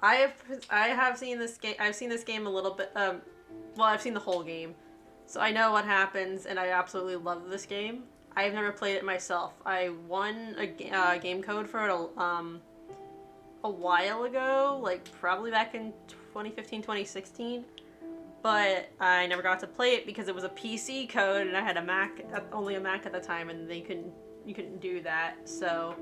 I have seen this game. I've seen this game a little bit. Well, I've seen the whole game, so I know what happens, and I absolutely love this game. I've never played it myself. I won a game code for it a while ago, like probably back in 2015, 2016. But I never got to play it because it was a PC code, and I had a Mac, only a Mac at the time, and you couldn't do that. So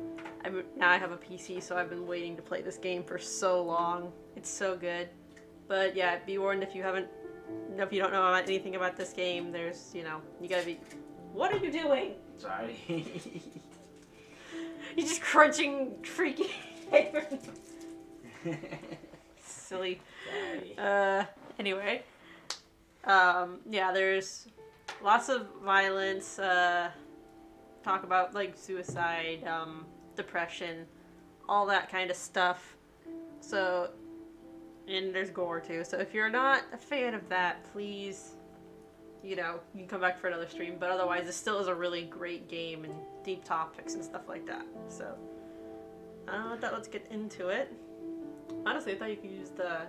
now I have a PC, so I've been waiting to play this game for so long. It's so good. But yeah, be warned if you don't know anything about this game. There's, you gotta be. What are you doing? Sorry. You're just crunching freaking paper. Silly. Sorry. Anyway. Yeah, there's lots of violence, talk about, like, suicide, depression, all that kind of stuff. So, and there's gore, too. So if you're not a fan of that, please, you can come back for another stream. But otherwise, it still is a really great game and deep topics and stuff like that. So, let's get into it. Honestly, I thought you could use the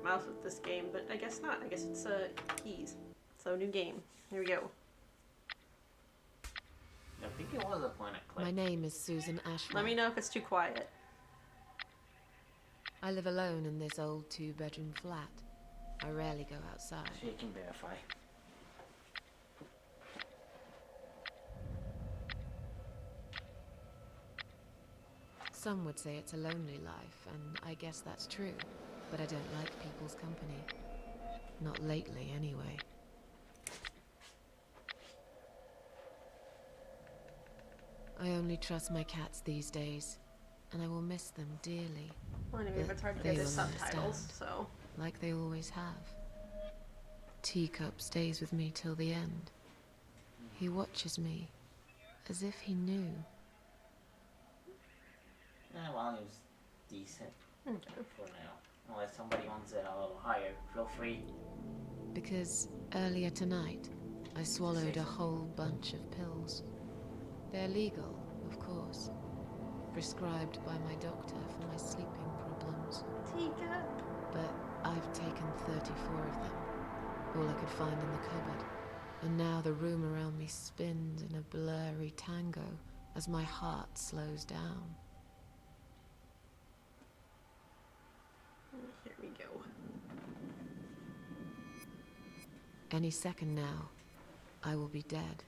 mouse with this game, but I guess not. I guess it's keys. So, new game. Here we go. I think it was a point at click. My name is Susan Ashworth. Let me know if it's too quiet. I live alone in this old 2-bedroom flat. I rarely go outside. She can verify. Some would say it's a lonely life, and I guess that's true. But I don't like people's company. Not lately, anyway. I only trust my cats these days, and I will miss them dearly. Well, anyway, it's hard to get the subtitles, so. Like they always have. Teacup stays with me till the end. He watches me, as if he knew. Yeah, well, it was decent Okay. for now. Unless somebody wants it a little higher, feel free. Because earlier tonight, I swallowed a whole bunch of pills. They're legal, of course. Prescribed by my doctor for my sleeping problems. Tika. But I've taken 34 of them. All I could find in the cupboard. And now the room around me spins in a blurry tango as my heart slows down. Here we go. Any second now, I will be dead.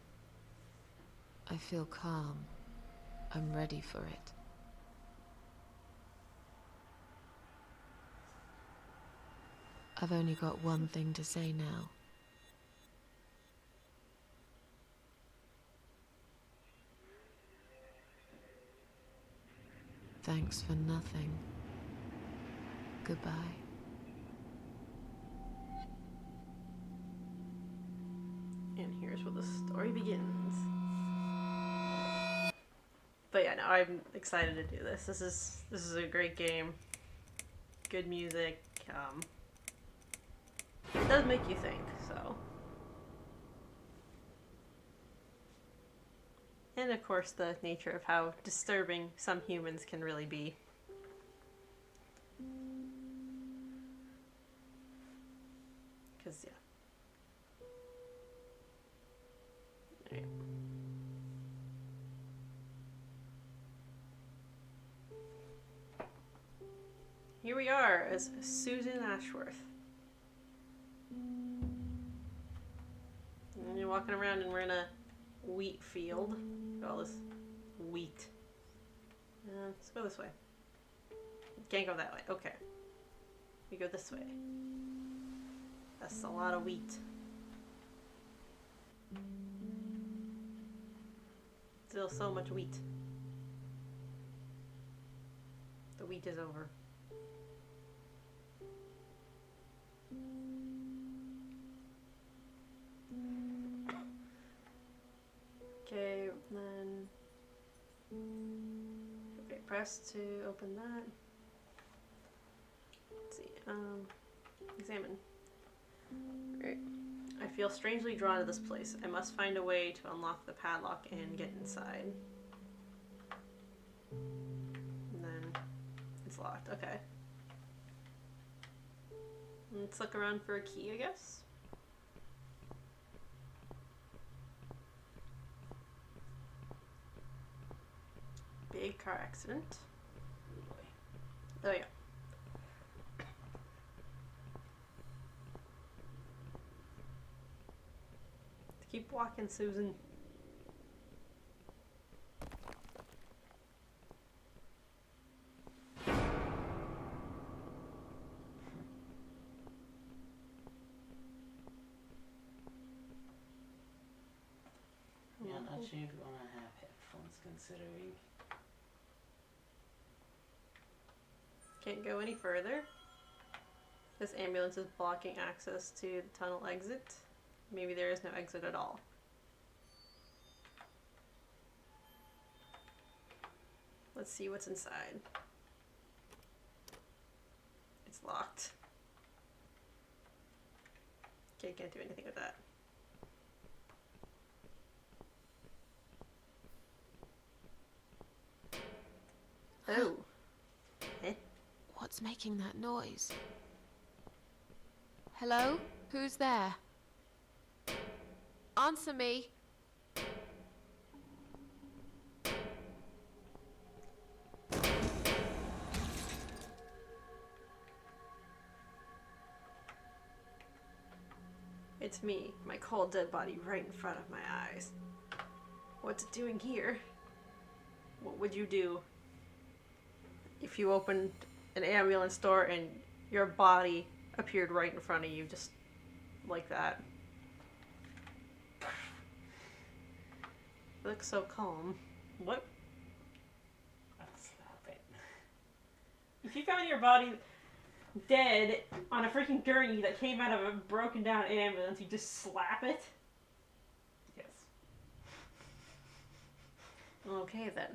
I feel calm. I'm ready for it. I've only got one thing to say now. Thanks for nothing. Goodbye. And here's where the story begins. But yeah, no, I'm excited to do this. This is a great game. Good music. It does make you think, so. And of course, the nature of how disturbing some humans can really be. Because, yeah. Alright. Here we are as Susan Ashworth. And you're walking around and we're in a wheat field. Got all this wheat. Let's go this way. Can't go that way. Okay. We go this way. That's a lot of wheat. Still so much wheat. The wheat is over. Okay, then. Okay, press to open that. Let's see. Examine. Alright. I feel strangely drawn to this place. I must find a way to unlock the padlock and get inside. And then it's locked. Okay. Let's look around for a key, I guess. Big car accident. Oh yeah. Keep walking, Susan. Yeah, I'm not sure if you want to have headphones considering. Can't go any further. This ambulance is blocking access to the tunnel exit. Maybe there is no exit at all. Let's see what's inside. It's locked. Okay, can't do anything with that. Oh. Eh? What's making that noise? Hello? Who's there? Answer me. It's me, my cold dead body right in front of my eyes. What's it doing here? What would you do if you opened an ambulance door and your body appeared right in front of you, just like that? You look so calm. What? Stop it. If you found your body dead on a freaking gurney that came out of a broken down ambulance, you just slap it? Yes. Okay then.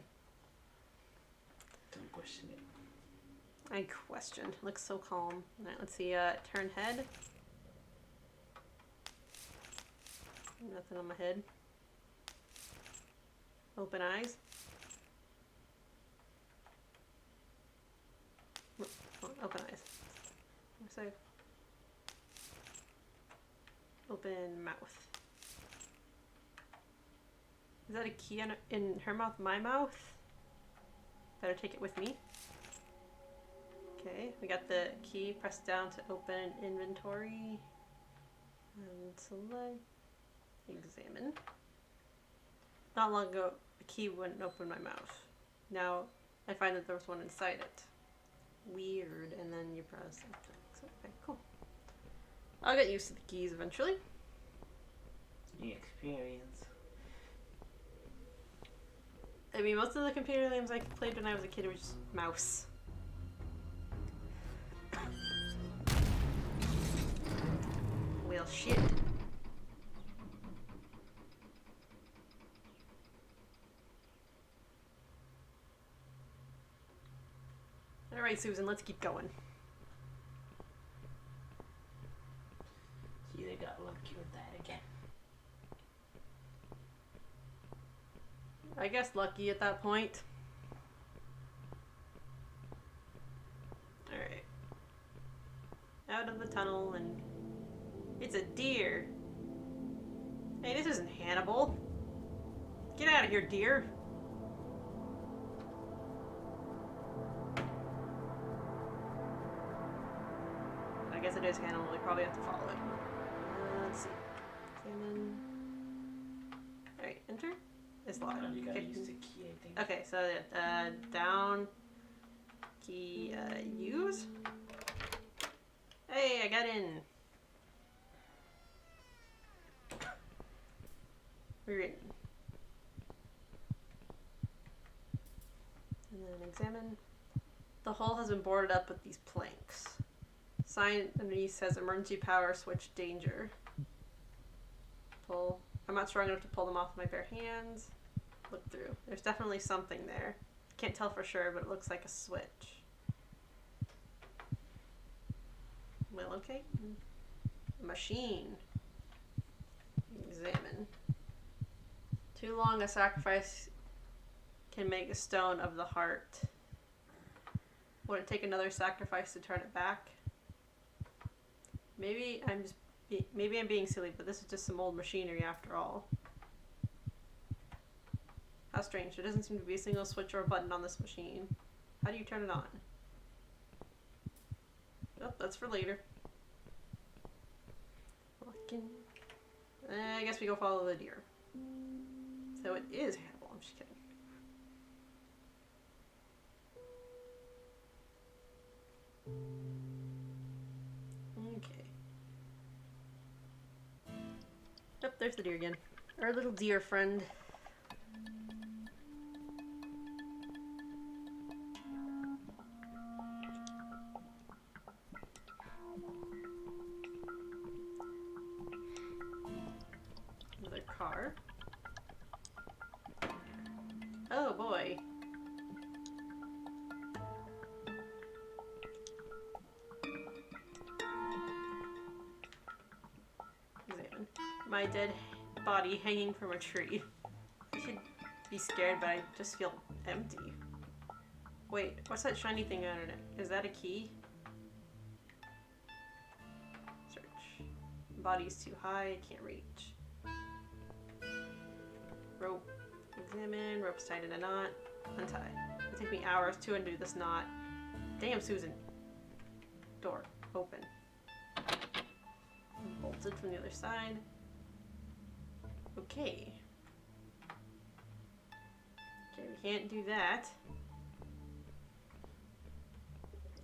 Don't question it. I questioned. Looks so calm. Alright, let's see. Turn head. Nothing on my head. Open eyes. Open eyes. So, open mouth. Is that a key in her mouth? My mouth? Better take it with me. Okay, we got the key. Press down to open inventory. And select. Examine. Not long ago, the key wouldn't open my mouth. Now, I find that there was one inside it. Weird. And then you press. Okay, cool. I'll get used to the keys eventually. New experience. I mean, most of the computer games I played when I was a kid were just mouse. Well, shit. Alright, Susan, let's keep going. You either got lucky or died again. I guess lucky at that point. Alright. Out of the tunnel, and it's a deer. Hey, this isn't Hannibal. Get out of here, deer. I guess it is Hannibal. We probably have to follow it. Let's see. Examine. Alright, enter. It's locked. You gotta Okay. use the key, I think. Okay, so down key use. Hey, I got in. We're in. And then examine. The hole has been boarded up with these planks. Sign underneath says emergency power switch danger. Pull. I'm not strong enough to pull them off with my bare hands. Look through. There's definitely something there. Can't tell for sure, but it looks like a switch. Well, okay. Machine. Examine. Too long a sacrifice can make a stone of the heart. Would it take another sacrifice to turn it back? Maybe I'm being silly, but this is just some old machinery after all. How strange. There doesn't seem to be a single switch or button on this machine. How do you turn it on? Oh, that's for later. I guess we go follow the deer. So it is Hannibal. I'm just kidding. Okay. Yep, there's the deer again. Our little deer friend. Another car. Oh boy. Examine. My dead body hanging from a tree. I should be scared, but I just feel empty. Wait, what's that shiny thing on it? Is that a key? Search. Body's too high, can't reach. Rope. Examine. Rope's tied in a knot. Untie. It'll take me hours to undo this knot. Damn, Susan. Door. Open. Bolted from the other side. Okay. Okay, we can't do that.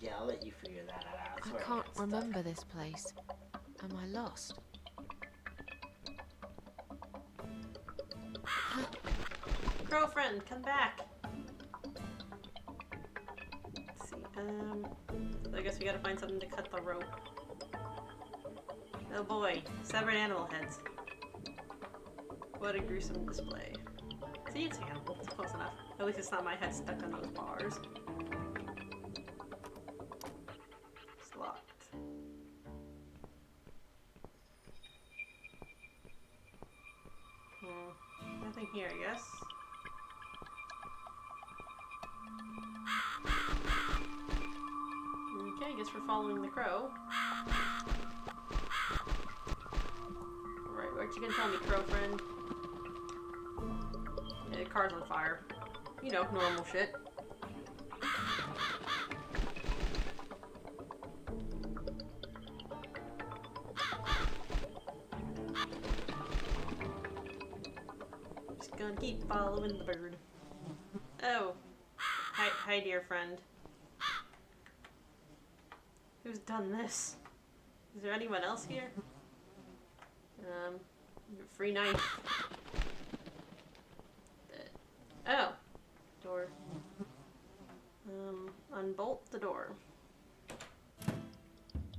Yeah, I'll let you figure that out. That's I where can't get stuck. remember this place. Am I lost? Girlfriend, come back. Let's see. I guess we gotta find something to cut the rope. Oh boy, severed animal heads. What a gruesome display. See, it's Hannibal. It's close enough. At least it's not my head stuck on those bars. It's locked. Nothing here, I guess. Okay, I guess we're following the crow. Alright, what you gonna tell me, crow friend? Yeah, the car's on fire. You know, normal shit. Just gonna keep following the bird. Oh. Hi, dear friend. Who's done this? Is there anyone else here? Free knife. Oh. Door. Unbolt the door.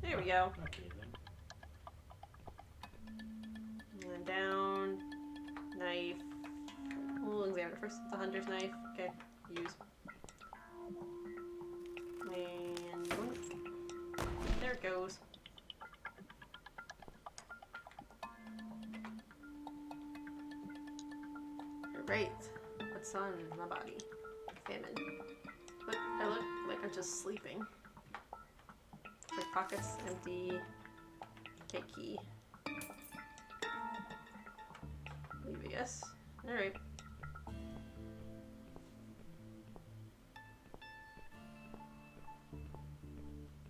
There we go. Okay then. And then down. Knife. We'll examine it first. It's a hunter's knife. Okay. Use. And there it goes. Great. What's on my body? Famine. But I look like I'm just sleeping. My pockets empty. Okay, key. Leave, I guess. Alright.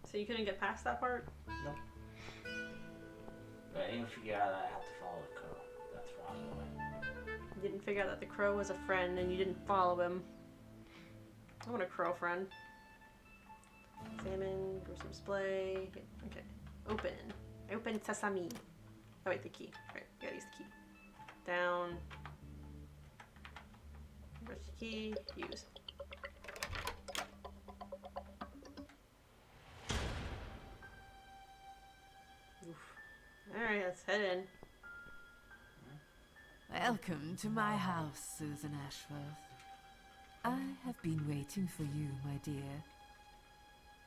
So you couldn't get past that part? No. But I didn't figure out that I have to follow the crow. That's wrong way. You didn't figure out that the crow was a friend and you didn't follow him. I want a crow friend. Examine, gruesome display. Okay. Open. Open sesame. Oh wait, the key. Right, gotta use the key. Down. Where's the key? Use. Alright, let's head in. Welcome to my house, Susan Ashworth. I have been waiting for you, my dear.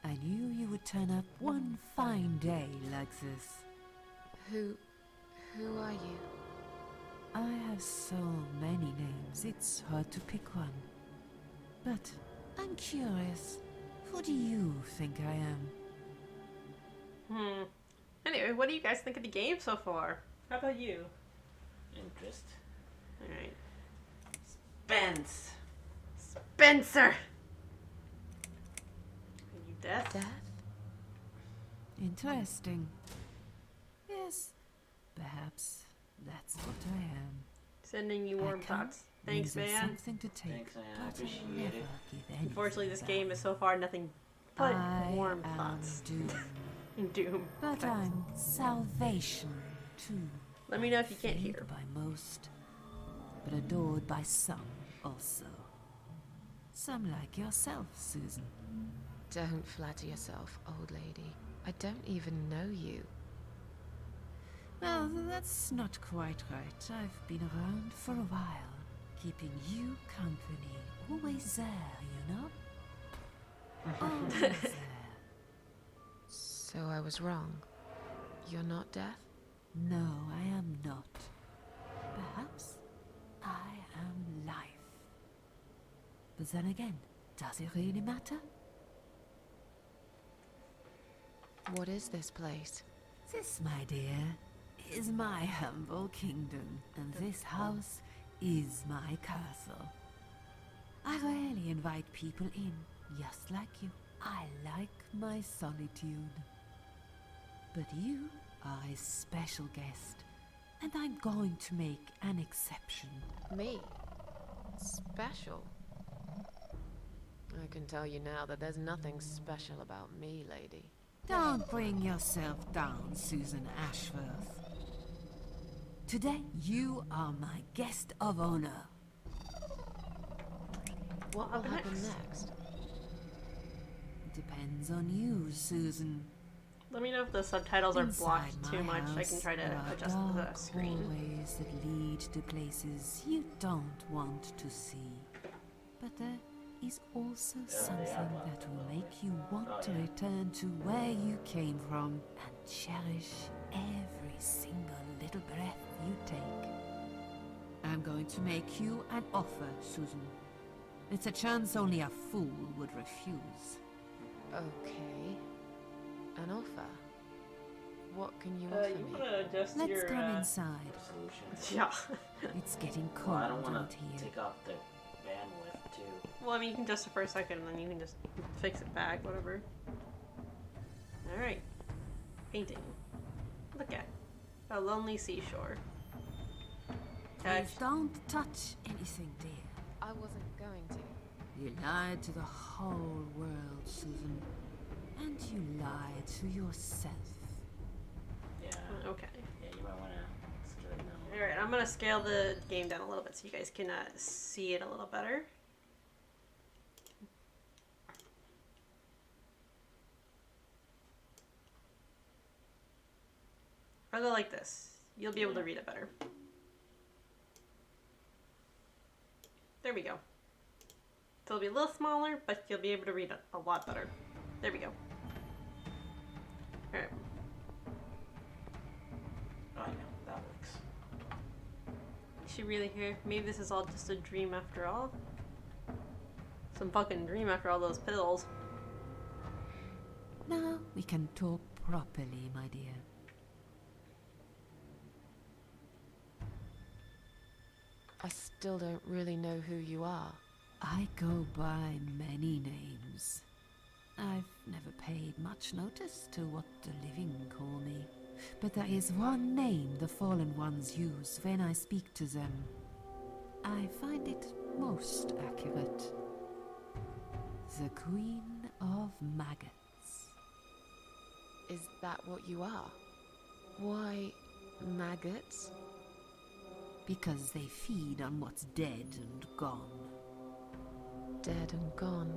I knew you would turn up one fine day like this. Who are you? I have so many names, it's hard to pick one. But I'm curious, who do you think I am? Anyway, what do you guys think of the game so far? How about you? Interest. Alright. Spence. Spencer! Are you death? Death? Interesting. Yes, perhaps that's what I am. Sending you warm I come thoughts. Thanks, means there's man. something to take, Thanks, man. I but appreciate I'll never it. give anything Unfortunately, this back. game is so far nothing but I warm am thoughts. doomed, Doom. but I'm salvation too. Let me know if you can't Feared hear. by most, but adored by some also. Some like yourself, Susan. Don't flatter yourself, old lady. I don't even know you. Well, that's not quite right. I've been around for a while, keeping you company. Always there, you know? Always there. So I was wrong. You're not death? No, I am not. Perhaps I am life. But then again, does it really matter? What is this place? This, my dear, is my humble kingdom, and this house is my castle. I rarely invite people in, just like you. I like my solitude. But you are a special guest, and I'm going to make an exception. Me? Special? I can tell you now that there's nothing special about me, lady. Don't bring yourself down, Susan Ashworth. Today, you are my guest of honor. What will happen next? Depends on you, Susan. Let me know if the subtitles are blocked Inside too my much. I can house, try to there are adjust the dark screen. hallways that lead to places you don't want to see. But there is also something that will make you want to return to where you came from and cherish every single little breath you take. I'm going to make you an offer, Susan. It's a chance only a fool would refuse. Okay. An offer? What can you You offer me? want to adjust Let's your come inside. Resolution. Yeah. It's getting Well, cold I don't want out to here. take off the bandwidth too. Well, I mean, you can adjust it for a second, and then you can just fix it back, whatever. Alright. Painting. Look at a lonely seashore. Touch. Please don't touch anything, dear. I wasn't going to. You lied to the whole world, Susan. And you lied to yourself. Yeah. Okay. Yeah, you might want to straighten out. Alright, I'm gonna scale the game down a little bit so you guys can see it a little better. I'll go like this. You'll be able to read it better. There we go. So it'll be a little smaller, but you'll be able to read it a lot better. There we go. Alright. Oh, yeah, that works. Is she really here? Maybe this is all just a dream after all? Some fucking dream after all those pills. Now we can talk properly, my dear. I still don't really know who you are. I go by many names. I've never paid much notice to what the living call me. But there is one name the fallen ones use when I speak to them. I find it most accurate. The Queen of Maggots. Is that what you are? Why, maggots? Because they feed on what's dead and gone. Dead and gone.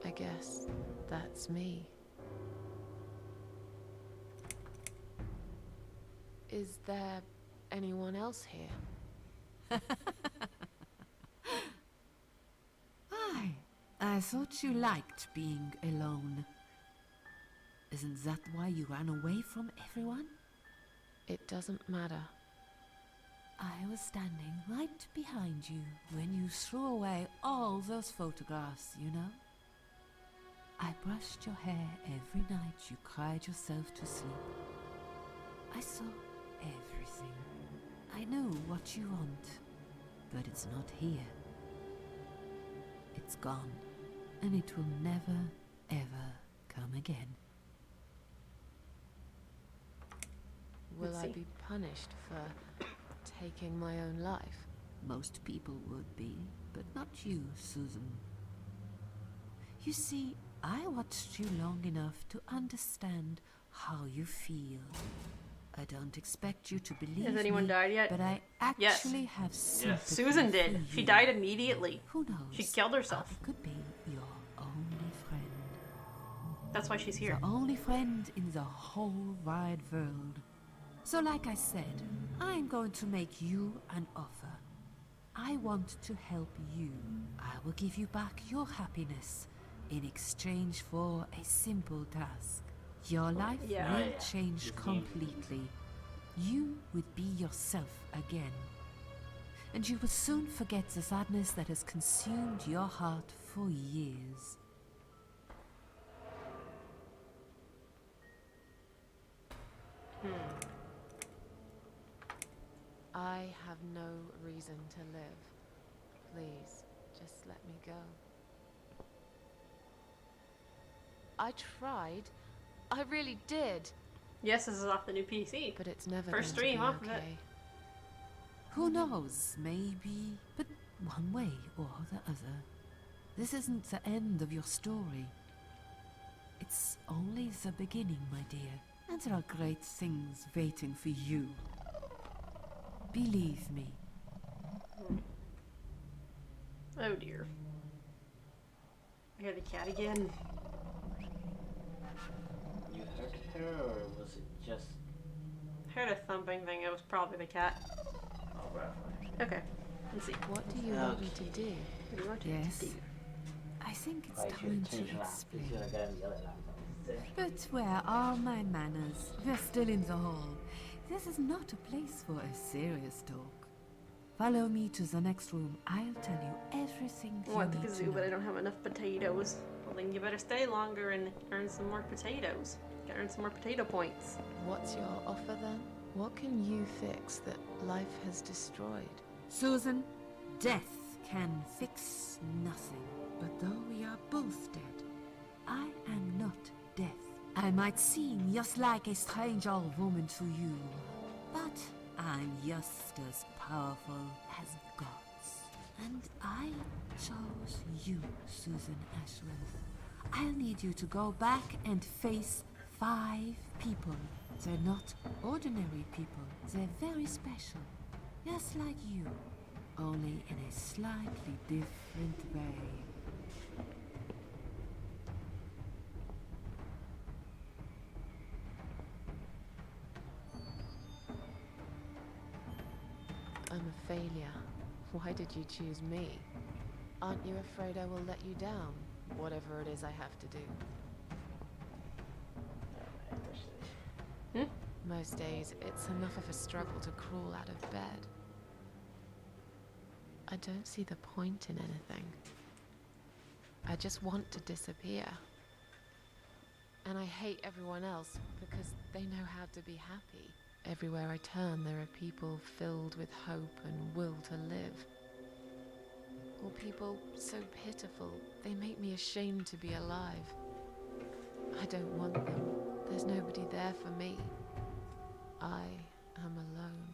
I guess that's me. Is there anyone else here? I thought you liked being alone. Isn't that why you ran away from everyone? It doesn't matter. I was standing right behind you when you threw away all those photographs, you know? I brushed your hair every night you cried yourself to sleep. I saw everything. I know what you want, but it's not here. It's gone, and it will never, ever come again. Will Let's I see. be punished for taking my own life? Most people would be, but not you, Susan. You see, I watched you long enough to understand how you feel. I don't expect you to believe Has anyone me, died yet? but I Yes. actually have sympathy Susan for did. She you. died immediately. Who knows? She killed herself. I could be your only friend. That's why she's here. The only friend in the whole wide world. So like I said, I'm going to make you an offer. I want to help you. I will give you back your happiness in exchange for a simple task. Your life Yeah. will Yeah. change completely. You would be yourself again. And you will soon forget the sadness that has consumed your heart for years. I have no reason to live. Please, just let me go. I tried. I really did. Yes, this is off the new PC. But it's never First going stream to be off of it. okay. Who knows, maybe, but one way or the other. This isn't the end of your story. It's only the beginning, my dear, and there are great things waiting for you. Believe me. Oh dear. I hear the cat again. You hurt her, or was it just... I heard a thumping thing. It was probably the cat. Oh, right. Okay. Let's see. What do you want me to Okay. do? What do you want Yes. to do? I think it's Right, time to change around. explain. He's gonna go and yell at that. But where are my manners? We're still in the hall. This is not a place for a serious talk. Follow me to the next room. I'll tell you everything I you want need the to kazoo, know. but I don't have enough potatoes. Well, then you better stay longer and earn some more potatoes. Gotta earn some more potato points. What's your offer then? What can you fix that life has destroyed? Susan, death can fix nothing. But though we are both dead, I am not death. I might seem just like a strange old woman to you, but I'm just as powerful as gods. And I chose you, Susan Ashworth. I'll need you to go back and face 5 people. They're not ordinary people. They're very special. Just like you, only in a slightly different way. I'm a failure. Why did you choose me? Aren't you afraid I will let you down? Whatever it is I have to do. Most days, it's enough of a struggle to crawl out of bed. I don't see the point in anything. I just want to disappear. And I hate everyone else because they know how to be happy. Everywhere I turn, there are people filled with hope and will to live. Or people so pitiful, they make me ashamed to be alive. I don't want them. There's nobody there for me. I am alone.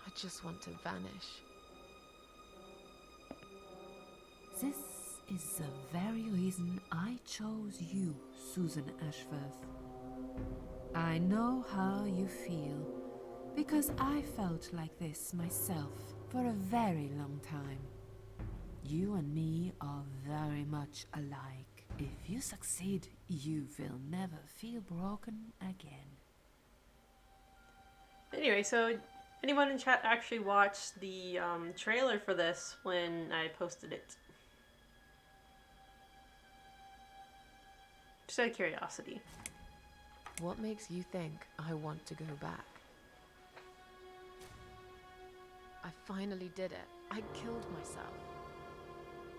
I just want to vanish. This is the very reason I chose you, Susan Ashworth. I know how you feel, because I felt like this myself for a very long time. You and me are very much alike. If you succeed, you will never feel broken again. Anyway, so anyone in chat actually watched the trailer for this when I posted it? Just out of curiosity. What makes you think I want to go back? I finally did it. I killed myself.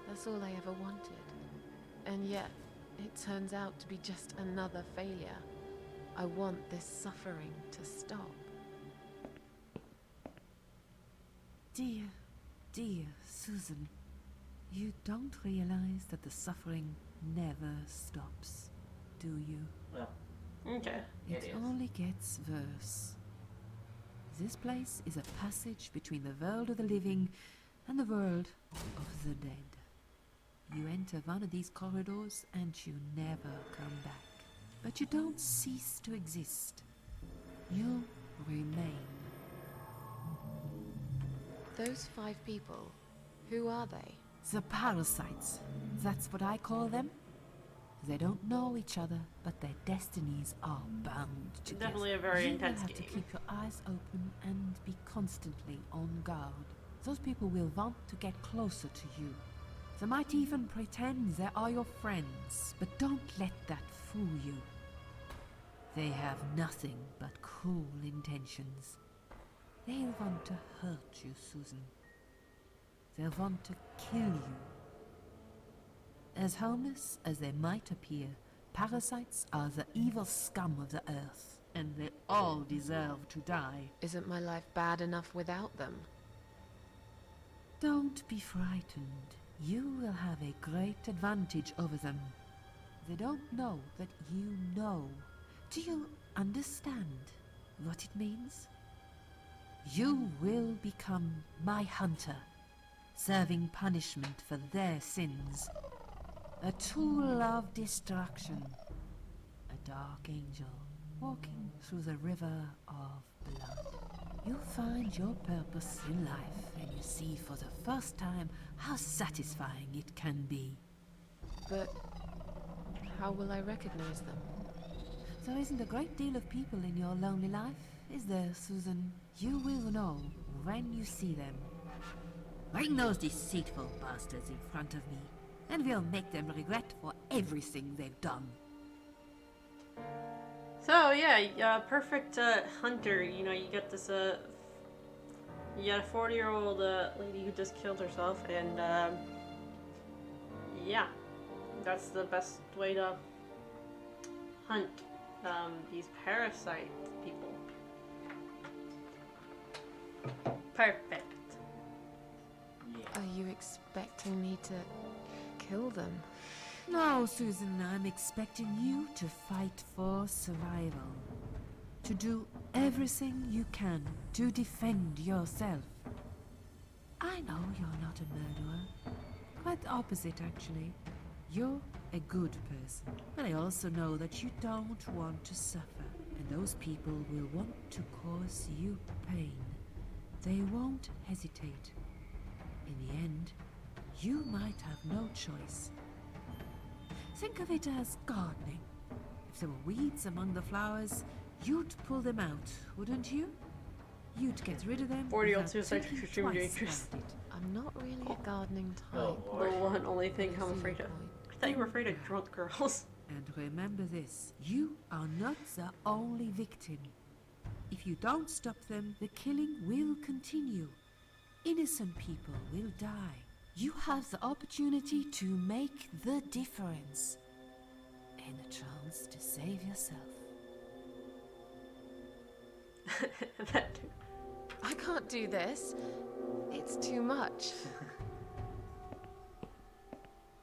That's all I ever wanted. And yet, it turns out to be just another failure. I want this suffering to stop. Dear, dear Susan, you don't realize that the suffering never stops, do you? Well, Okay. It is. only gets worse. This place is a passage between the world of the living and the world of the dead. You enter one of these corridors and you never come back. But you don't cease to exist. You remain. Those 5 people, who are they? The parasites, that's what I call them. They don't know each other, but their destinies are bound together. Definitely a very intense You will have game. to keep your eyes open and be constantly on guard. Those people will want to get closer to you. They might even pretend they are your friends, but don't let that fool you. They have nothing but cruel intentions. They'll want to hurt you, Susan. They'll want to kill you. As harmless as they might appear, parasites are the evil scum of the earth, and they all deserve to die. Isn't my life bad enough without them? Don't be frightened. You will have a great advantage over them. They don't know that you know. Do you understand what it means? You will become my hunter, serving punishment for their sins. A tool of destruction. A dark angel walking through the river of blood. You'll find your purpose in life, and you see for the first time how satisfying it can be. But how will I recognize them? There isn't a great deal of people in your lonely life, is there, Susan? You will know when you see them. Bring those deceitful bastards in front of me, and we'll make them regret for everything they've done. So yeah, perfect hunter. You know, you get this you got a 40-year-old lady who just killed herself, and yeah, that's the best way to hunt these parasite people. Perfect. yeah. Are you expecting me to kill them? No, Susan, I'm expecting you to fight for survival. To do everything you can to defend yourself. I know you're not a murderer. Quite the opposite, actually. You're a good person. But I also know that you don't want to suffer. And those people will want to cause you pain. They won't hesitate. In the end, you might have no choice. Think of it as gardening. If there were weeds among the flowers, you'd pull them out, wouldn't you? You'd get rid of them 40-year-old without suicide thinking extremely twice dangerous. about it. I'm not really a gardening type. Oh, The Lord. one and only thing I I'm see afraid your of. point. I thought you were afraid of drunk girls. And remember this, you are not the only victim. If you don't stop them, the killing will continue. Innocent people will die. You have the opportunity to make the difference. And a chance to save yourself. That too. I can't do this. It's too much.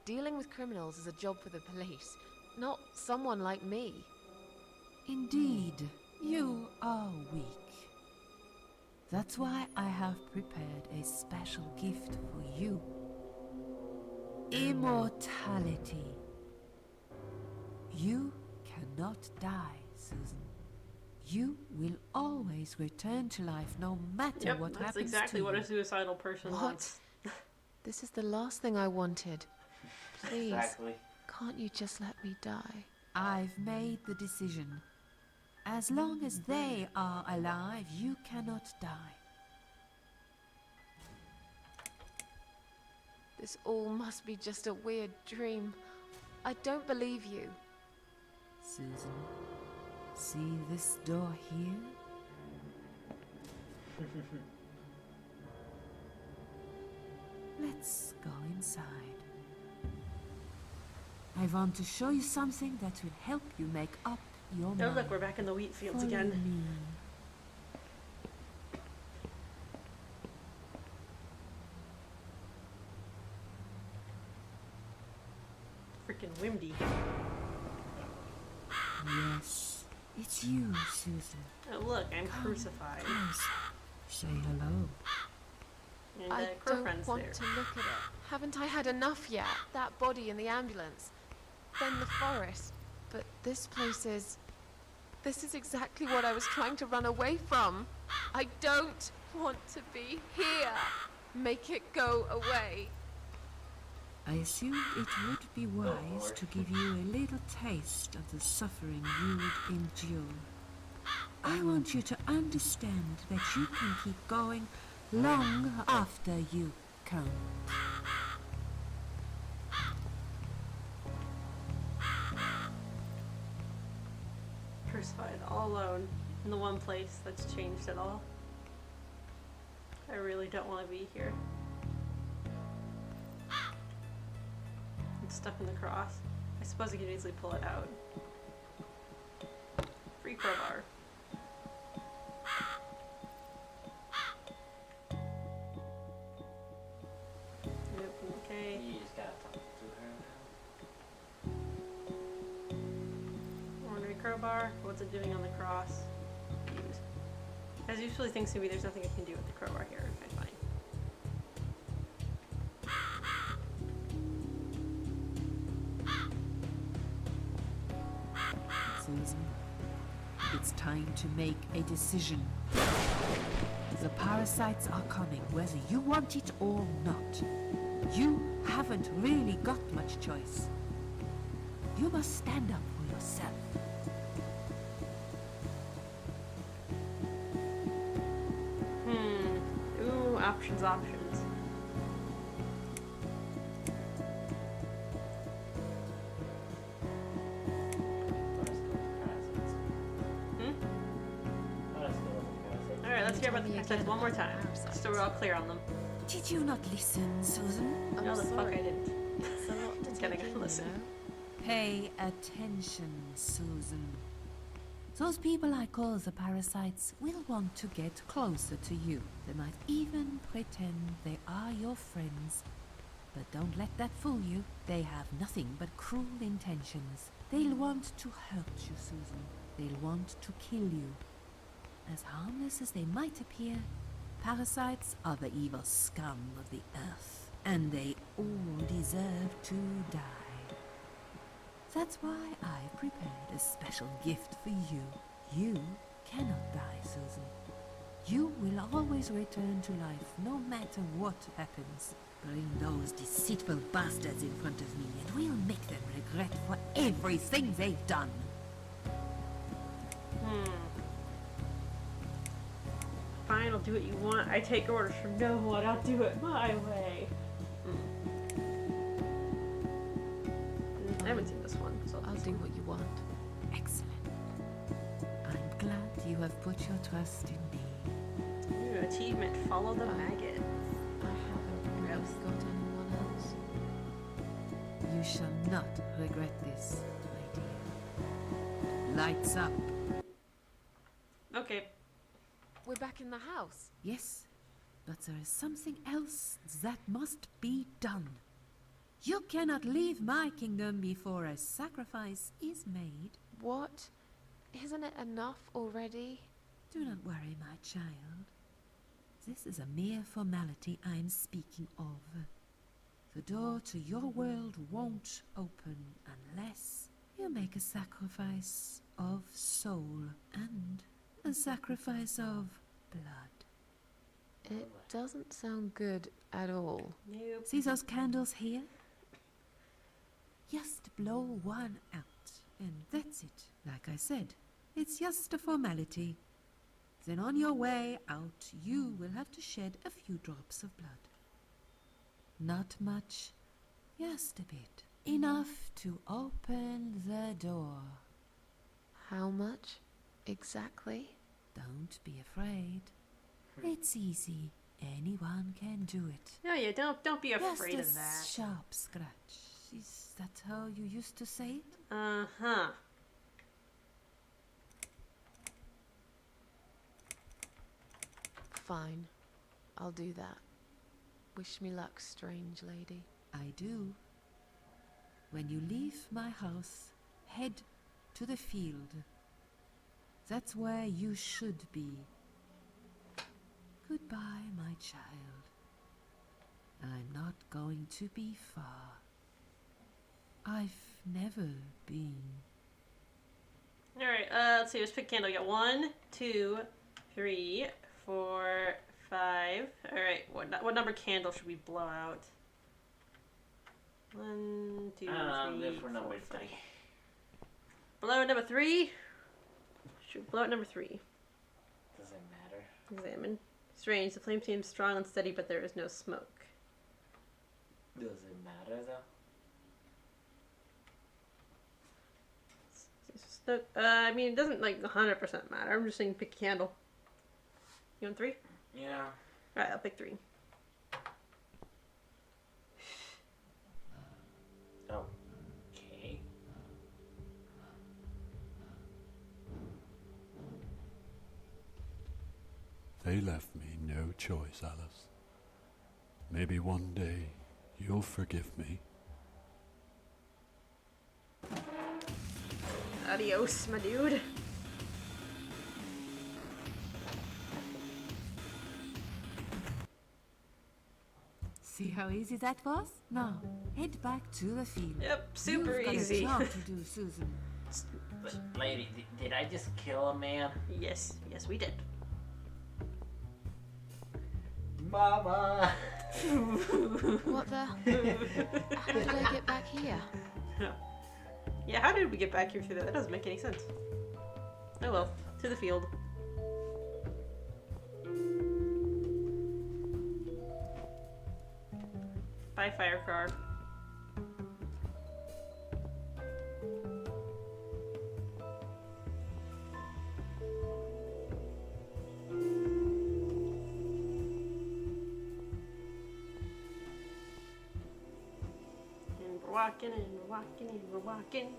Dealing with criminals is a job for the police, not someone like me. Indeed, you are weak. That's why I have prepared a special gift for you. Immortality. You cannot die, Susan. You will always return to life no matter Yep, what that's happens exactly to what you. a suicidal person What? wants. This is the last thing I wanted. Please, Exactly. can't you just let me die? I've made the decision. As long as they are alive, you cannot die. This all must be just a weird dream. I don't believe you. Susan, see this door here? Let's go inside. I want to show you something that will help you make up your Oh mind. look, we're back in the wheat fields Follow again. me. Freaking windy. Yes, it's you, Susan. Oh look, I'm crucified. Close. Say hello. And I Crow don't Friend's want there. to look at it. Haven't I had enough yet? That body in the ambulance. Then the forest. But this place is... This is exactly what I was trying to run away from. I don't want to be here. Make it go away. I assumed it would be wise to give you a little taste of the suffering you would endure. I want you to understand that you can keep going long after you can't. Crucified, all alone, in the one place that's changed at all. I really don't want to be here. I'm stuck in the cross. I suppose I could easily pull it out. Free crowbar. Yep, okay. You just gotta talk to her now. Ornery crowbar. What's it doing on the cross? Use. As usually thinks maybe there's nothing I can do with the crowbar here. Okay, fine. Susan, it's time to make a decision. The parasites are coming, whether you want it or not. You haven't really got much choice. You must stand up for yourself. Ooh, options, options. Alright, let's hear about the parasites one more time. So we're all clear on them. Did you not listen, Susan? I'm No, the fuck sorry. I didn't. It's a lot to Just kidding, take in, I listen. you know? Pay attention, Susan. Those people I call the parasites will want to get closer to you. They might even pretend they are your friends. But don't let that fool you. They have nothing but cruel intentions. They'll want to hurt you, Susan. They'll want to kill you. As harmless as they might appear, parasites are the evil scum of the earth, and they all deserve to die. That's why I prepared a special gift for you. You cannot die, Susan. You will always return to life, no matter what happens. Bring those deceitful bastards in front of me, and we'll make them regret for everything they've done. Fine, I'll do what you want. I take orders from no one. I'll do it my way. I haven't seen this one, so I'll do what you want. Excellent. I'm glad you have put your trust in me. Ooh, achievement, follow the maggot. I haven't really got anyone else. You shall not regret this, my dear. Lights up. Okay. We're back in the house. Yes, but there is something else that must be done. You cannot leave my kingdom before a sacrifice is made. What? Isn't it enough already? Do not worry, my child. This is a mere formality I'm speaking of. The door to your world won't open unless you make a sacrifice of soul and a sacrifice of blood. It doesn't sound good at all. Nope. See those candles here? Just blow one out, and that's it. Like I said, it's just a formality. Then on your way out, you will have to shed a few drops of blood. Not much, just a bit. Enough to open the door. How much exactly? Don't be afraid. It's easy. Anyone can do it. No, yeah, don't be Just afraid a of that. sharp scratch. that how you used to say it? Uh-huh. Fine. I'll do that. Wish me luck, strange lady. I do. When you leave my house, head to the field. That's where you should be. Goodbye, my child. I'm not going to be far. I've never been. Alright, let's see, let's pick candle. We got 1, 2, 3, 4, 5. Alright, what number candle should we blow out? 1, 2, 3, live for number 4, 5. 3. Blow out number 3? Should we blow out number 3? Doesn't matter. Examine. Strange, the flame seems strong and steady, but there is no smoke. Does it matter though? I mean, it doesn't like 100% matter. I'm just saying pick a candle. You want 3? Yeah. Alright, I'll pick 3. Okay. They left me no choice, Alice. Maybe one day you'll forgive me. Adios, my dude. See how easy that was? Now, head back to the field. Yep, super You've got easy. a job to do, Susan. But, lady, did I just kill a man? Yes, we did. Mama! What the? How did I get back here? Yeah, how did we get back here through that? That doesn't make any sense. Oh well, to the field. Bye, fire car. And we're walking and we're walking and we're walking.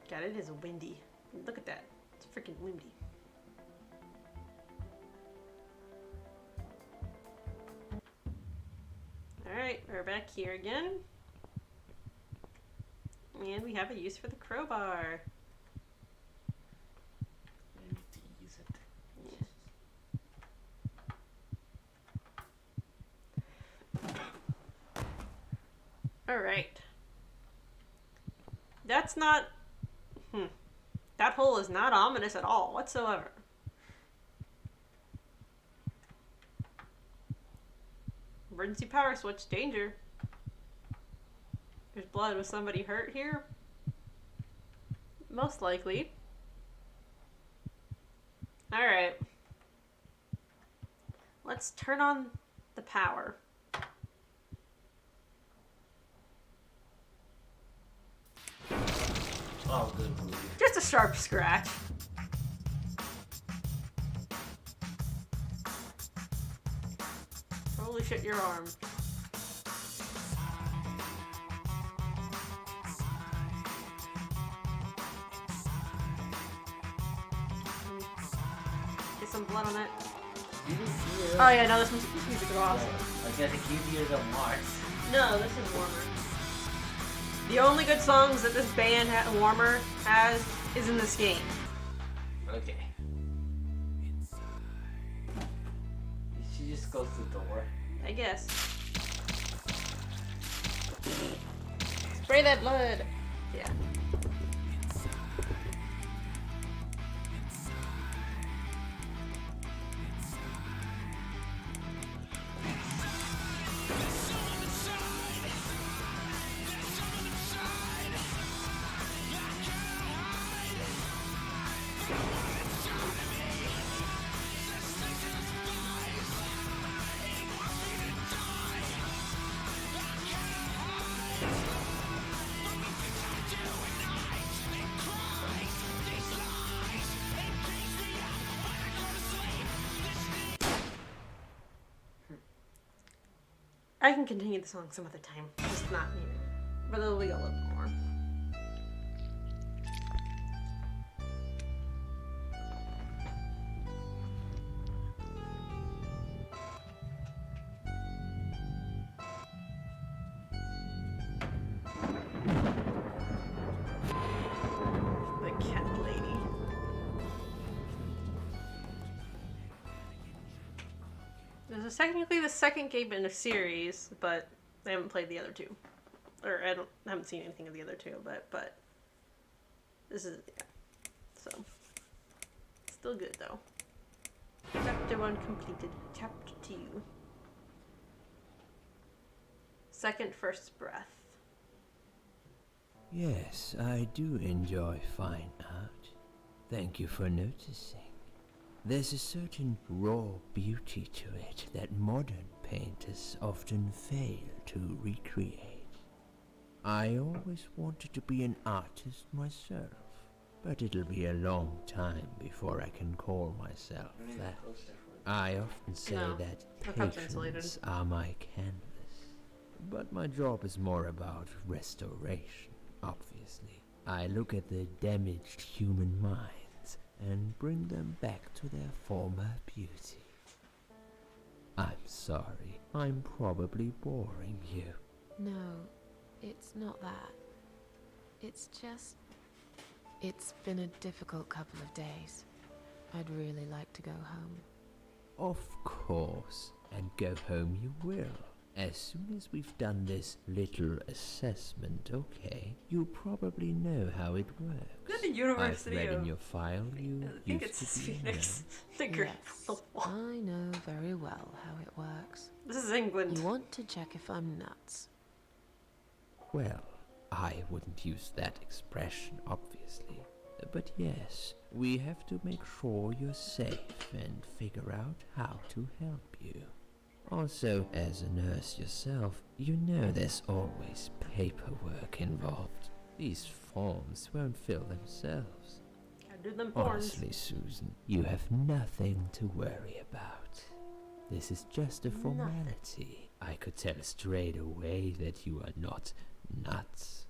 God, it is windy. Look at that. It's freaking windy. Alright, we're back here again. And we have a use for the crowbar. I need to use it. Alright. That's not... That hole is not ominous at all, whatsoever. Emergency power switch, danger. There's blood. Was somebody hurt here? Most likely. Alright. Let's turn on the power. Oh, good. Just a sharp scratch. Holy shit, your arm. Get some blood on it. Did you see it? Oh yeah, no, this music is awesome. I gotta give you the marks. No, this is Warmer. The only good songs that this band, Warmer, has is in this game. Okay. She just goes to the door. I guess. Spray that blood! Yeah. I can continue the song some other time. Just not here. But it'll be a little bit more. The cat lady. This is technically the second game in a series, but I haven't played the other two. Or I haven't seen anything of the other two, but this is, yeah. So, still good though. Chapter 1 completed. Chapter 2. Second first breath. Yes, I do enjoy fine art. Thank you for noticing. There's a certain raw beauty to it that modern painters often fail to recreate. I always wanted to be an artist myself, but it'll be a long time before I can call myself that. I often say that patrons are my canvas, but my job is more about restoration, obviously. I look at the damaged human minds and bring them back to their former beauty. I'm sorry, I'm probably boring you. No, it's not that. It's just... It's been a difficult couple of days. I'd really like to go home. Of course, and go home you will. As soon as we've done this little assessment, okay? You probably know how it works. Is that the University I've read of... in your file you I think used it's to be a Phoenix. The Great Yes, I know very well how it works. This is England. You want to check if I'm nuts. Well, I wouldn't use that expression, obviously. But yes, we have to make sure you're safe and figure out how to help you. Also, as a nurse yourself, you know there's always paperwork involved. These forms won't fill themselves. Gotta do them forms. Honestly, Susan, you have nothing to worry about. This is just a formality. I could tell straight away that you are not nuts.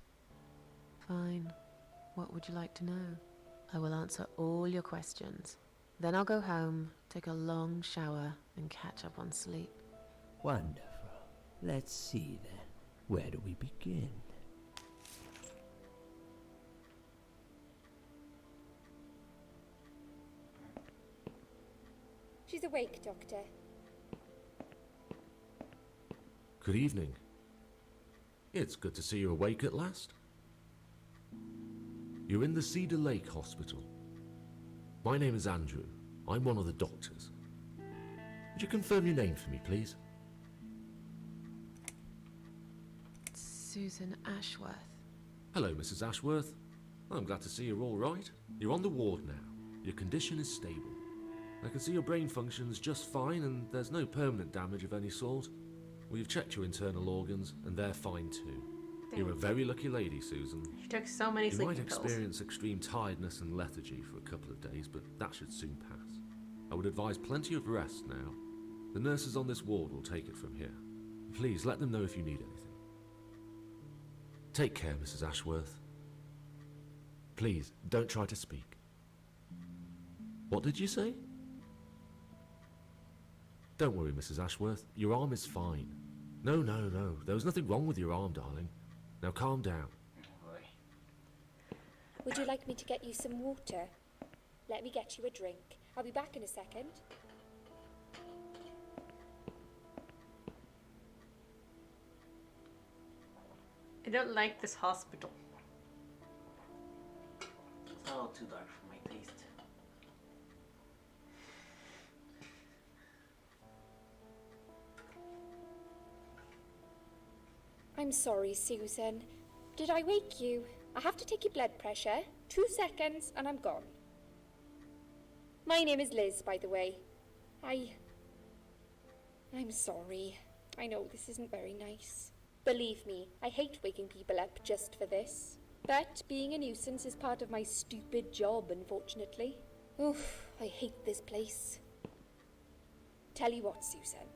Fine. What would you like to know? I will answer all your questions. Then I'll go home, take a long shower, and catch up on sleep. Wonderful. Let's see then. Where do we begin? She's awake, Doctor. Good evening. It's good to see you awake at last. You're in the Cedar Lake Hospital. My name is Andrew. I'm one of the doctors. Would you confirm your name for me, please? Susan Ashworth. Hello, Mrs. Ashworth. I'm glad to see you're all right. You're on the ward now. Your condition is stable. I can see your brain functions just fine and there's no permanent damage of any sort. We've checked your internal organs and they're fine too. You're a very lucky lady, Susan. She took so many You sleeping might pills. experience extreme tiredness and lethargy for a couple of days, but that should soon pass. I would advise plenty of rest now. The nurses on this ward will take it from here. Please let them know if you need anything. Take care, Mrs. Ashworth. Please, don't try to speak. What did you say? Don't worry, Mrs. Ashworth. Your arm is fine. No. There was nothing wrong with your arm, darling. Now calm down. Would you like me to get you some water? Let me get you a drink. I'll be back in a second. I don't like this hospital. It's a little too dark for my taste. I'm sorry, Susan. Did I wake you? I have to take your blood pressure. 2 seconds and I'm gone. My name is Liz, by the way. I'm sorry. I know this isn't very nice. Believe me, I hate waking people up just for this. But being a nuisance is part of my stupid job, unfortunately. Oof, I hate this place. Tell you what, Susan.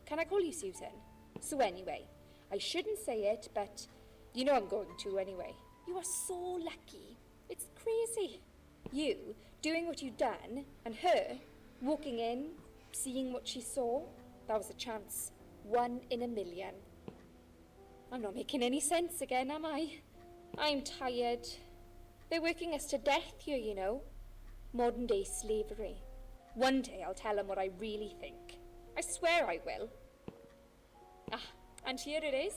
Can I call you Susan? So anyway, I shouldn't say it, but you know I'm going to anyway. You are so lucky. It's crazy. You doing what you've done, and her walking in, seeing what she saw. That was a chance. 1 in a million. I'm not making any sense again, am I? I'm tired. They're working us to death here, you know. Modern day slavery. One day I'll tell them what I really think. I swear I will. Ah, and here it is.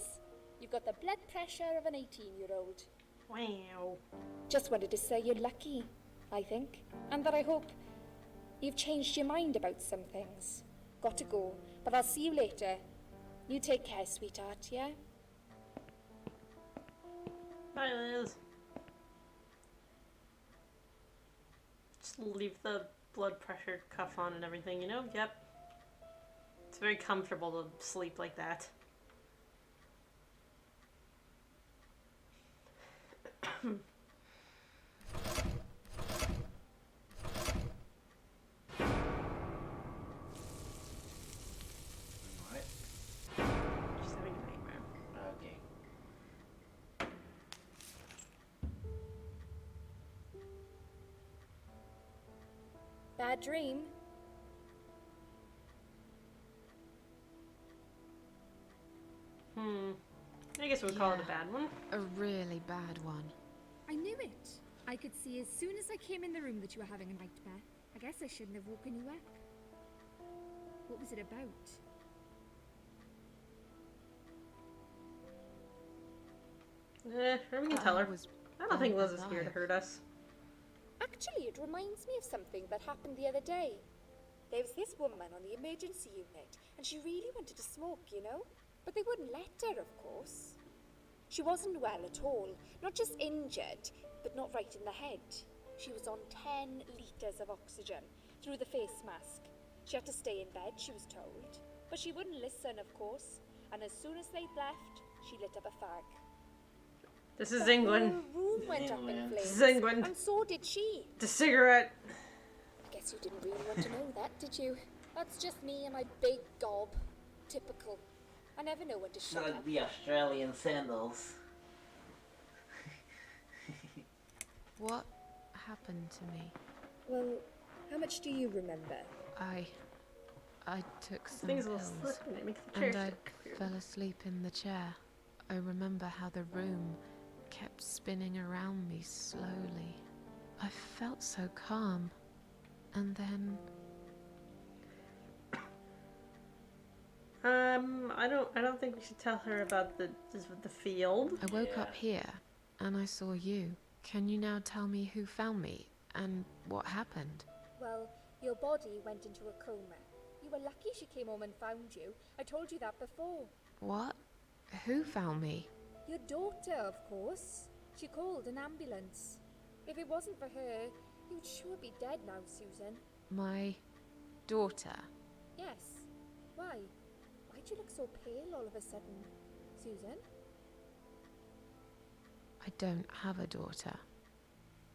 You've got the blood pressure of an 18-year-old. Wow. Just wanted to say you're lucky, I think. And that I hope you've changed your mind about some things. Got to go, but I'll see you later. You take care, sweetheart, yeah? Bye, Liz. Just leave the blood pressure cuff on and everything, you know? Yep. It's very comfortable to sleep like that. Alright. She's having a nightmare. Okay. Bad dream. I guess we'd call it a bad one. A really bad one. I knew it. I could see as soon as I came in the room that you were having a nightmare. I guess I shouldn't have woken you up. What was it about? We can tell her. I don't think Liz is here to alive. hurt us. Actually, it reminds me of something that happened the other day. There was this woman on the emergency unit, and she really wanted to smoke, you know? But they wouldn't let her, of course. She wasn't well at all, not just injured, but not right in the head. She was on 10 litres of oxygen through the face mask. She had to stay in bed, she was told. But she wouldn't listen, of course, and as soon as they'd left, she lit up a fag. This is The England. whole room went up in England. flames. This is England. And so did she. The cigarette. I guess you didn't really want to know that, did you? That's just me and my big gob. Typical. I never know when to It's shut not up. the Australian sandals. What happened to me? Well, how much do you remember? I took some Things will pills, slip and it makes the chair and I stick weird. fell asleep in the chair. I remember how the room kept spinning around me slowly. I felt so calm, and then I don't think we should tell her about the field. I woke Yeah. up here, and I saw you. Can you now tell me who found me and what happened? Well, your body went into a coma. You were lucky she came home and found you. I told you that before. What? Who found me? Your daughter, of course. She called an ambulance. If it wasn't for her, you'd sure be dead now, Susan. My daughter. Yes. Why? Why'd you look so pale all of a sudden, Susan? I don't have a daughter.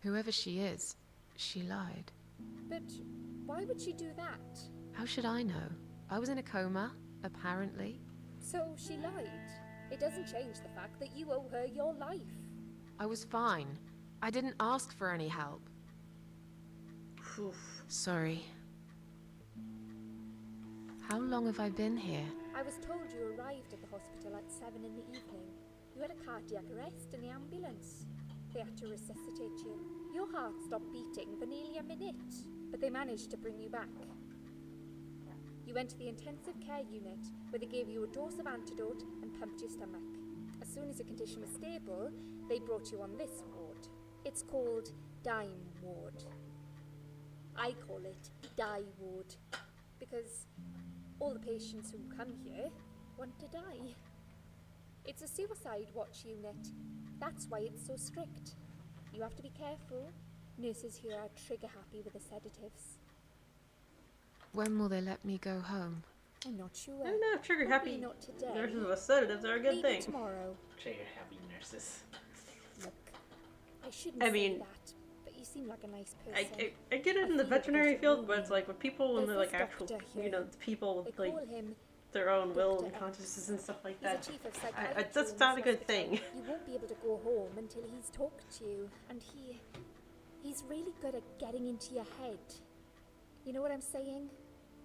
Whoever she is, she lied. But why would she do that? How should I know? I was in a coma, apparently. So she lied. It doesn't change the fact that you owe her your life. I was fine. I didn't ask for any help. Oof. Sorry. How long have I been here? I was told you arrived at the hospital at 7 in the evening. You had a cardiac arrest in the ambulance. They had to resuscitate you. Your heart stopped beating for nearly a minute, but they managed to bring you back. You went to the intensive care unit, where they gave you a dose of antidote and pumped your stomach. As soon as your condition was stable, they brought you on this ward. It's called Dime Ward. I call it Die Ward, because all the patients who come here want to die. It's a suicide watch unit. That's why it's so strict. You have to be careful. Nurses here are trigger happy with the sedatives. When will they let me go home? I'm not sure. I don't know, trigger Probably happy not today. nurses with sedatives are a good Maybe thing. tomorrow. Trigger happy nurses. Look, I shouldn't I say mean, that, but you seem like a nice person. I get it I in the feel veterinary better field, knowing but it's like with people when There's they're like this actual, doctor you here. know, the people They with like call him their own will and Dr. consciousness and stuff like He's that. a chief of psychiatry. That's in not a this good hospital. thing. You won't be able to go home until he's talked to you, and he's really good at getting into your head. You know what I'm saying?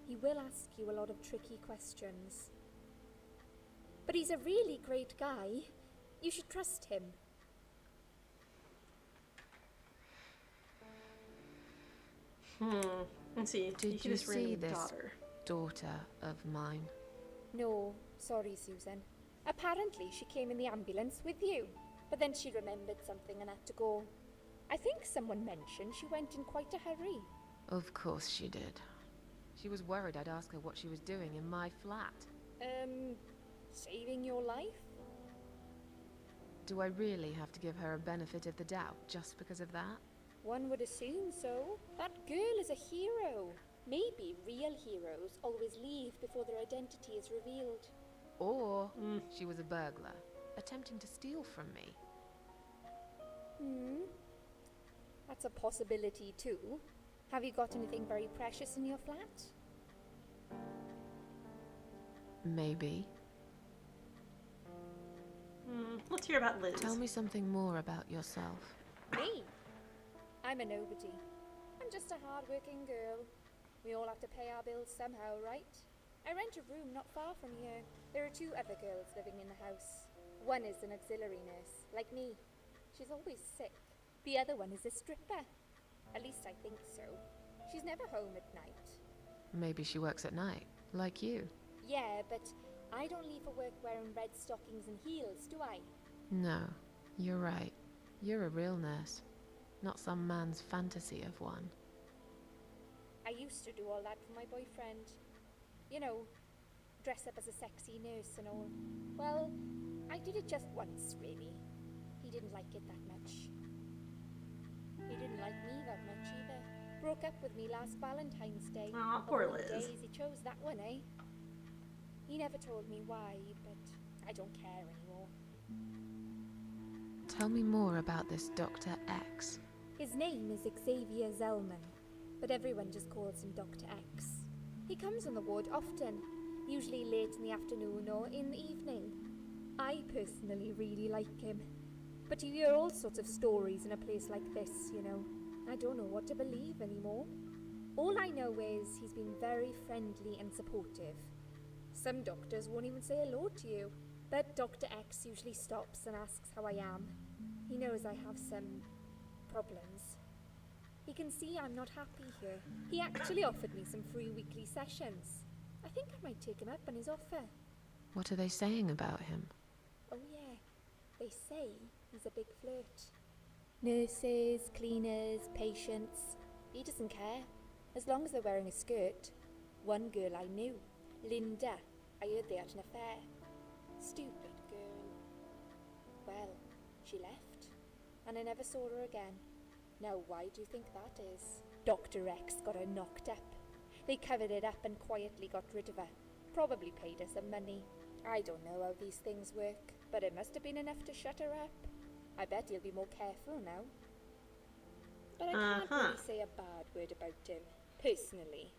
He will ask you a lot of tricky questions. But he's a really great guy. You should trust him. Let's see. Did you just ring see the this daughter. daughter of mine? No, sorry, Susan. Apparently she came in the ambulance with you, but then she remembered something and had to go. I think someone mentioned she went in quite a hurry. Of course she did. She was worried I'd ask her what she was doing in my flat. Saving your life? Do I really have to give her a benefit of the doubt just because of that? One would assume so. That girl is a hero. Maybe real heroes always leave before their identity is revealed. Or she was a burglar, attempting to steal from me. That's a possibility too. Have you got anything very precious in your flat? Maybe. Let's hear about Liz. Tell me something more about yourself. Me? I'm a nobody. I'm just a hard-working girl. We all have to pay our bills somehow, right? I rent a room not far from here. There are 2 other girls living in the house. One is an auxiliary nurse, like me. She's always sick. The other one is a stripper. At least I think so. She's never home at night. Maybe she works at night, like you. Yeah, but I don't leave for work wearing red stockings and heels, do I? No, you're right. You're a real nurse, not some man's fantasy of one. I used to do all that for my boyfriend. You know, dress up as a sexy nurse and all. Well, I did it just once, really. He didn't like it that much. He didn't like me that much either. Broke up with me last Valentine's Day. Aw, poor Of all Liz. days, he chose that one, eh? He never told me why, but I don't care anymore. Tell me more about this Dr. X. His name is Xavier Zellman, but everyone just calls him Dr. X. He comes on the ward often, usually late in the afternoon or in the evening. I personally really like him, but you hear all sorts of stories in a place like this, you know. I don't know what to believe anymore. All I know is he's been very friendly and supportive. Some doctors won't even say hello to you, but Dr. X usually stops and asks how I am. He knows I have some problems. He can see I'm not happy here. He actually offered me some free weekly sessions. I think I might take him up on his offer. What are they saying about him? Oh yeah, they say he's a big flirt. Nurses, cleaners, patients. He doesn't care, as long as they're wearing a skirt. One girl I knew, Linda, I heard they had an affair. Stupid girl. Well, she left, and I never saw her again. Now why do you think that is? Dr. X got her knocked up. They covered it up and quietly got rid of her. Probably paid her some money. I don't know how these things work, but it must have been enough to shut her up. I bet he'll be more careful now. But I can't really say a bad word about him, personally.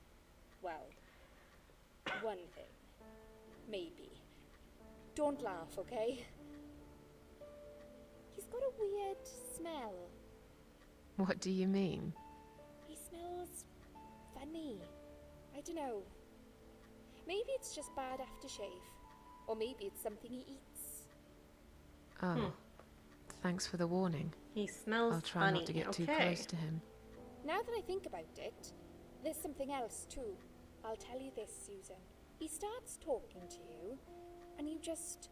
Well, one thing. Maybe. Don't laugh, okay? He's got a weird smell. What do you mean? He smells funny. I don't know. Maybe it's just bad aftershave. Or maybe it's something he eats. Oh, thanks for the warning. He smells I'll try funny. not to get too Okay. close to him. Now that I think about it, there's something else too. I'll tell you this, Susan. He starts talking to you, and you just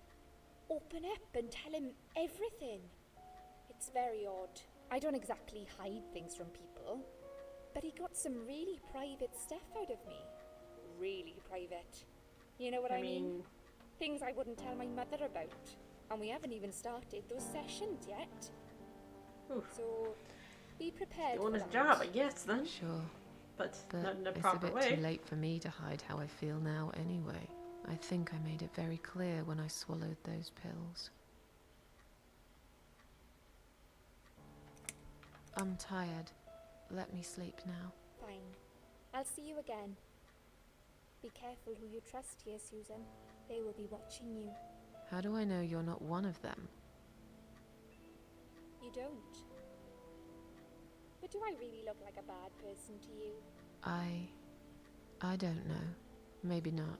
open up and tell him everything. It's very odd. I don't exactly hide things from people, but he got some really private stuff out of me. Really private. You know what I mean? Things I wouldn't tell my mother about. And we haven't even started those sessions yet. Oof. So, be prepared Doing for his that. job, I guess, then. Sure, But but not in a it's a proper bit way. too late for me to hide how I feel now anyway. I think I made it very clear when I swallowed those pills. I'm tired. Let me sleep now. Fine. I'll see you again. Be careful who you trust here, Susan. They will be watching you. How do I know you're not one of them? You don't. But do I really look like a bad person to you? I don't know. Maybe not.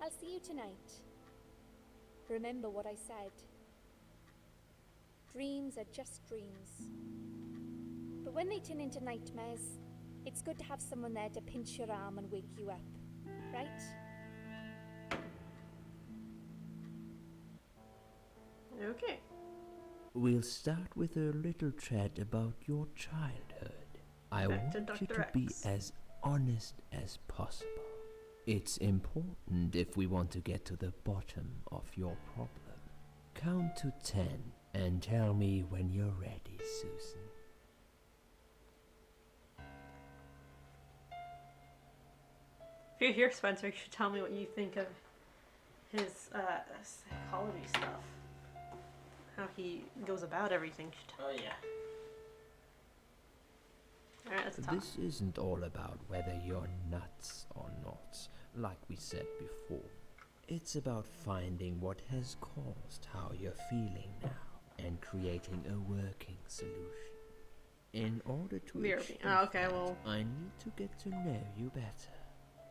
I'll see you tonight. Remember what I said. Dreams are just dreams. But when they turn into nightmares, it's good to have someone there to pinch your arm and wake you up, right? Okay. We'll start with a little chat about your childhood. I Back to want you Dr. to be X. as honest as possible. It's important if we want to get to the bottom of your problem. Count to 10 and tell me when you're ready, Susan. If you're here, Spencer, you should tell me what you think of his psychology stuff. How he goes about everything. Oh yeah. Alright, let's talk. This isn't all about whether you're nuts or not, like we said before. It's about finding what has caused how you're feeling now and creating a working solution. In order to achieve okay, that, well. I need to get to know you better.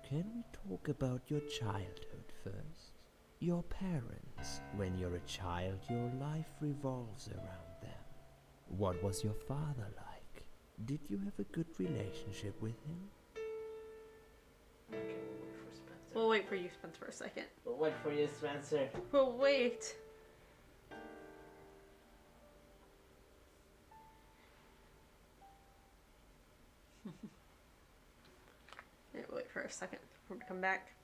Can we talk about your childhood first? Your parents. When you're a child, your life revolves around them. What was your father like? Did you have a good relationship with him? Okay, we'll wait for Spencer. We'll wait for you, Spencer, for a second. We'll wait for you, Spencer. We'll wait. Yeah, we'll wait for a second for him to come back.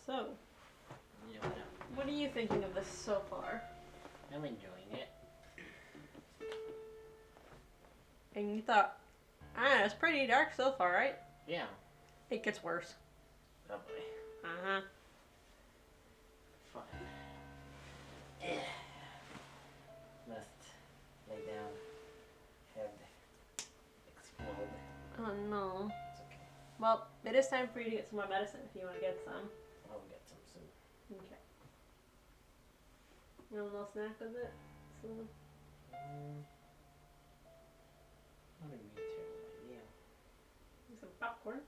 So, Yeah, what are you thinking of this so far? I'm enjoying it. And you thought, it's pretty dark so far, right? Yeah. It gets worse. Oh boy. Uh-huh. Fine. Yeah. Must lay down. Head explode. Oh no. It's okay. Well, it is time for you to get some more medicine if you want to get some. I'll get some soon. Okay. You want a little snack with it? So, Not a really terrible idea. some popcorn.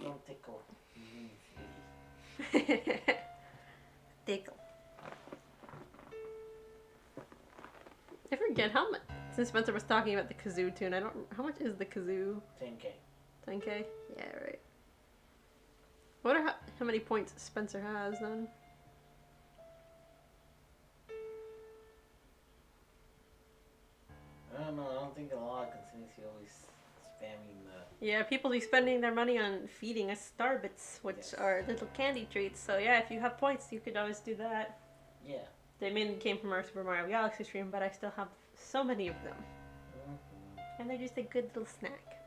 Don't tickle. Sweetie. Tickle. I forget how much. Since Spencer was talking about the kazoo tune, I don't. How much is the kazoo? 10K. 10K? Yeah, right. I wonder how many points Spencer has then. I don't know. I don't think a lot, considering he always spamming the. Yeah, people be spending their money on feeding us Starbits, which Yes. are little candy treats. So yeah, if you have points, you could always do that. Yeah. They mainly came from our Super Mario Galaxy stream, but I still have so many of them. Mm-hmm. And they're just a good little snack.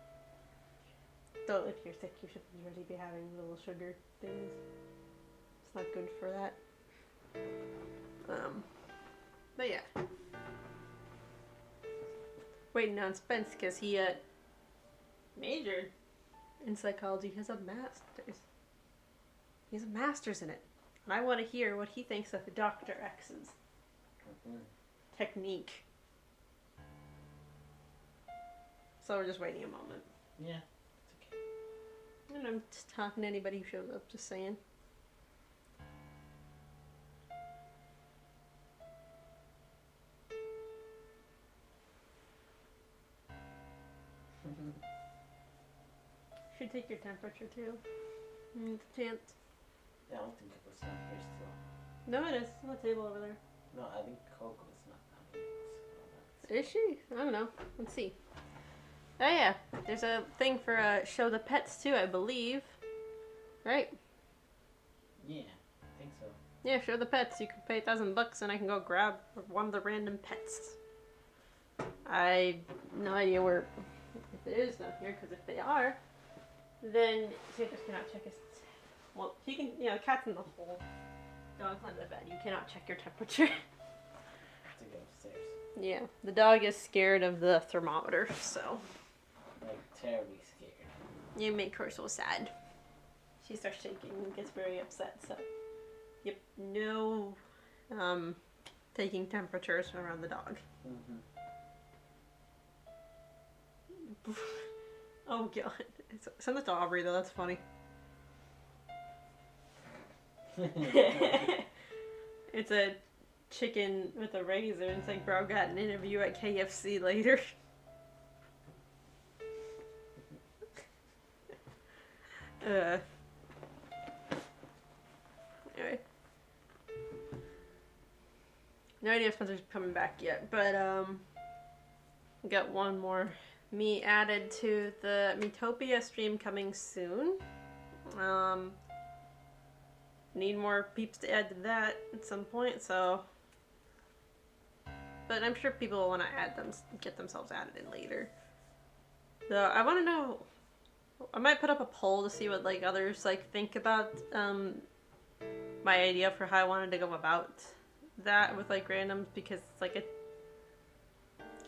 Though if you're sick, you should really be having little sugar things. It's not good for that. But yeah. Waiting on Spence because he majored in psychology. He has a master's. He has a master's in it. And I want to hear what he thinks of Dr. X's technique. So we're just waiting a moment. Yeah. It's okay. And I'm just talking to anybody who shows up, just saying. Should take your temperature too. The chance. Yeah, I don't think it was not here still. No, it is. It's on the table over there. No, I think Coco's not coming. So that's... Is she? I don't know. Let's see. Oh yeah, there's a thing for show the pets too, I believe. Right? Yeah, I think so. Yeah, show the pets. You can pay $1,000 and I can go grab one of the random pets. I have no idea where, if it is down here, because if they are, then see, just cannot check his. Well, he can. You know, cat's in the hole. Dog's on the bed. You cannot check your temperature. To go upstairs. Yeah, the dog is scared of the thermometer, so Like, terribly scared. you make her so sad. She starts shaking and gets very upset. So, yep, no, taking temperatures around the dog. Mm-hmm. Oh god, send it to Aubrey though. That's funny. It's a chicken with a razor. And it's like, bro, got an interview at KFC later. Anyway. No idea if Spencer's coming back yet, but we got one more me added to the Metopia stream coming soon. Need more peeps to add to that at some point, so. But I'm sure people will want to add them, get themselves added in later. So I want to know. I might put up a poll to see what like others like think about my idea for how I wanted to go about that with like randoms, because it's like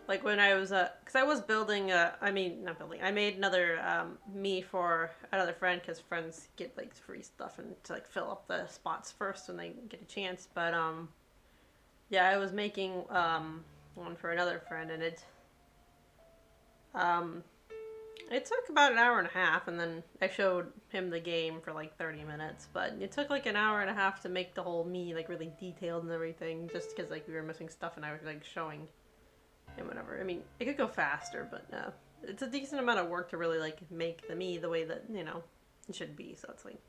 like when I was because I was building I made another me for another friend, because friends get like free stuff and to like fill up the spots first when they get a chance. But yeah, I was making one for another friend, and it took about an hour and a half, and then I showed him the game for like 30 minutes. But it took like an hour and a half to make the whole me like really detailed and everything, just because like we were missing stuff and I was like showing him whatever. I mean, it could go faster, but no, it's a decent amount of work to really like make the me the way that, you know, it should be. So it's like,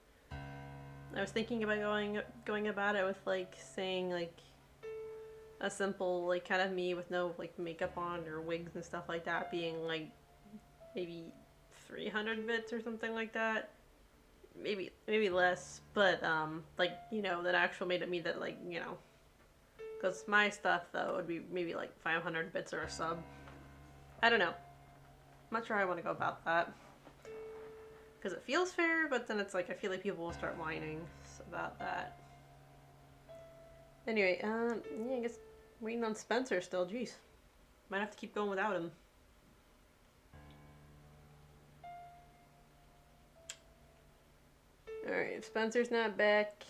I was thinking about going about it with like saying like a simple like kind of me with no like makeup on or wigs and stuff like that, being like maybe 300 bits or something like that, maybe less, but like, you know, that actual made it me that like, you know, because my stuff though would be maybe like 500 bits or a sub. I don't know. I'm not sure how I want to go about that, because it feels fair, but then it's like I feel like people will start whining about that. Anyway, yeah, I guess waiting on Spencer still. Jeez, might have to keep going without him. Alright, if Spencer's not back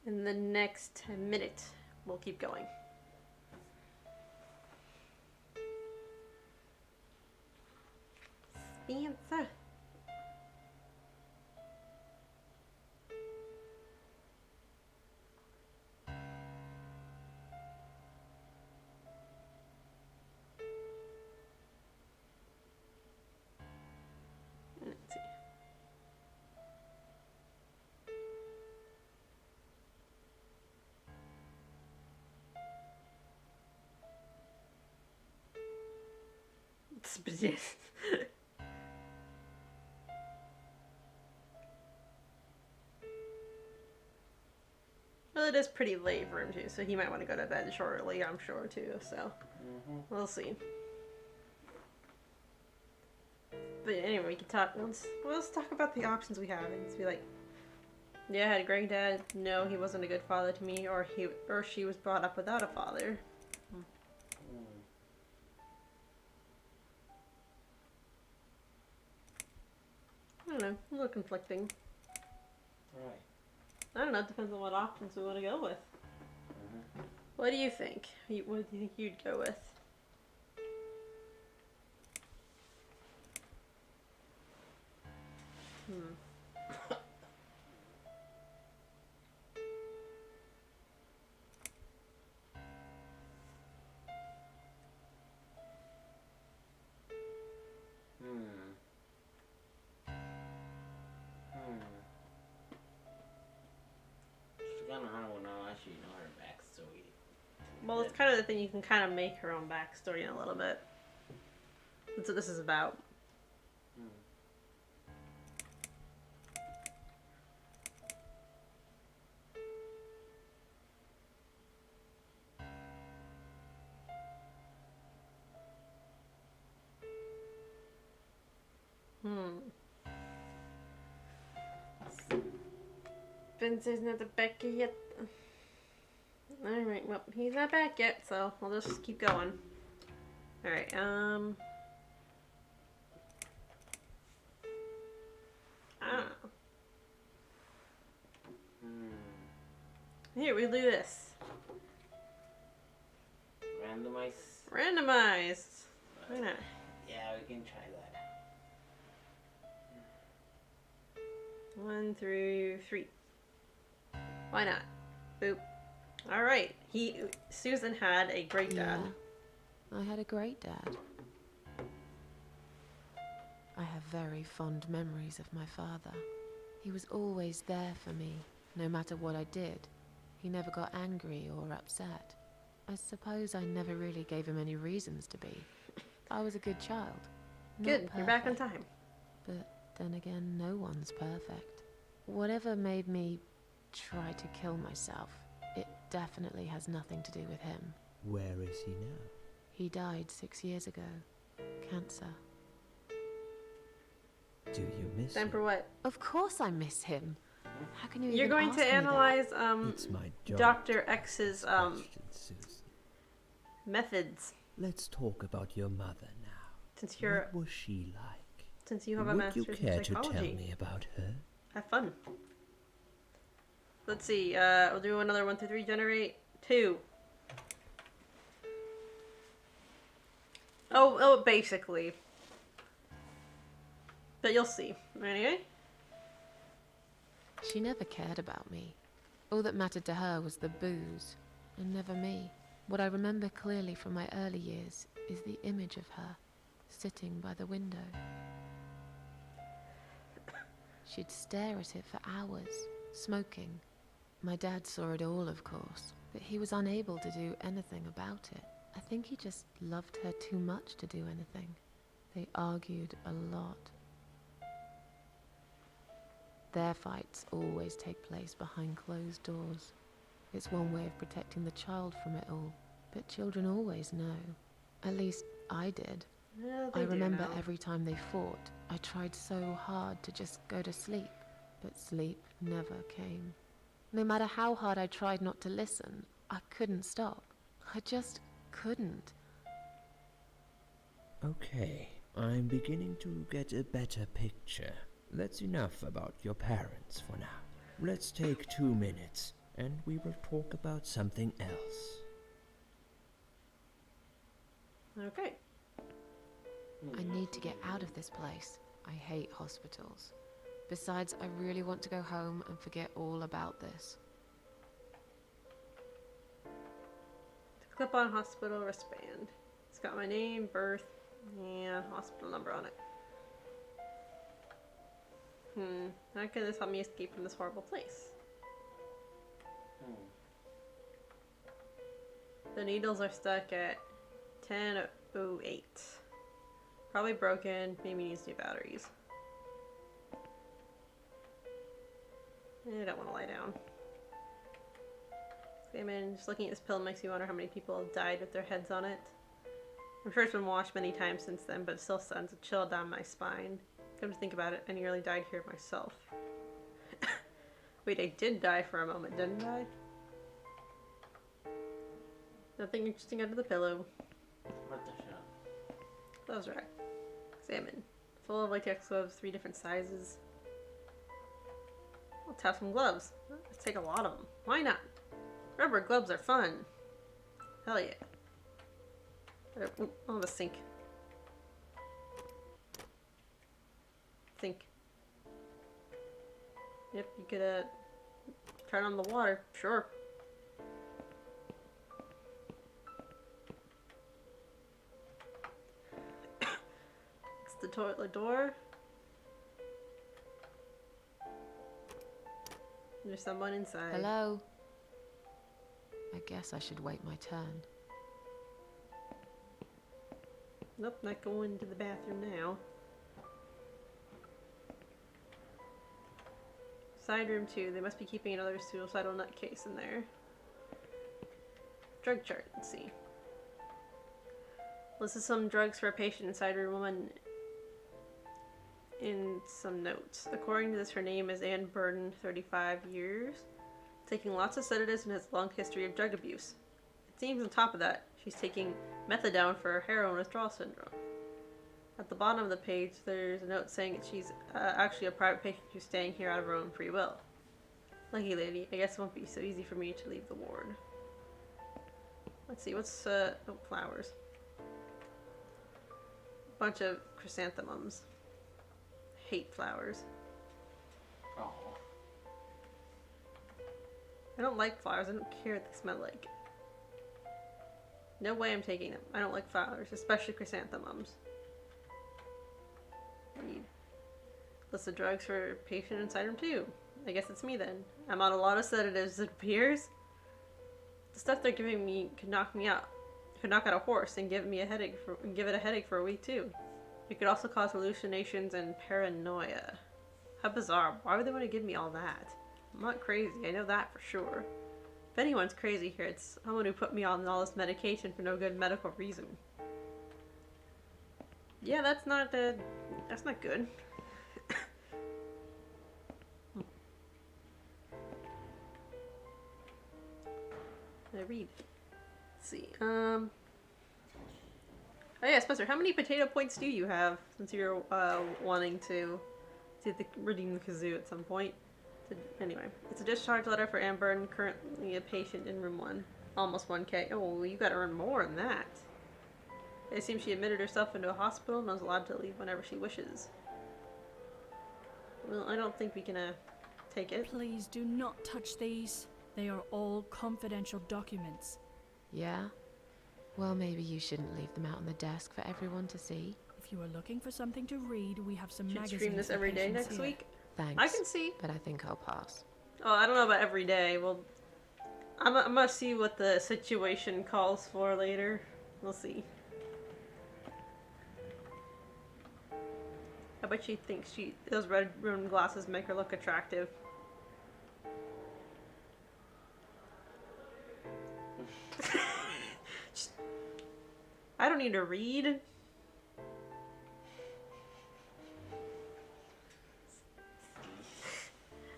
in the next minute, we'll keep going. Spencer. Let's see. Yes. Well, it is pretty late for him too, so he might want to go to bed shortly, I'm sure too, so we'll see. But anyway, we can talk, let's talk about the options we have, and just be like, yeah, I had a great dad, no, he wasn't a good father to me, or she was brought up without a father. I don't know, a little conflicting. Right. I don't know, it depends on what options we want to go with. What do you think? What do you think you'd go with? It's kind of hard when I actually know her backstory. Well, it's kind of the thing, you can kind of make her own backstory in a little bit. That's what this is about. Spencer's not back yet. Alright, well, he's not back yet, so we'll just keep going. Alright, I don't know. Here, we do this. Randomized. Why not? Yeah, we can try that. 1 through 3. Why not? Boop. Alright. Susan had a great dad. Yeah, I had a great dad. I have very fond memories of my father. He was always there for me, no matter what I did. He never got angry or upset. I suppose I never really gave him any reasons to be. I was a good child. Good, you're back on time. But then again, no one's perfect. Whatever made me try to kill myself, it definitely has nothing to do with him. Where is he now? He died 6 years ago. Cancer. Do you miss Time him? for what? Of course I miss him. How can you You're even going ask to me that? analyze It's my job. Dr. X's Question, Susan. methods. Let's talk about your mother now. Since you're What was she like? since you have a Would master's you in care to psychology. tell me about her? Have fun. Let's see, we'll do another 1 through 3, generate 2. Oh, basically. But you'll see. Anyway. She never cared about me. All that mattered to her was the booze, and never me. What I remember clearly from my early years is the image of her, sitting by the window. She'd stare at it for hours, smoking. My dad saw it all, of course, but he was unable to do anything about it. I think he just loved her too much to do anything. They argued a lot. Their fights always take place behind closed doors. It's one way of protecting the child from it all, but children always know. At least I did. Yeah, I they do remember know. every time they fought, I tried so hard to just go to sleep, but sleep never came. No matter how hard I tried not to listen, I couldn't stop. I just couldn't. Okay, I'm beginning to get a better picture. That's enough about your parents for now. Let's take 2 minutes, and we will talk about something else. Okay. I need to get out of this place. I hate hospitals. Besides, I really want to go home and forget all about this. Clip on hospital wristband. It's got my name, birth, and hospital number on it. How can this help me escape from this horrible place? The needles are stuck at 10:08. Probably broken, maybe needs new batteries. I don't want to lie down. Examine. Just looking at this pill makes you wonder how many people have died with their heads on it. I'm sure it's been washed many times since then, but it still sends a chill down my spine. Come to think about it, I nearly died here myself. Wait, I did die for a moment, didn't I? Nothing interesting under the pillow. What the shit? Clothes rack. Examine. Full of latex gloves, 3 different sizes. Let's have some gloves. Let's take a lot of them. Why not? Rubber gloves are fun. Hell yeah. Oh, the sink. Sink. Yep, you could turn on the water. Sure. It's the toilet door. Hello? There's someone inside. Hello? I guess I should wait my turn. Nope, not going to the bathroom now. Side room 2. They must be keeping another suicidal nutcase in there. Drug chart. Let's see. Listed some drugs for a patient inside room 1 in some notes. According to this, her name is Anne Burden, 35 years. Taking lots of sedatives and has a long history of drug abuse. It seems on top of that, she's taking methadone for her heroin withdrawal syndrome. At the bottom of the page, there's a note saying that she's actually a private patient who's staying here out of her own free will. Lucky lady, I guess it won't be so easy for me to leave the ward. Let's see, what's, oh, flowers. Bunch of chrysanthemums. Hate flowers. Oh. I don't like flowers, I don't care what they smell like. No way I'm taking them. I don't like flowers, especially chrysanthemums. Read. List of drugs for patient inside room 2. I guess it's me then. I'm on a lot of sedatives, it appears. The stuff they're giving me could knock me out. Could knock out a horse and give it a headache for a week too. It could also cause hallucinations and paranoia. How bizarre. Why would they want to give me all that? I'm not crazy, I know that for sure. If anyone's crazy here, it's someone who put me on all this medication for no good medical reason. Yeah, that's not good. I read. Let's see. Oh yeah, Spencer, how many potato points do you have since you're wanting to redeem the kazoo at some point? Anyway, it's a discharge letter for Anne Burden, currently a patient in room 1. Almost 1K. Oh, you gotta earn more than that. It seems she admitted herself into a hospital and was allowed to leave whenever she wishes. Well, I don't think we can take it. Please do not touch these. They are all confidential documents. Yeah? Well, maybe you shouldn't leave them out on the desk for everyone to see. If you are looking for something to read, we have some Should magazines. stream this for every day patients next here. week? Thanks. I can see. But I think I'll pass. Oh, I don't know about every day. Well, I'm gonna see what the situation calls for later. We'll see. I bet she thinks those red rimmed glasses make her look attractive. I don't need to read.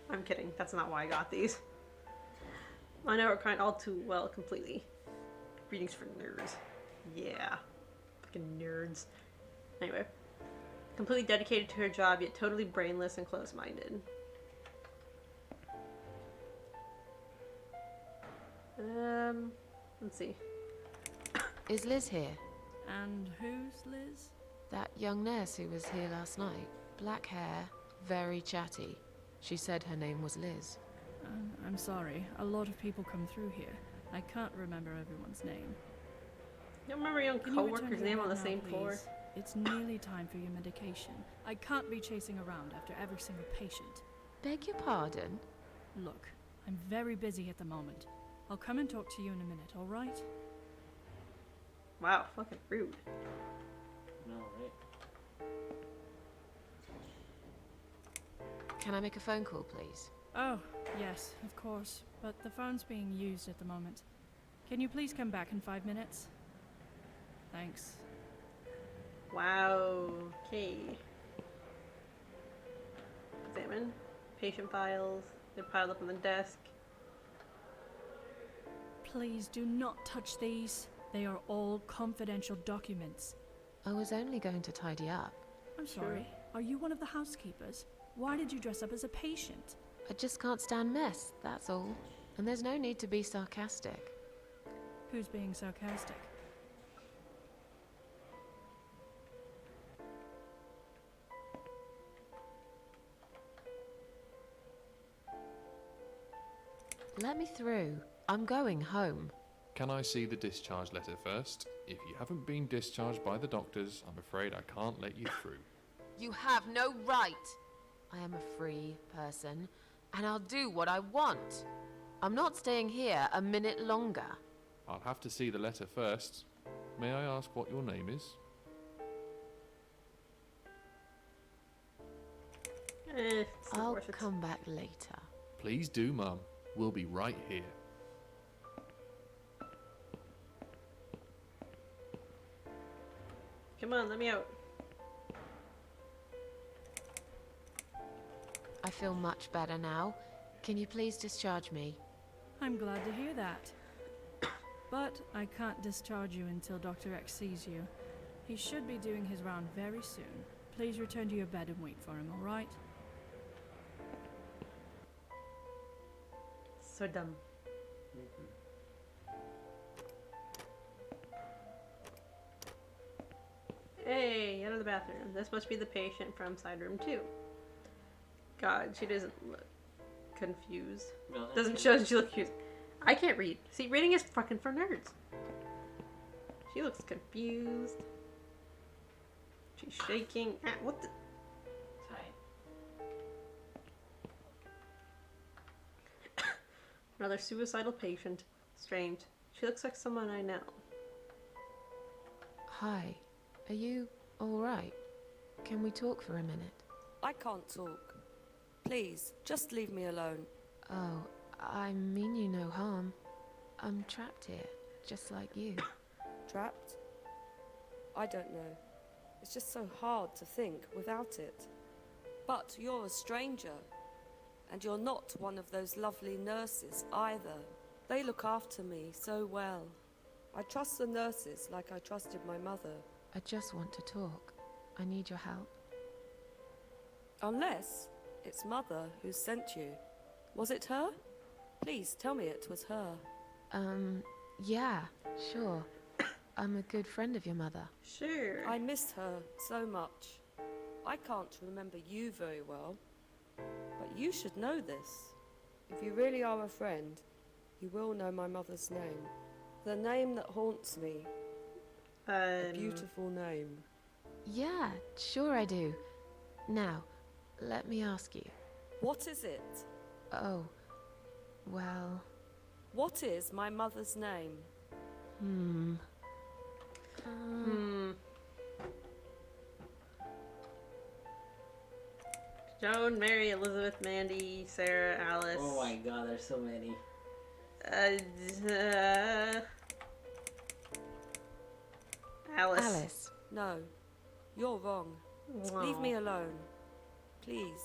I'm kidding. That's not why I got these. I know her kind all too well completely. Readings for nerds. Yeah. Fucking nerds. Anyway. Completely dedicated to her job, yet totally brainless and close-minded. Let's see. Is Liz here? And who's Liz? That young nurse who was here last night. Black hair, very chatty. She said her name was Liz. I'm sorry. A lot of people come through here. I can't remember everyone's name. You don't remember your own Can you return co-worker's to name your on the bed same now, floor? please? It's nearly time for your medication. I can't be chasing around after every single patient. Beg your pardon? Look, I'm very busy at the moment. I'll come and talk to you in a minute, alright? Wow, fucking rude. No, right? Can I make a phone call, please? Oh, yes, of course. But the phone's being used at the moment. Can you please come back in 5 minutes? Thanks. Wow. Okay. Examine. Patient files. They're piled up on the desk. Please do not touch these. They are all confidential documents. I was only going to tidy up. I'm sorry. Are you one of the housekeepers? Why did you dress up as a patient? I just can't stand mess, that's all. And there's no need to be sarcastic. Who's being sarcastic? Let me through. I'm going home. Can I see the discharge letter first? If you haven't been discharged by the doctors, I'm afraid I can't let you through. You have no right. I am a free person, and I'll do what I want. I'm not staying here a minute longer. I'll have to see the letter first. May I ask what your name is? It's not I'll worth it. come back later. Please do, Mum. We'll be right here. Come on, let me out. I feel much better now. Can you please discharge me? I'm glad to hear that. But I can't discharge you until Dr. X sees you. He should be doing his round very soon. Please return to your bed and wait for him, alright? So dumb. Hey, out of the bathroom. This must be the patient from side room 2. God, she doesn't look confused. No, Doesn't show she looks confused. I can't read. See, reading is fucking for nerds. She looks confused. She's shaking. Ah, what the? Another suicidal patient. Strange. She looks like someone I know. Hi. Are you alright? Can we talk for a minute? I can't talk. Please, just leave me alone. Oh, I mean you no harm. I'm trapped here, just like you. Trapped? I don't know. It's just so hard to think without it. But you're a stranger. And you're not one of those lovely nurses either. They look after me so well. I trust the nurses like I trusted my mother. I just want to talk. I need your help. Unless it's Mother who sent you. Was it her? Please tell me it was her. Yeah, sure. I'm a good friend of your mother. Sure. I miss her so much. I can't remember you very well. But you should know this. If you really are a friend, you will know my mother's name. The name that haunts me. A beautiful name. Yeah, sure I do. Now, let me ask you. What is it? Oh, well... What is my mother's name? Joan, Mary, Elizabeth, Mandy, Sarah, Alice. Oh my god, there's so many. Alice. Alice. No, you're wrong. Wow. Leave me alone. Please,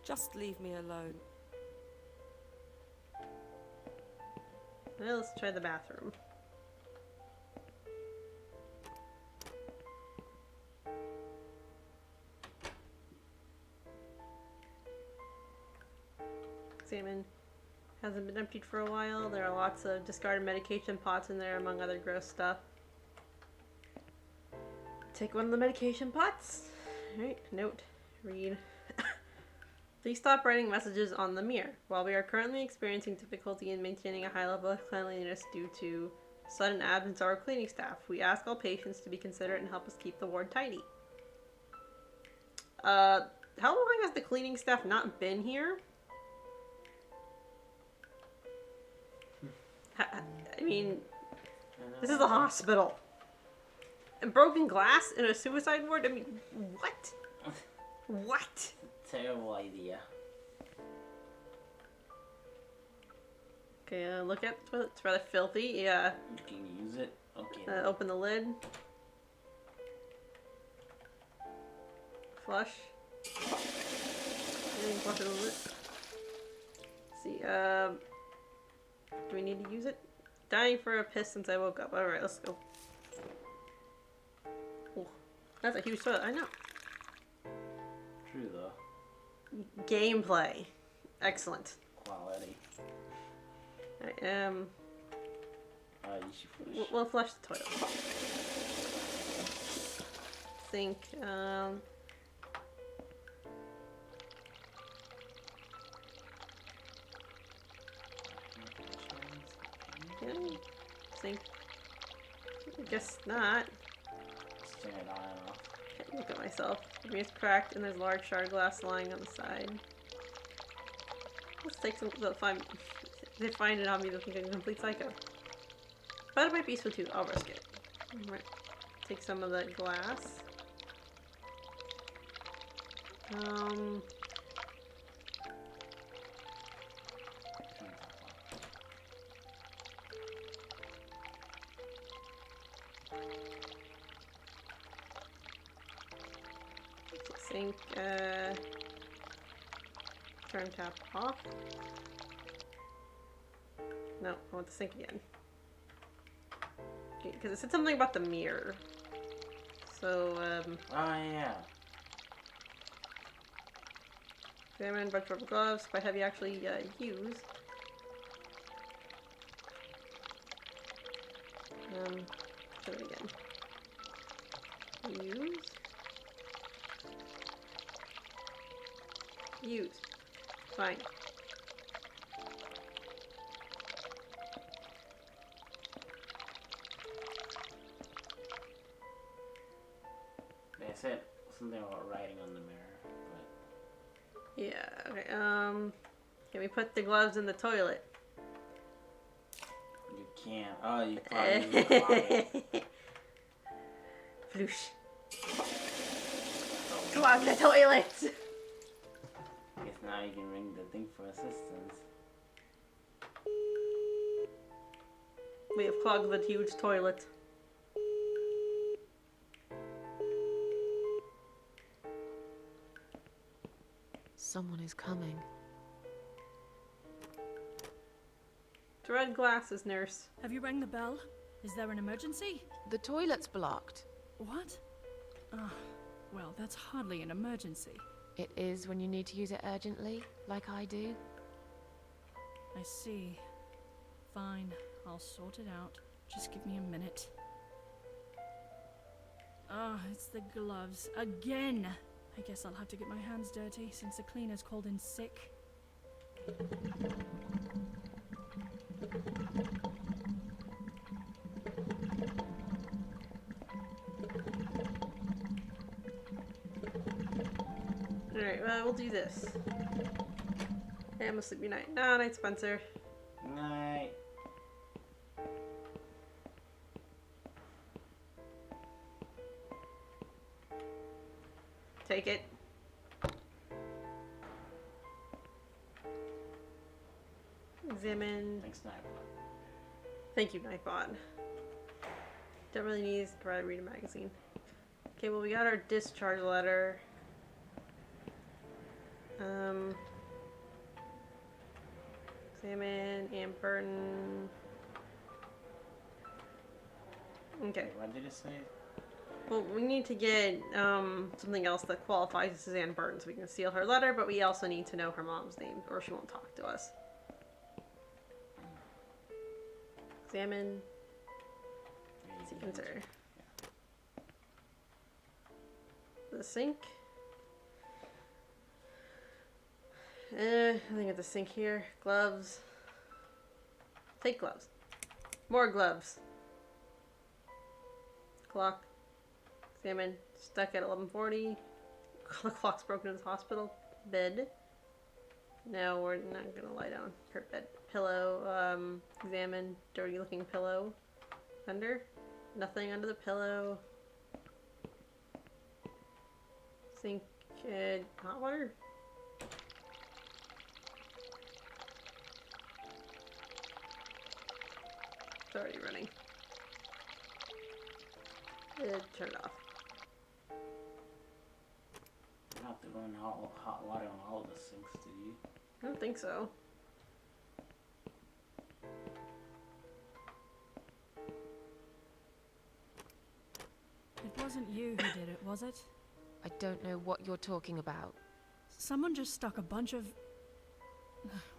just leave me alone. Well, let's try the bathroom. Examine. Hasn't been emptied for a while. There are lots of discarded medication pots in there, among other gross stuff. Take one of the medication pots. Alright, note. Read. Please stop writing messages on the mirror. While we are currently experiencing difficulty in maintaining a high level of cleanliness due to sudden absence of our cleaning staff, we ask all patients to be considerate and help us keep the ward tidy. How long has the cleaning staff not been here? I mean, this is a hospital. And broken glass in a suicide ward? I mean, what? What? Terrible idea. Okay, look at the toilet. It's rather filthy. Yeah. You can use it. Okay. Open the lid. Flush. And flush the lid. Let's see, do we need to use it? Dying for a piss since I woke up. Alright, let's go. Oh, that's a huge toilet. I know. True though. Gameplay. Excellent. Quality. Alright, you should flush. we'll flush the toilet. Sink, yeah, sink. I guess not. Let's turn it on and off. Can't look at myself. The mirror's cracked and there's large shard glass lying on the side. Let's take some of the 5 They find it on me looking like a complete psycho. But it might be useful too. I'll risk it. Right. Take some of that glass. Sink, turn tap off. No, I want the sink again. Okay, because it said something about the mirror. So, oh yeah. Examine bunch of gloves. Quite heavy actually used. Do it again. Use. Use. Fine. They said something about writing on the mirror, but Yeah, okay, can we put the gloves in the toilet? you can't. Oh, you clog it. Floosh. Clog the toilet! Guess now you can ring the thing for assistance. We have clogged the huge toilet. Someone is coming. Red glasses, nurse. Have you rang the bell? Is there an emergency? The toilet's blocked. What? Well, that's hardly an emergency. It is when you need to use it urgently, like I do. I see. Fine, I'll sort it out. Just give me a minute. Ah, it's the gloves. Again! I guess I'll have to get my hands dirty since the cleaner's called in sick. Alright, well, we'll do this. Hey, I'm a sleepy night. Nah, night, Spencer. Night. Take it. Examine. Thanks, Nightbot. Thank you, Nightbot. Don't really need to read a magazine. Okay, well, we got our discharge letter. Examine and burden. Okay. What did it say? Well, we need to get something else that qualifies as Suzanne Burton so we can seal her letter, but we also need to know her mom's name or she won't talk to us. Examine. Enter. The sink. I think at the sink here. Gloves. Take gloves. More gloves. Clock. Examine. Stuck at 11:40. The clock's broken in the hospital. Bed. No, we're not gonna lie down. Her bed. Pillow. Examine. Dirty looking pillow. Under. Nothing under the pillow. Sink. Hot water. It's already running. Turn it off. You have to run hot water on all the sinks, do you? I don't think so. It wasn't you who did it, was it? I don't know what you're talking about. Someone just stuck a bunch of...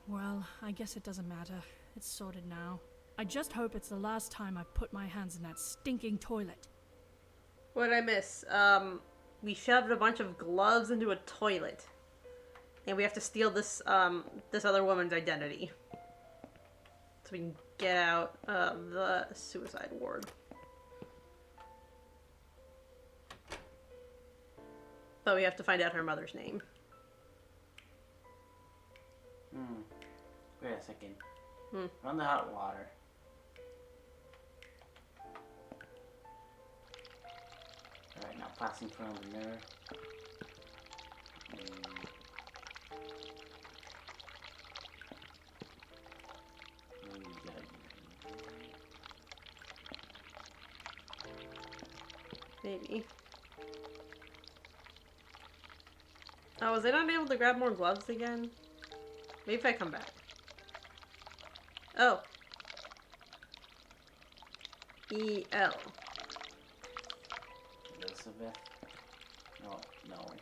Well, I guess it doesn't matter. It's sorted now. I just hope it's the last time I've put my hands in that stinking toilet. What did I miss? We shoved a bunch of gloves into a toilet. And we have to steal this, this other woman's identity. So we can get out of the suicide ward. But we have to find out her mother's name. Wait a second. Run the hot water. Alright, now pass in front of the mirror. Maybe. Oh, was I not able to grab more gloves again? Maybe if I come back. Oh. E-L. Elizabeth? No, no.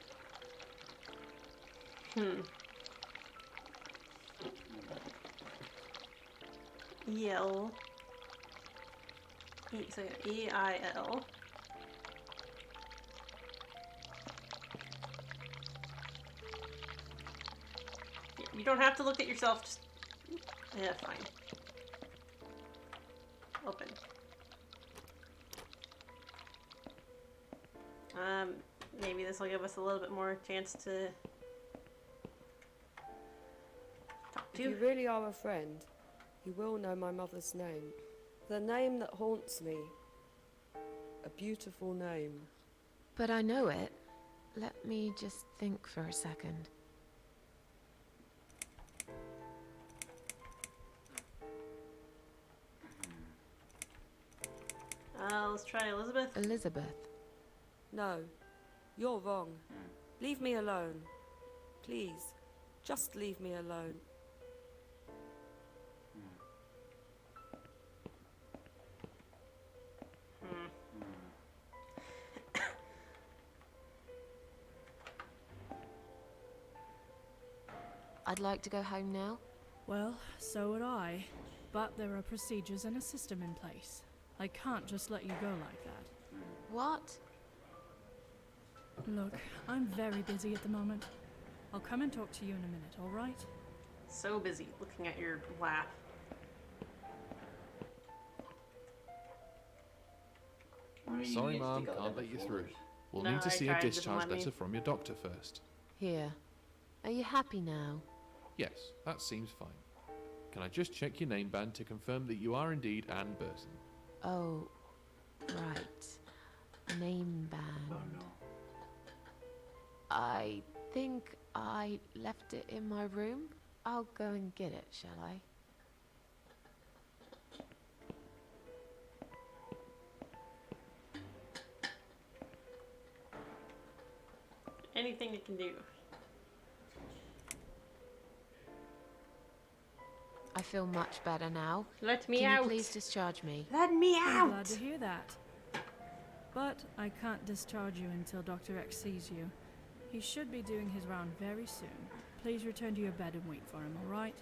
E-L. E-I-L. You don't have to look at yourself, just... Yeah, fine. Open. Maybe this will give us a little bit more chance to... talk to. If you really are a friend, you will know my mother's name. The name that haunts me. A beautiful name. But I know it. Let me just think for a second. Let's try Elizabeth. Elizabeth. No, you're wrong. Leave me alone. Please, just leave me alone. I'd like to go home now. Well, so would I. But there are procedures and a system in place. I can't just let you go like that. What? Look, I'm very busy at the moment. I'll come and talk to you in a minute, all right? So busy looking at your laugh. Sorry, Mom, can't let you through. We'll need to see a discharge letter from your doctor first. Here. Are you happy now? Yes, that seems fine. Can I just check your name band to confirm that you are indeed Anne Burton? Oh, right. Name band. Oh no. I think I left it in my room. I'll go and get it, shall I? Anything you can do. I feel much better now. Let me Can out. you please discharge me? Let me I'm out. glad to hear that. But I can't discharge you until Dr. X sees you. He should be doing his round very soon. Please return to your bed and wait for him, all right?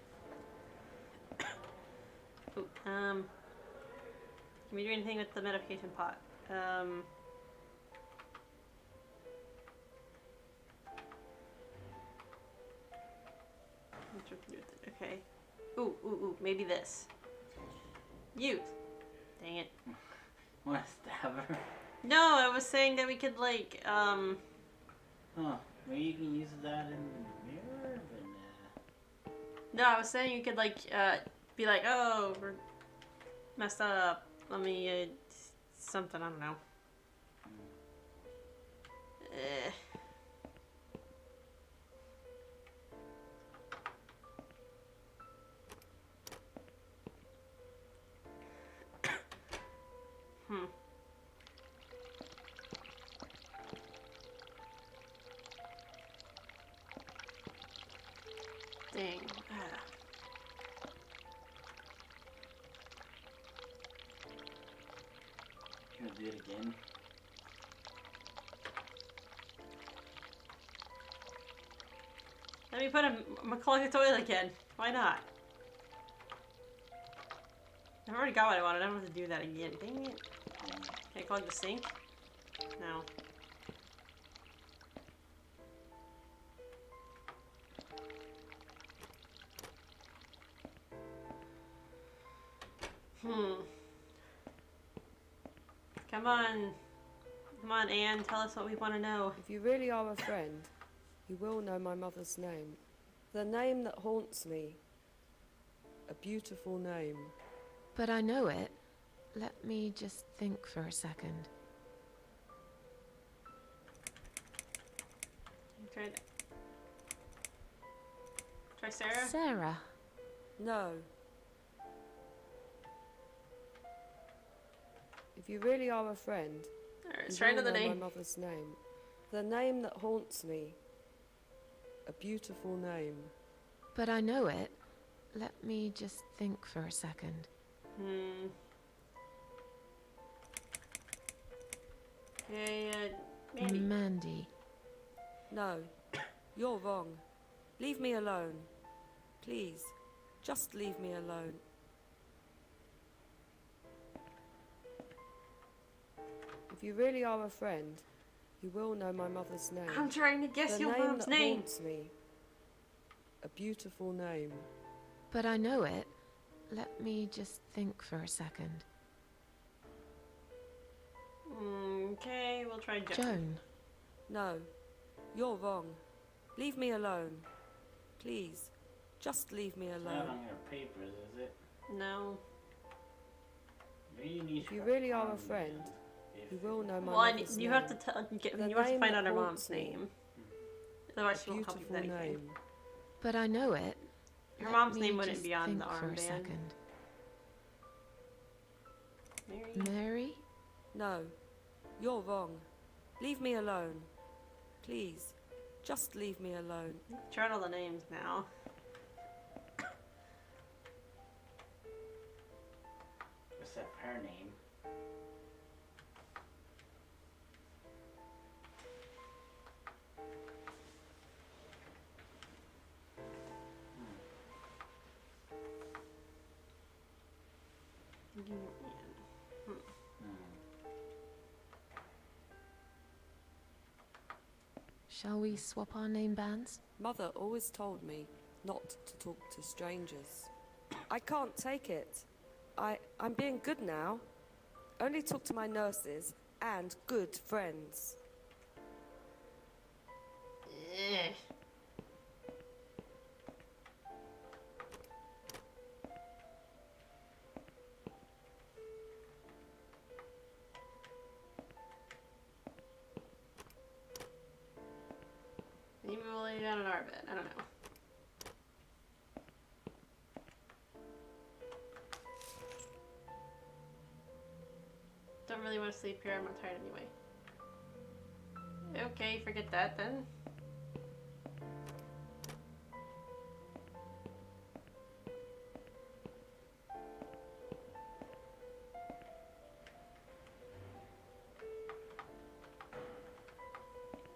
Ooh, can we do anything with the medication pot? Okay. Ooh, maybe this. Use. Dang it. Wanna stab her? No, I was saying that we could like, Huh. Maybe you can use that in the mirror, but No, I was saying you could like, be like, oh, we're messed up. Let me, something, I don't know. Dang. You gonna do it again? Let me put a clog the toilet again. Why not? I've already got what I wanted. I don't have to do that again. Dang it. Can I clog the sink? No. Come on. Come on, Anne. Tell us what we want to know. If you really are a friend, you will know my mother's name. The name that haunts me. A beautiful name. But I know it. Let me just think for a second. Try Sarah? Sarah. No. If you really are a friend, Alright, you try will another know name. my mother's name. The name that haunts me. A beautiful name. But I know it. Let me just think for a second. Mandy. Mandy. No, you're wrong. Leave me alone. Please, just leave me alone. If you really are a friend, you will know my mother's name. I'm trying to guess the your name mom's that name. Haunts me. A beautiful name. But I know it. Let me just think for a second. Okay, we'll try Joan. Joan. No, you're wrong. Leave me alone. Please, just leave me It's not alone. on your papers, is it? No. Maybe you need If you to really are a find friend, if you will know my Well, mother's you name. have to tell. The You have to name find that out her mom's haunts me. name. Otherwise, A she won't help you with beautiful anything. name. But I know it. Your Let mom's me name wouldn't just be on think the for a armband. second. Mary? Mary? No, you're wrong. Leave me alone. Please, just leave me alone. Try all the names now. except her name. Shall we swap our name bands? Mother always told me not to talk to strangers. I can't take it. I'm being good now. Only talk to my nurses and good friends. Maybe we'll lay down in our bed. I don't know. Don't really want to sleep here. I'm not tired anyway. Okay, forget that then.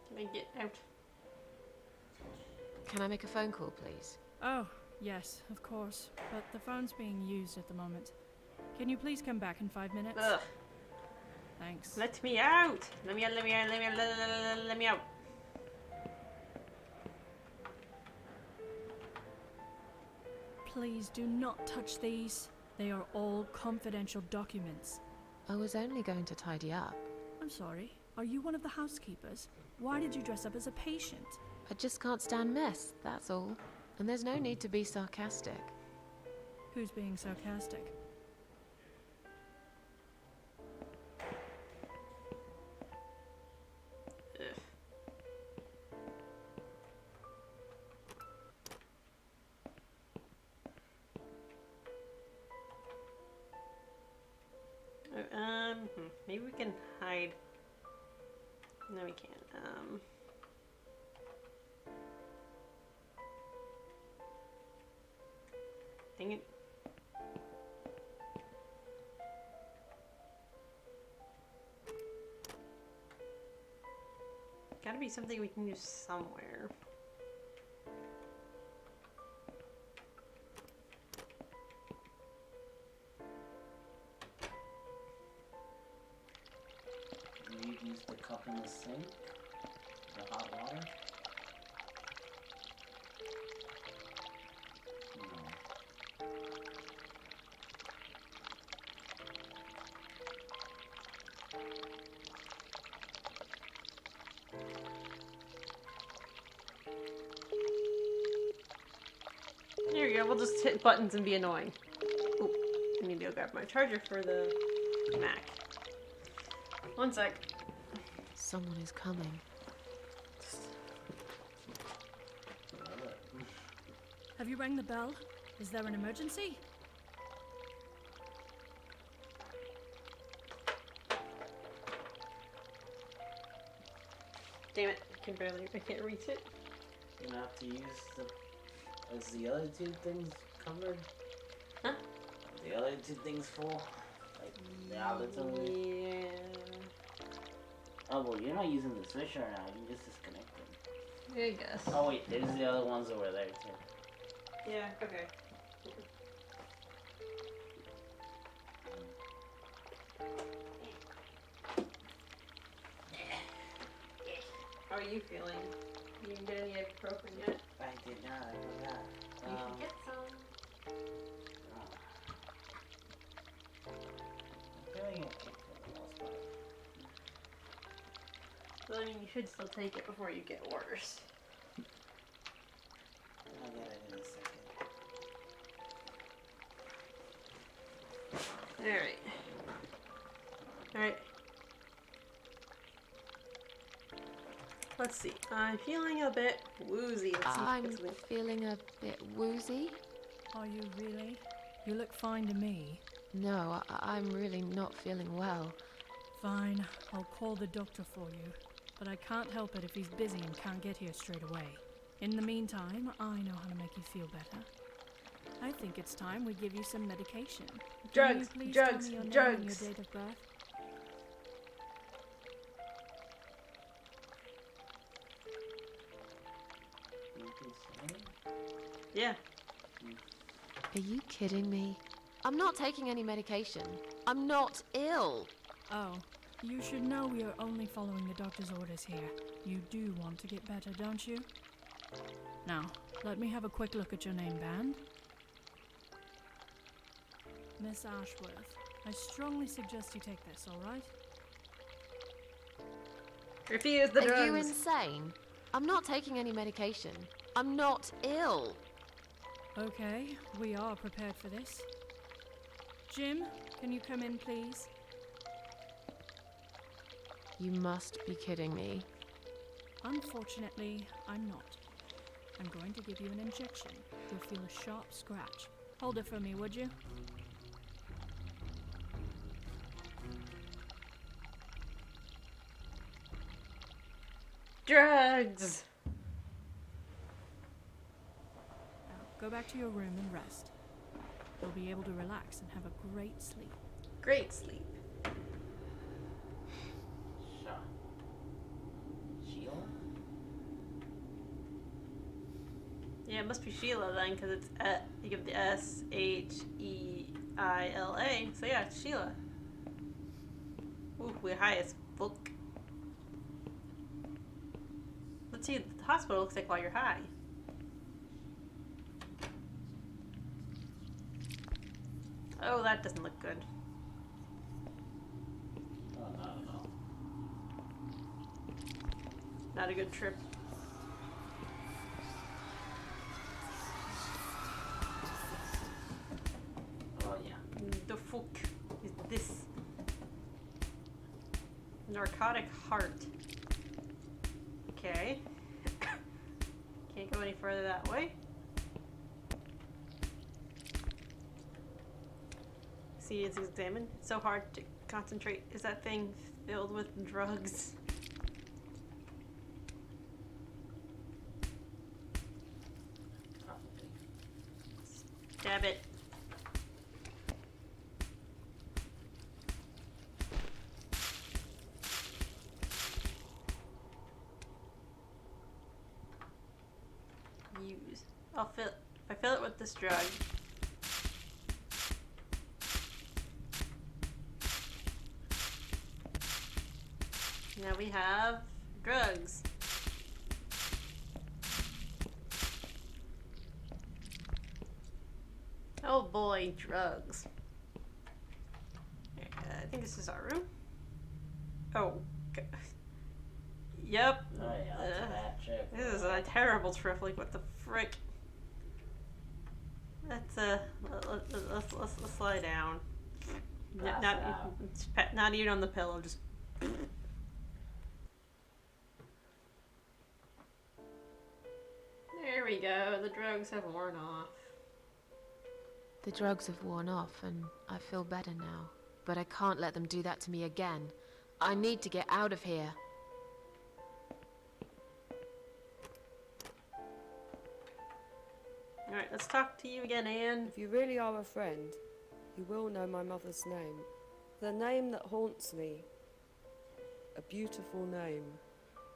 Can I get out? Can I make a phone call, please? Oh, yes, of course. But the phone's being used at the moment. Can you please come back in 5 minutes? Ugh. Thanks. Let me out! Let me out, let me out, let me out. Please do not touch these. They are all confidential documents. I was only going to tidy up. I'm sorry. Are you one of the housekeepers? Why did you dress up as a patient? I just can't stand mess, that's all. And there's no need to be sarcastic. Who's being sarcastic? Maybe we can hide. No, we can't. Dang it. Gotta be something we can use somewhere. Maybe use the cup in the sink? The hot water? No. There Here you go, we'll just hit buttons and be annoying. Ooh, I need to go grab my charger for the Mac. One sec. Someone is coming. Have you rang the bell? Is there an emergency? Damn it, I can't reach it. You're gonna have to use the... Is the other two things covered? Huh? Are the other two things full? Like, the outlets only? Yeah. Oh, well, you're not using the switch right now. You can just disconnect them. I guess. Oh, wait, there's the other ones over there, too. Yeah, okay. How are you feeling? You didn't get any ibuprofen yet? I did not, I forgot. You should get some. I'm feeling okay for the most part. Well, I mean, you should still take it before you get worse. I'll get it in a second. Alright. Alright. Let's see. I'm feeling a bit woozy. Let's see if I'm it's me. feeling a bit woozy. Are you really? You look fine to me. No, I'm really not feeling well. Fine, I'll call the doctor for you. But I can't help it if he's busy and can't get here straight away. In the meantime, I know how to make you feel better. I think it's time we give you some medication. Can you please tell me your name and your date of birth? Yeah. Are you kidding me? I'm not taking any medication. I'm not ill. Oh, you should know we are only following the doctor's orders here. You do want to get better, don't you? Now, let me have a quick look at your name band. Miss Ashworth, I strongly suggest you take this, alright? Refuse the drugs. Are you insane? I'm not taking any medication. I'm not ill. Okay, we are prepared for this. Jim, can you come in, please? You must be kidding me. Unfortunately, I'm not. I'm going to give you an injection. You'll feel a sharp scratch. Hold it for me, would you? Drugs! Now, go back to your room and rest. You'll be able to relax and have a great sleep. Great sleep. Sheila? Yeah, it must be Sheila then, because it's you give the S-H-E-I-L-A. So yeah, it's Sheila. Ooh, we're high as fuck. Let's see what the hospital looks like while you're high. Oh, that doesn't look good. Oh, no. Not a good trip. Oh, yeah. The fuck is this? Narcotic heart. Okay. Can't go any further that way. See, it's examined. It's so hard to concentrate. Is that thing filled with drugs? Stab it. Use. I fill it with this drug. Now we have drugs. Oh boy, drugs. I think this is our room. Oh. Yep. Oh, yeah, that's a bad trip. This is a terrible trip. Like, what the frick? let's lie down. Pass Not even on the pillow, just. There we go. The drugs have worn off. The drugs have worn off, and I feel better now. But I can't let them do that to me again. I need to get out of here. Alright, let's talk to you again, Anne. If you really are a friend, you will know my mother's name. The name that haunts me. A beautiful name.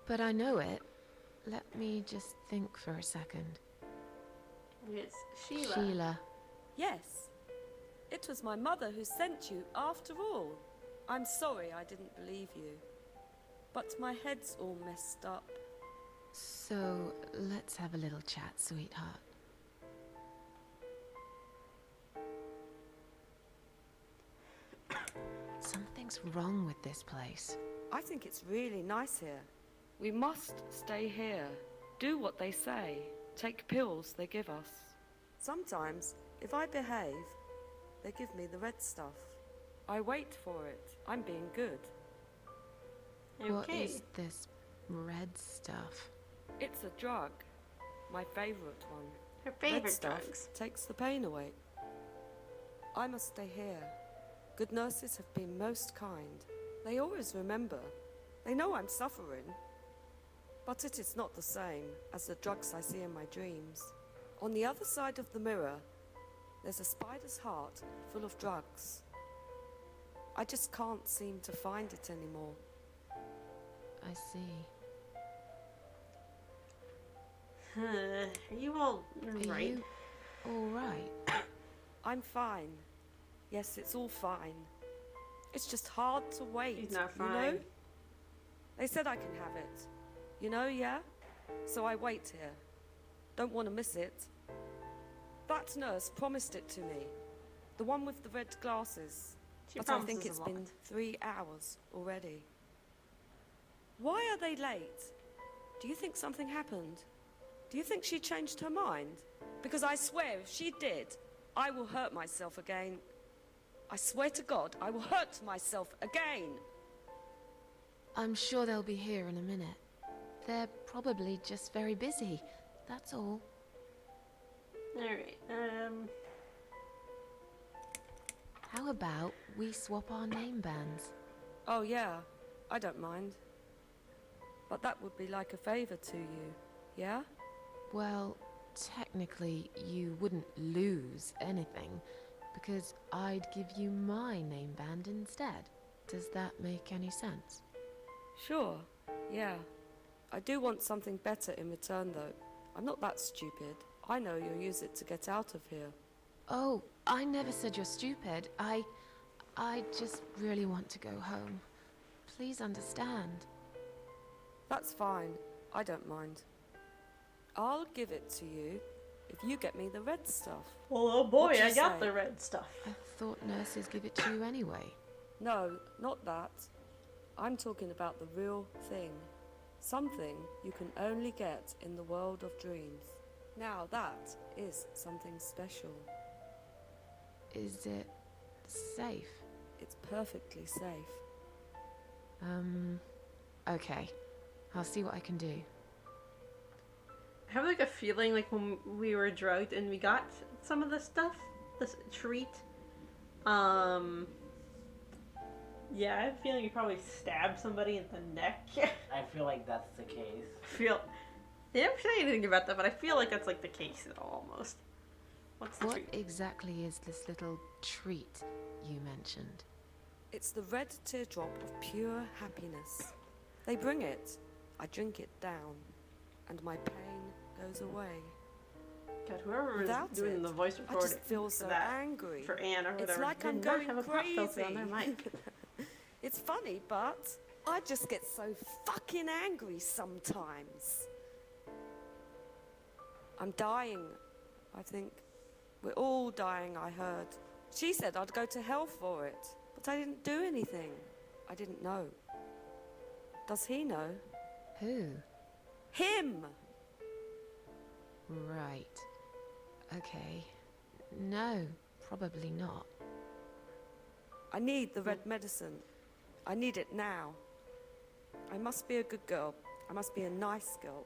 But I know it. Let me just think for a second. It's Sheila. Sheila. Yes. It was my mother who sent you, after all. I'm sorry I didn't believe you. But my head's all messed up. So, let's have a little chat, sweetheart. Something's wrong with this place. I think it's really nice here. We must stay here. Do what they say. Take pills they give us. Sometimes, if I behave, they give me the red stuff. I wait for it. I'm being good. Okay. What is this red stuff? It's a drug. My favorite one. Her favorite Red stuff drugs. takes the pain away. I must stay here. Good nurses have been most kind. They always remember. They know I'm suffering. But it is not the same as the drugs I see in my dreams. On the other side of the mirror, there's a spider's heart full of drugs. I just can't seem to find it anymore. I see. Are you all right? Are you all right? I'm fine. Yes, it's all fine. It's just hard to wait. He's not You know? fine. They said I can have it. You know, yeah? So I wait here. Don't want to miss it. That nurse promised it to me. The one with the red glasses. She But I think promises it's a been lot. 3 hours already. Why are they late? Do you think something happened? Do you think she changed her mind? Because I swear if she did, I will hurt myself again. I swear to God, I will hurt myself again. I'm sure they'll be here in a minute. They're probably just very busy. That's all. Alright, How about we swap our name bands? Oh yeah, I don't mind. But that would be like a favor to you, yeah? Well, technically, you wouldn't lose anything, because I'd give you my name band instead. Does that make any sense? Sure, yeah. I do want something better in return though. I'm not that stupid. I know you'll use it to get out of here. Oh, I never said you're stupid. I just really want to go home. Please understand. That's fine. I don't mind. I'll give it to you if you get me the red stuff. well, oh boy, What'd you I got say? the red stuff. I thought nurses give it to you anyway. No, not that. I'm talking about the real thing. Something you can only get in the world of dreams. Now that is something special. Is it safe? It's perfectly safe. Okay. I'll see what I can do. I have like a feeling like when we were drugged and we got some of this stuff, this treat, yeah, I have a feeling you probably stabbed somebody in the neck. I feel like that's the case. I didn't say anything about that, but I feel like that's like the case almost. What's the What treat? exactly is this little treat you mentioned? It's the red teardrop of pure happiness. They bring it. I drink it down. And my pain goes away. God, whoever was Without doing it, the voice I recording just feel for so that, angry. for Anne or whatever, It's like I'm did not going have a pop filter crazy. on their mic. It's funny, but I just get so fucking angry sometimes. I'm dying, I think. We're all dying, I heard. She said I'd go to hell for it, but I didn't do anything. I didn't know. Does he know? Who? Him! Right. Okay. No, probably not. I need the red medicine. I need it now. I must be a good girl. I must be a nice girl.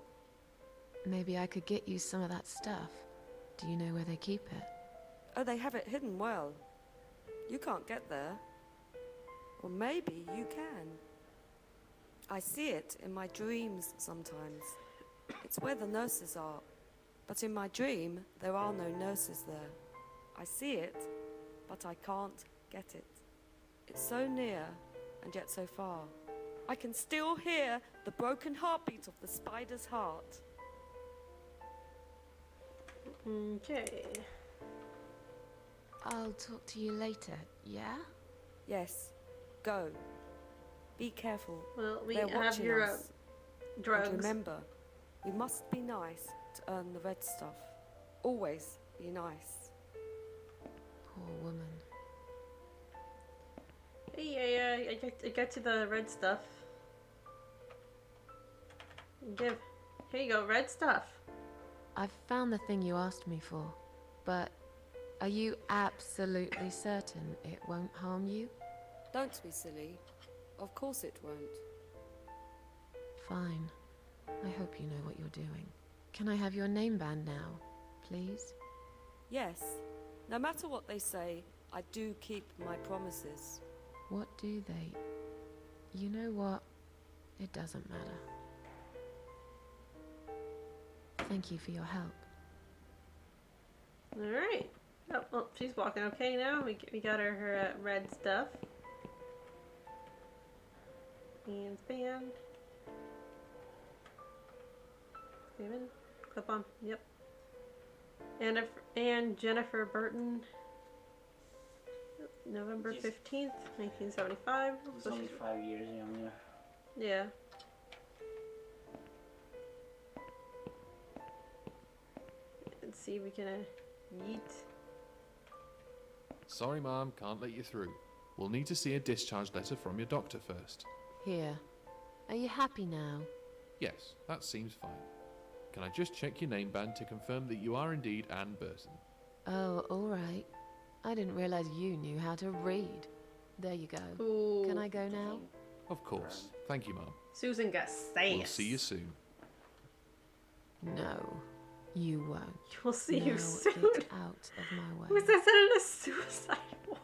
Maybe I could get you some of that stuff. Do you know where they keep it? Oh, they have it hidden well. You can't get there. Or maybe you can. I see it in my dreams sometimes. It's where the nurses are. But in my dream, there are no nurses there. I see it, but I can't get it. It's so near, and yet so far. I can still hear the broken heartbeat of the spider's heart. Okay. I'll talk to you later, yeah? Yes. Go. Be careful. Well, we They're have watching your us. drugs. And remember, we must be nice to earn the red stuff. Always be nice. Poor woman. Hey, I get to the red stuff. Here you go, red stuff. I've found the thing you asked me for, but are you absolutely certain it won't harm you? Don't be silly. Of course it won't. Fine. I hope you know what you're doing. Can I have your name band now, please? Yes. No matter what they say, I do keep my promises. What do they? You know what? It doesn't matter. Thank you for your help. Alright. Oh, well, she's walking okay now. We got her red stuff. Hands band. Even clip on. Yep. And Jennifer Burton. November 15th, 1975. It's only 5 years younger. Yeah. Let's see if we can yeet. Sorry, Mom, can't let you through. We'll need to see a discharge letter from your doctor first. Here. Are you happy now? Yes, that seems fine. Can I just check your name band to confirm that you are indeed Anne Burton? Oh, all right. I didn't realize you knew how to read. There you go. Ooh. Can I go now? Of course. Thank you, Mom. Susan got sass. We'll see you soon. No, you won't. We'll see now you soon. Get out of my way. Was that in a suicide ward?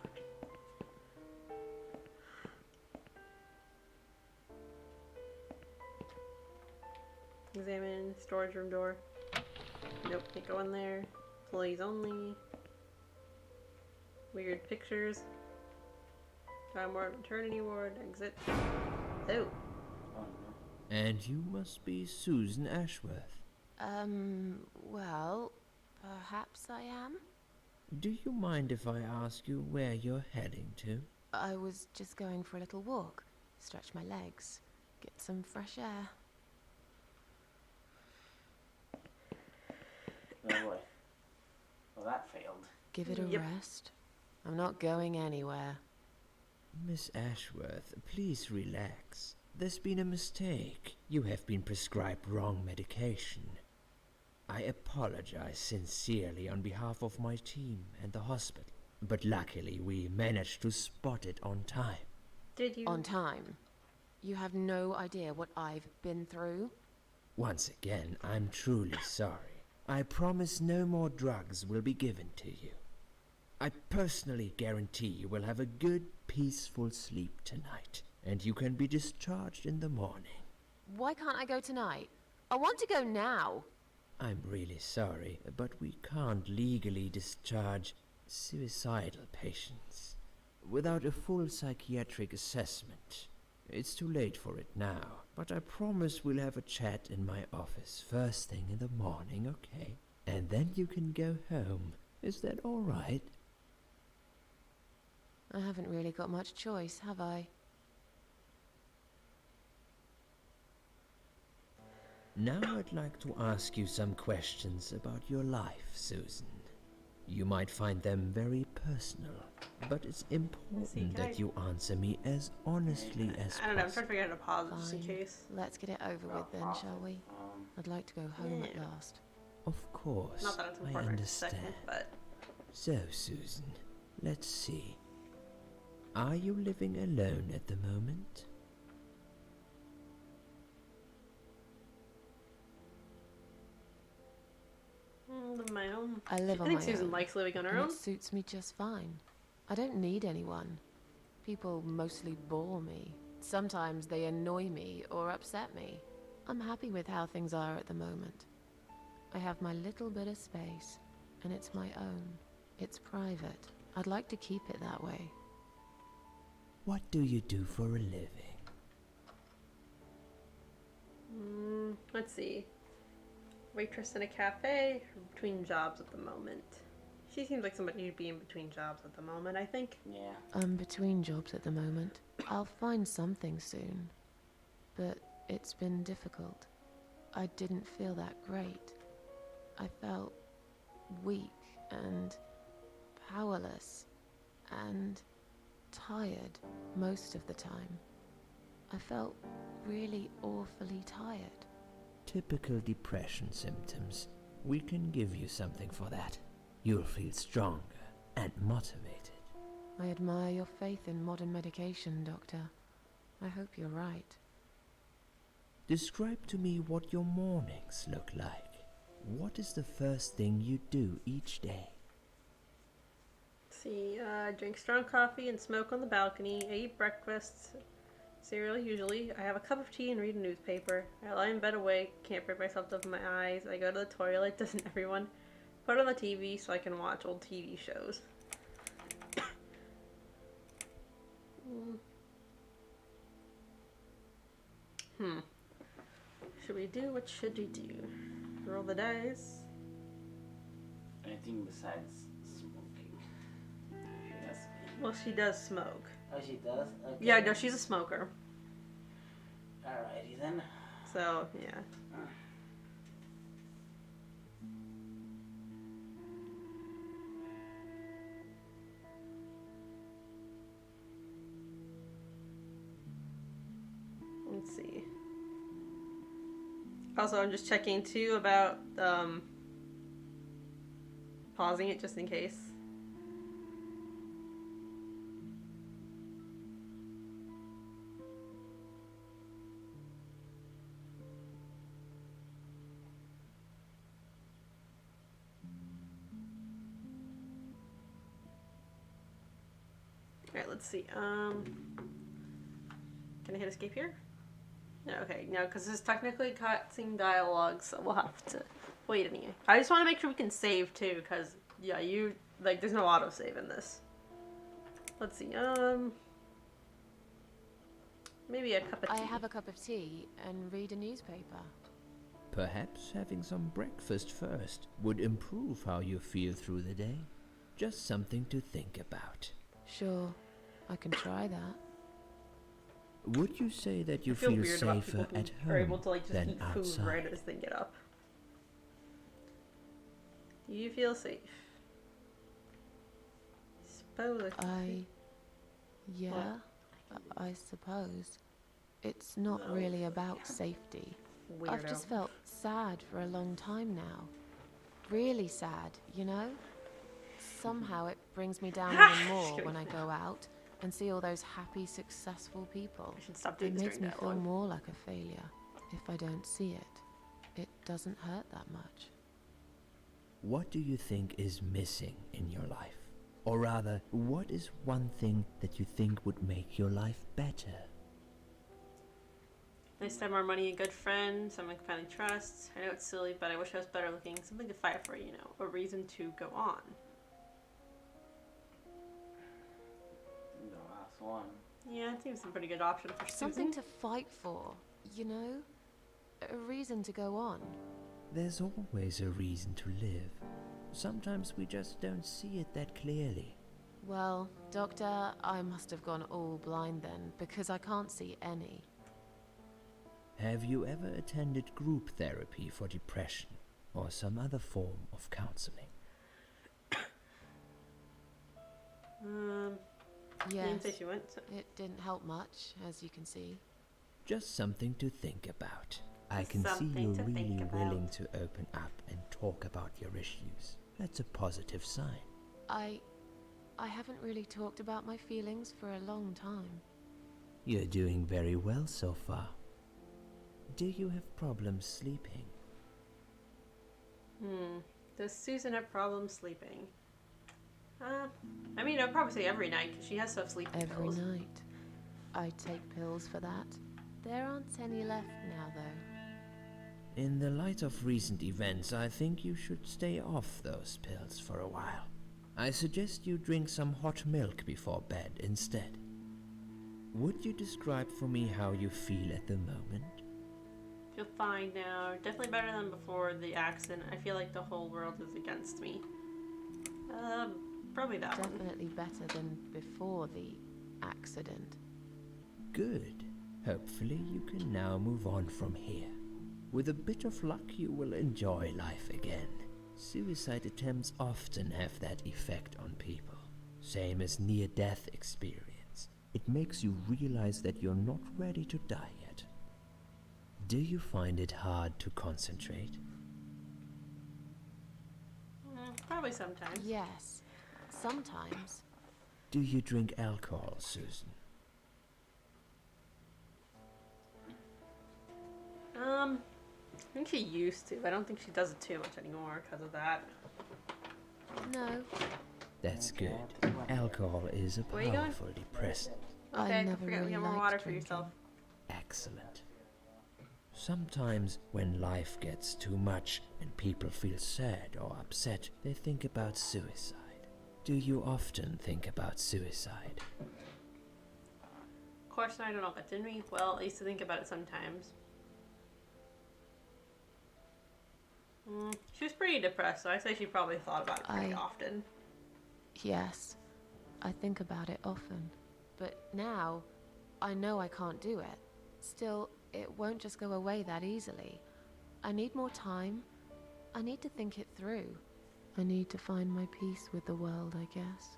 Examine storage room door. Nope, can't go in there. Employees only. Weird pictures. Time ward, maternity ward, exit. Oh. And you must be Susan Ashworth. Well, perhaps I am. Do you mind if I ask you where you're heading to? I was just going for a little walk. Stretch my legs. Get some fresh air. Oh boy. Well, that failed. Give it a rest. I'm not going anywhere. Miss Ashworth, please relax. There's been a mistake. You have been prescribed wrong medication. I apologize sincerely on behalf of my team and the hospital, but luckily we managed to spot it on time. Did you? On time? You have no idea what I've been through? Once again, I'm truly sorry. I promise no more drugs will be given to you. I personally guarantee you will have a good, peaceful sleep tonight, and you can be discharged in the morning. Why can't I go tonight? I want to go now. I'm really sorry, but we can't legally discharge suicidal patients without a full psychiatric assessment. It's too late for it now, but I promise we'll have a chat in my office first thing in the morning, okay? And then you can go home. Is that all right? I haven't really got much choice, have I? Now I'd like to ask you some questions about your life, Susan. You might find them very personal, but it's important that you answer me as honestly as I don't know, I'm trying possible. to figure out how to pause just in Fine. case. Let's get it over with then, shall we? I'd like to go home at last. Of course, Not that it's I important right this understand. second, but So, Susan, let's see. Are you living alone at the moment? Live on my own. I live I on think my Susan own, likes living on her and own. it suits me just fine. I don't need anyone. People mostly bore me. Sometimes they annoy me or upset me. I'm happy with how things are at the moment. I have my little bit of space, and it's my own. It's private. I'd like to keep it that way. What do you do for a living? Let's see. Waitress in a cafe, between jobs at the moment. She seems like somebody who'd be in between jobs at the moment, I think. Yeah. I'm between jobs at the moment. I'll find something soon. But it's been difficult. I didn't feel that great. I felt weak and powerless and tired most of the time. I felt really awfully tired. Typical depression symptoms. We can give you something for that. You'll feel stronger and motivated. I admire your faith in modern medication, Doctor. I hope you're right. Describe to me what your mornings look like. What is the first thing you do each day? Let's see, I drink strong coffee and smoke on the balcony. I eat breakfast, cereal usually. I have a cup of tea and read a newspaper. I lie in bed awake, can't break myself to open my eyes. I go to the toilet, doesn't everyone? Put on the TV so I can watch old TV shows. Should we do? What should we do? Roll the dice. Anything besides smoking. She does. Well, she does smoke. Oh, she does? Okay. Yeah, no, she's a smoker. Alrighty then. So, yeah. Let's see. Also, I'm just checking too about pausing it just in case. Alright, let's see. Can I hit escape here? No, okay, no, because this is technically cutscene dialogue, so we'll have to wait anyway. I just want to make sure we can save too, because, yeah, there's no autosave in this. Let's see, maybe a cup of tea. I have a cup of tea and read a newspaper. Perhaps having some breakfast first would improve how you feel through the day. Just something to think about. Sure, I can try that. Would you say that you I feel feel weird about safer people who at are able home to, like, just than eat food outside? right as they get up. Do you feel safe? Suppose Yeah, I suppose. It's not really about safety. Weirdo. I've just felt sad for a long time now. Really sad, you know? Somehow it brings me down even more when I go out and see all those happy, successful people. I should stop doing It this makes me during feel dialogue. more like a failure. If I don't see it, it doesn't hurt that much. What do you think is missing in your life? Or rather, what is one thing that you think would make your life better? Nice to have more money, a good friend, someone I can finally trust. I know it's silly, but I wish I was better looking. Something to fight for, you know, a reason to go on. The last one. Yeah, it seems a pretty good option for Something Susan. to fight for, you know? A reason to go on. There's always a reason to live. Sometimes we just don't see it that clearly. Well, Doctor, I must have gone all blind then, because I can't see any. Have you ever attended group therapy for depression or some other form of counseling? Didn't Yes, say she went. So. it didn't help much, as you can see. Just something to think about. I can see Something you're to really think about. willing to open up and talk about your issues. That's a positive sign. I haven't really talked about my feelings for a long time. You're doing very well so far. Do you have problems sleeping? Does Susan have problems sleeping? I mean, I'd probably say every night, because she has to have sleep pills. Every night. I take pills for that. There aren't any left now, though. In the light of recent events, I think you should stay off those pills for a while. I suggest you drink some hot milk before bed instead. Would you describe for me how you feel at the moment? Feel fine now. Definitely better than before the accident. I feel like the whole world is against me. Probably that one. Definitely better than before the accident. Good. Hopefully you can now move on from here. With a bit of luck, you will enjoy life again. Suicide attempts often have that effect on people. Same as near-death experience. It makes you realize that you're not ready to die yet. Do you find it hard to concentrate? Probably sometimes. Yes, sometimes. Do you drink alcohol, Susan? I think she used to. I don't think she does it too much anymore because of that. No. That's good. Alcohol is a Where you going? powerful depressant. Okay, I never forget really get more liked water for drinking. yourself. Excellent. Sometimes when life gets too much and people feel sad or upset, they think about suicide. Do you often think about suicide? Of course, I don't know, but didn't we? Well, I used to think about it sometimes. She was pretty depressed, so I say she probably thought about it pretty often. Yes, I think about it often. But now, I know I can't do it. Still, it won't just go away that easily. I need more time. I need to think it through. I need to find my peace with the world, I guess.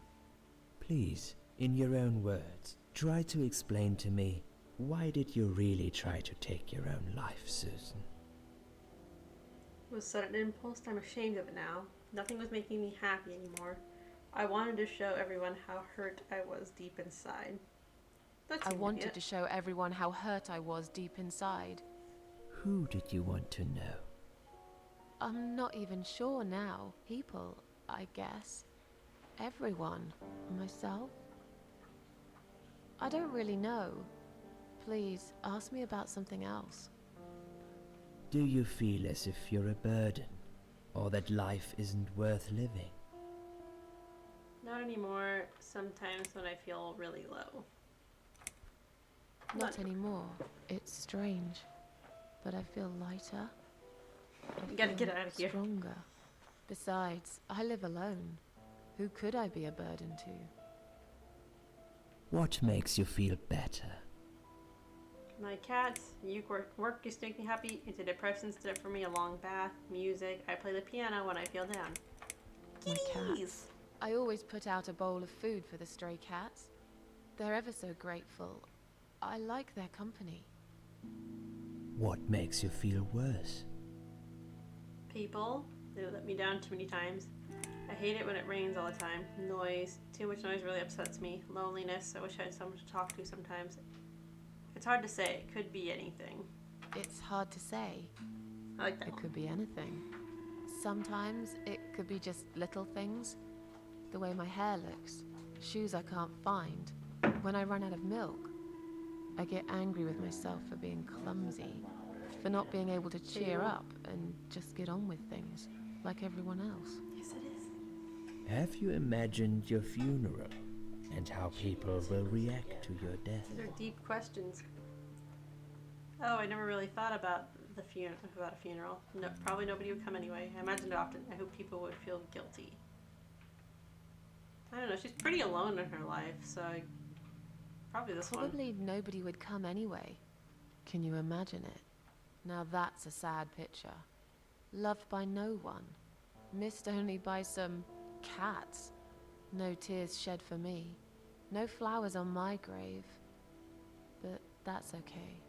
Please, in your own words, try to explain to me, why did you really try to take your own life, Susan? It was sudden impulse. I'm ashamed of it now. Nothing was making me happy anymore. I wanted to show everyone how hurt I was deep inside. I wanted to show everyone how hurt I was deep inside. Who did you want to know? I'm not even sure now. People, I guess. Everyone. Myself. I don't really know. Please, ask me about something else. Do you feel as if you're a burden, or that life isn't worth living? Not anymore. Sometimes when I feel really low. Not anymore. It's strange. But I feel lighter. You gotta get out of here. Stronger. Besides, I live alone. Who could I be a burden to? What makes you feel better? My cats, work used to make me happy. Antidepressants did it for me. A long bath, music. I play the piano when I feel down. My cats. I always put out a bowl of food for the stray cats. They're ever so grateful. I like their company. What makes you feel worse? People, they let me down too many times. I hate it when it rains all the time. Noise, too much noise really upsets me. Loneliness, I wish I had someone to talk to sometimes. It's hard to say, it could be anything. It's hard to say. I like that It one. could be anything. Sometimes it could be just little things. The way my hair looks, shoes I can't find. When I run out of milk, I get angry with myself for being clumsy, for not being able to cheer up and just get on with things like everyone else. Yes, it is. Have you imagined your funeral and how people will react to your death? These are deep questions. Oh, I never really thought about a funeral. No, probably nobody would come anyway. I imagined it often. I hope people would feel guilty. I don't know. She's pretty alone in her life, so probably this one. Probably nobody would come anyway. Can you imagine it? Now that's a sad picture. Loved by no one. Missed only by some cats. No tears shed for me. No flowers on my grave. But that's okay.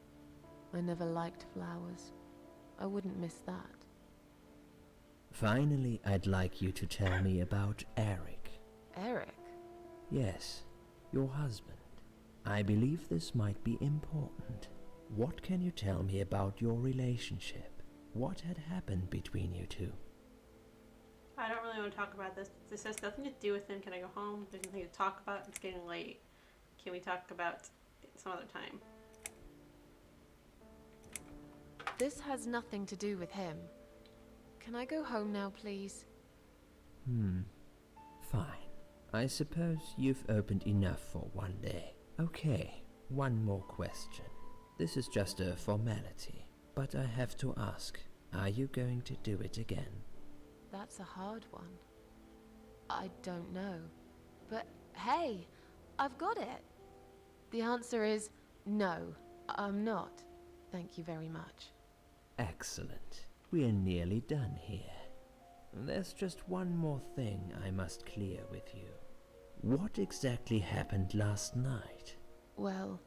I never liked flowers. I wouldn't miss that. Finally, I'd like you to tell me about Eric. Eric? Yes, your husband. I believe this might be important. What can you tell me about your relationship? What had happened between you two? I don't really want to talk about this. This has nothing to do with him. Can I go home? There's nothing to talk about. It's getting late. Can we talk about it some other time? This has nothing to do with him. Can I go home now, please? Fine. I suppose you've opened enough for one day. Okay, one more question. This is just a formality, but I have to ask, are you going to do it again? That's a hard one. I don't know. But hey, I've got it. The answer is no, I'm not. Thank you very much. Excellent. We're nearly done here. There's just one more thing I must clear with you. What exactly happened last night? Well,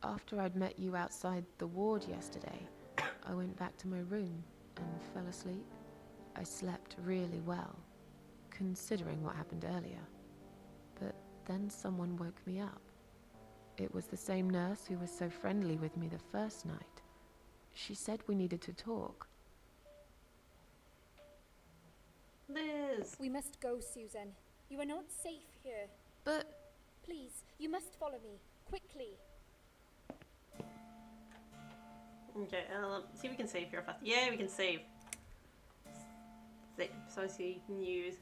after I'd met you outside the ward yesterday, I went back to my room and fell asleep. I slept really well, considering what happened earlier. But then someone woke me up. It was the same nurse who was so friendly with me the first night. She said we needed to talk. Liz! We must go, Susan. You are not safe here. But... Please, you must follow me. Quickly. Okay, see if we can save here fast. Yeah, we can save. So I see you can use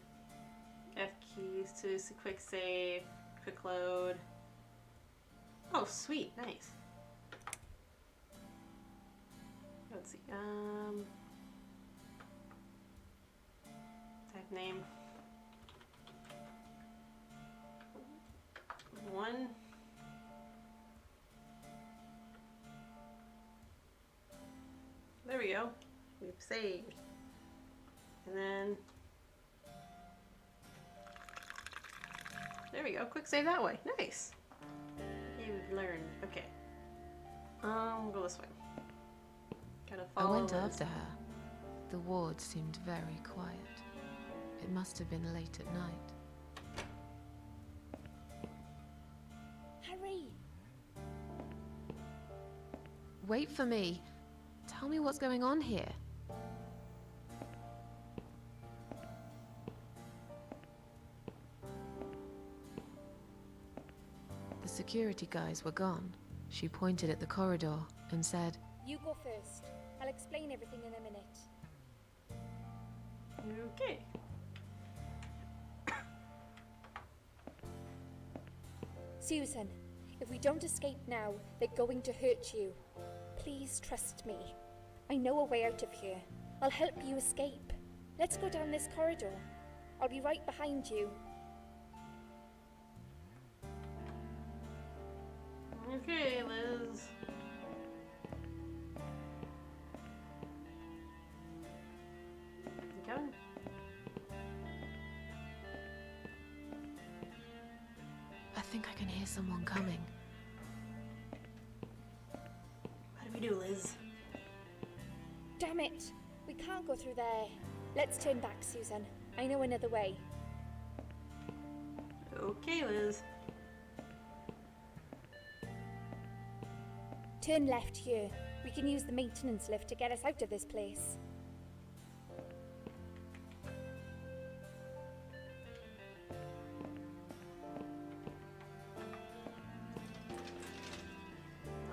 F keys to quick save, quick load. Oh, sweet, nice. Let's see. Type name. 1. There we go. We've saved. And then there we go. Quick save that way. Nice. You've learned. Okay. We'll go this way. Gotta follow. I went after her. The ward seemed very quiet. It must have been late at night. Hurry! Wait for me. Tell me what's going on here. The security guys were gone. She pointed at the corridor and said, You go first. I'll explain everything in a minute. Okay. Susan, if we don't escape now, they're going to hurt you. Please trust me. I know a way out of here. I'll help you escape. Let's go down this corridor. I'll be right behind you. Okay, Liz. You coming? I think I can hear someone coming. What do we do, Liz? Damn it! We can't go through there. Let's turn back, Susan. I know another way. Okay, Liz. Turn left here. We can use the maintenance lift to get us out of this place.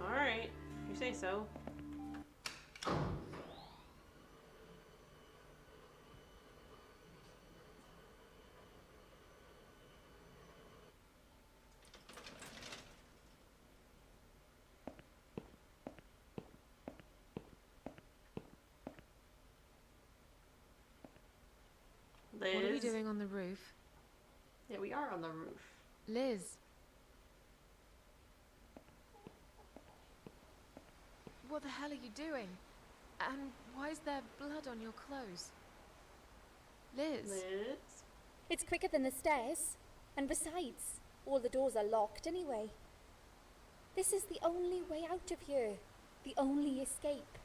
Alright, you say so. Liz. What are we doing on the roof? Yeah, we are on the roof. Liz. What the hell are you doing? And why is there blood on your clothes? Liz. Liz? It's quicker than the stairs. And besides, all the doors are locked anyway. This is the only way out of here. The only escape.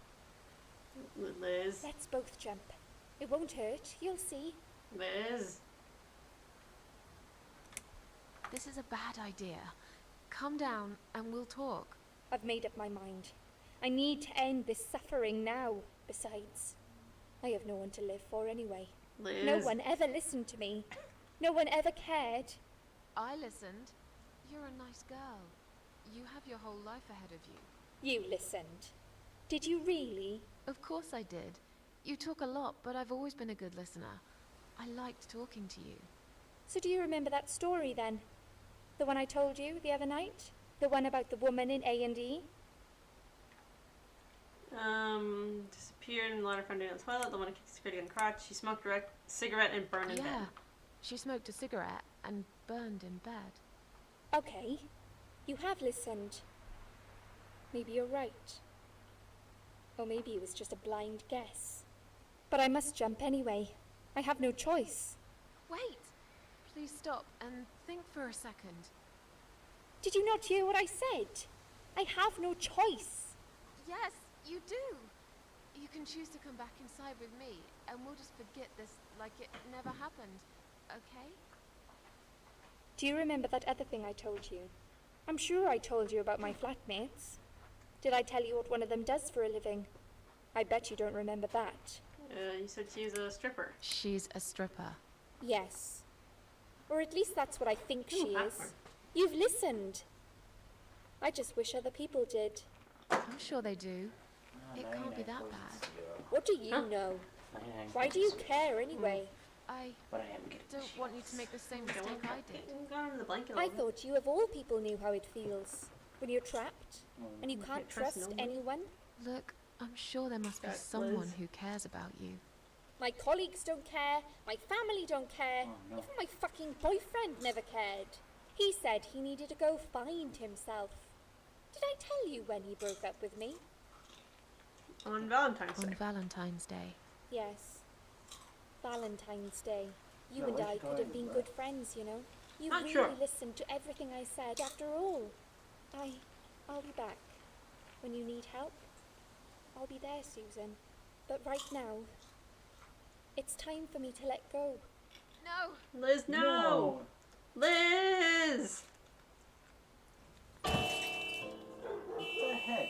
Liz. Let's both jump. It won't hurt, you'll see. Liz. This is a bad idea. Calm down and we'll talk. I've made up my mind. I need to end this suffering now. Besides, I have no one to live for anyway. Liz. No one ever listened to me. No one ever cared. I listened. You're a nice girl. You have your whole life ahead of you. You listened. Did you really? Of course I did. You talk a lot, but I've always been a good listener. I liked talking to you. So do you remember that story then? The one I told you the other night? The one about the woman in A&E? Disappeared in the water found in the toilet. The one who kicked security in the crotch. She smoked a cigarette and burned in bed. Yeah. She smoked a cigarette and burned in bed. Okay. You have listened. Maybe you're right. Or maybe it was just a blind guess. But I must jump anyway. I have no choice. Wait! Please stop and think for a second. Did you not hear what I said? I have no choice. Yes, you do! You can choose to come back inside with me, and we'll just forget this like it never happened, okay? Do you remember that other thing I told you? I'm sure I told you about my flatmates. Did I tell you what one of them does for a living? I bet you don't remember that. You said she was a stripper. She's a stripper. Yes. Or at least that's what I think she is. Popcorn. You've listened. I just wish other people did. I'm sure they do. It can't be that bad. What do you know? Why do you care anyway? I But I am getting don't want you to make the same mistake I did. Got under the blanket a I little bit. thought you of all people knew how it feels. When you're trapped, and you You can't can't trust trust no one. anyone. Look, I'm sure there must be Got someone Liz. who cares about you. My colleagues don't care, my family don't care, Oh, no. even my fucking boyfriend never cared. He said he needed to go find himself. Did I tell you when he broke up with me? On Valentine's On Day. Valentine's Day. Yes. Valentine's Day. You No, and where's I she could have going been with good that? friends, you know. You Not really sure. listened to everything I said after all. I'll be back. When you need help, I'll be there, Susan. But right now, it's time for me to let go. No! Liz, no! Liz! What the heck?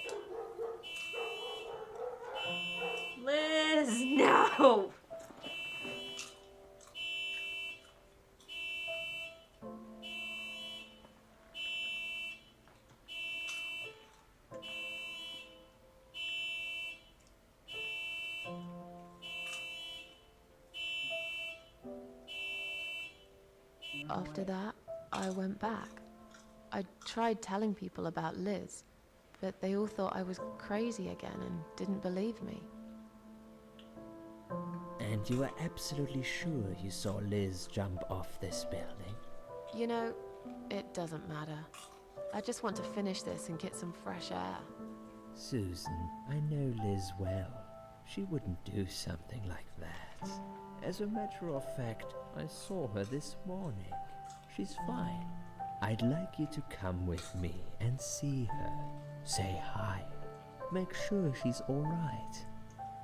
Liz, no! After that, I went back. I tried telling people about Liz, but they all thought I was crazy again and didn't believe me. And you are absolutely sure you saw Liz jump off this building? You know, it doesn't matter. I just want to finish this and get some fresh air. Susan, I know Liz well. She wouldn't do something like that. As a matter of fact, I saw her this morning. She's fine. I'd like you to come with me and see her. Say hi. Make sure she's alright.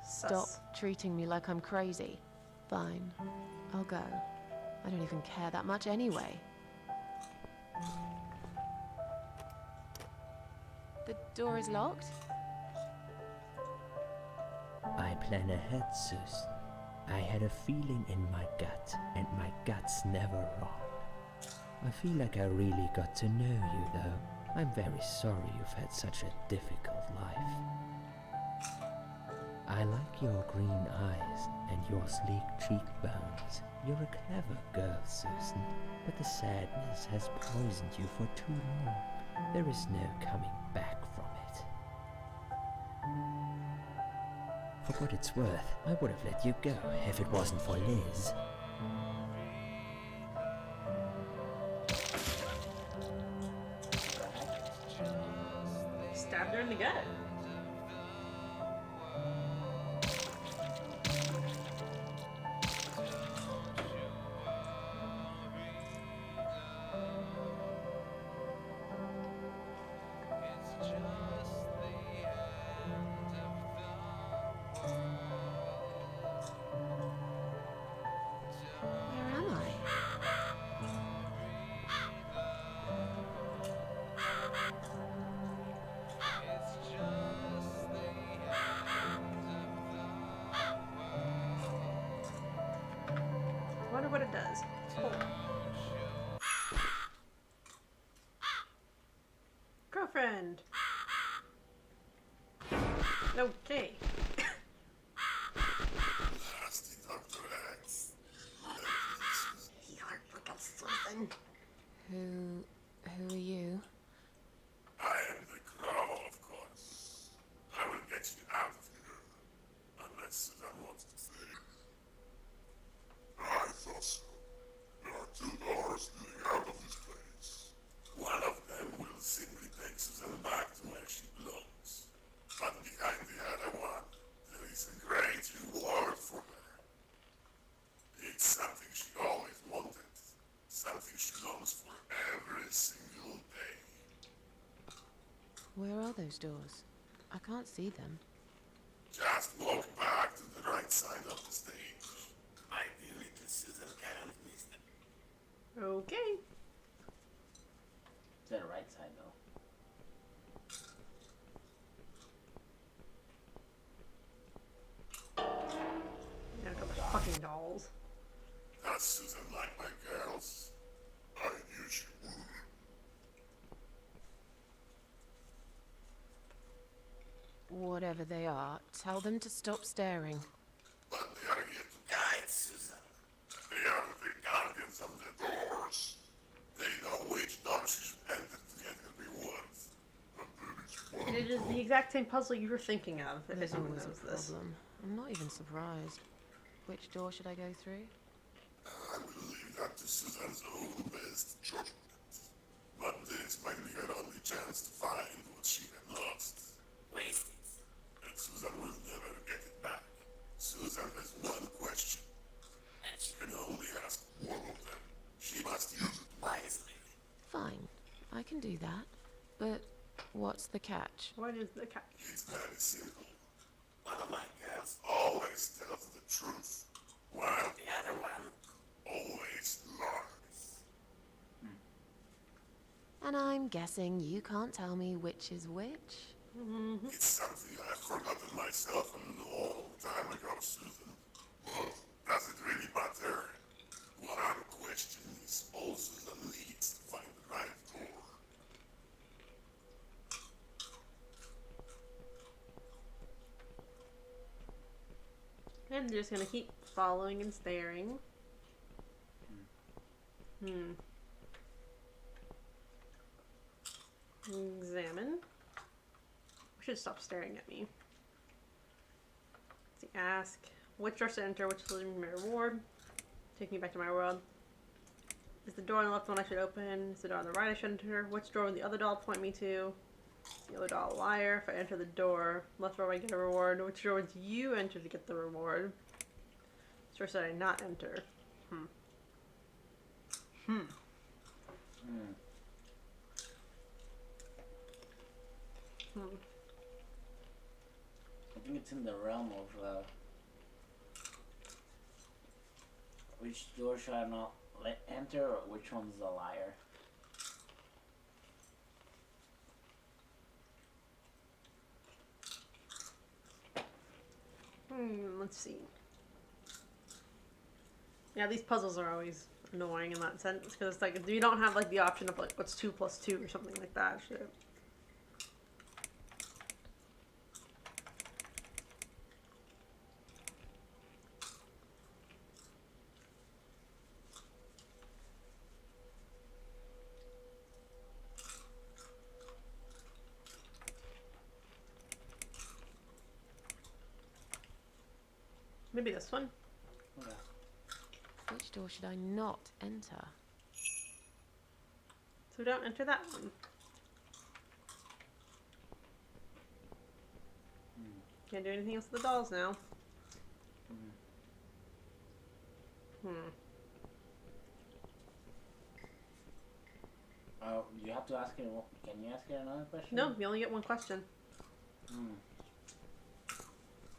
Stop treating me like I'm crazy. Fine, I'll go. I don't even care that much anyway. The door is locked? I plan ahead, Susan. I had a feeling in my gut, and my gut's never wrong. I feel like I really got to know you, though. I'm very sorry you've had such a difficult life. I like your green eyes and your sleek cheekbones. You're a clever girl, Susan, but the sadness has poisoned you for too long. There is no coming back from it. For what it's worth, I would have let you go if it wasn't for Liz. Stabbed her in the gut. Where am I? what it does. Oh. Girlfriend. Okay. Who are you? I am the Crow, of course. I will get you out of here. Unless Susan wants to stay. I thought so. There are two doors leading out of this place. One of them will simply take Susan back to where she belongs. But behind the other one, there is a great reward for her. It's something she always wanted. Something she longs for every single day. Where are those doors? I can't see them. Just walk back to the right side of the stage. Ideally, the Susan can't miss them. Okay. It's the right side though. Yeah, a couple of fucking dolls. That's Susan like my girls. I knew she would. Whatever they are, tell them to stop staring. But they are here to guide Susan. They are the guardians of the doors. They know which doors she should enter to get her rewards. And it is the exact same puzzle you were thinking of, if There's anyone always knows a this. problem. I'm not even surprised. Which door should I go through? I will leave that to Susan's own best judgment. But this might be her only chance to find what she had lost. Waste it. And Susan will never get it back. Susan has one question. And she can only ask one of them. She must use it wisely. Fine, I can do that. But what's the catch? What is the catch? It's very simple. One of my girls always tells the truth, while the other one always lies. And I'm guessing you can't tell me which is which? It's something I've forgotten myself a long time ago, Susan. But does it really matter? One question is all Susan needs to find the right door. And they're just gonna keep following and staring. Examine. Should stop staring at me. Let's see, ask which door to enter, which will lead me my reward. Take me back to my world. Is the door on the left one I should open? Is the door on the right I should enter? Which door would the other doll point me to? Is the other doll a liar? If I enter the door, left door I get a reward. Which door would you enter to get the reward? Which door should I not enter? I think it's in the realm of which door should I not let enter, or which one's the liar. Let's see. Yeah, these puzzles are always annoying in that sense, because it's like you don't have like the option of like what's 2 plus 2 or something like that shit. Maybe this one. Yeah. Which door should I not enter? So don't enter that one. Can't do anything else with the dolls now. You have to ask her. Can you ask her another question? No, you only get one question.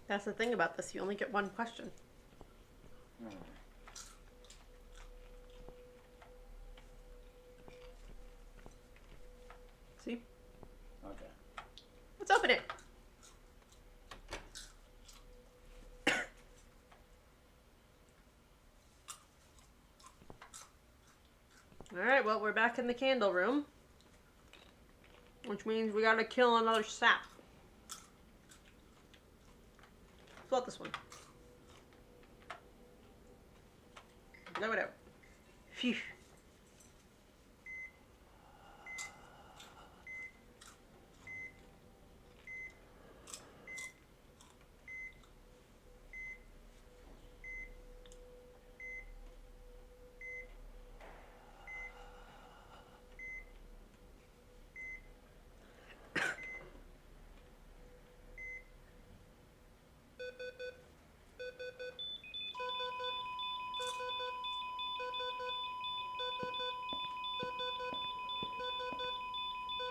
That's the thing about this. You only get one question. See? Okay. Let's open it. Alright, well, we're back in the candle room. Which means we gotta kill another sap. Float this one. Blow it out. Phew.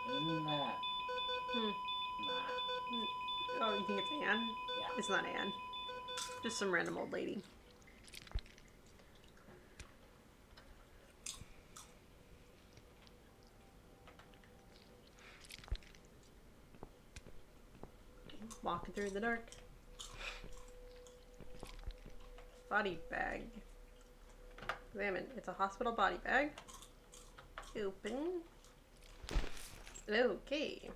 Isn't that? Hmm. Nah. Oh, you think it's Anne? Yeah. It's not Anne. Just some random old lady. Walking through the dark. Body bag. Examine. It's a hospital body bag. Open. Okay.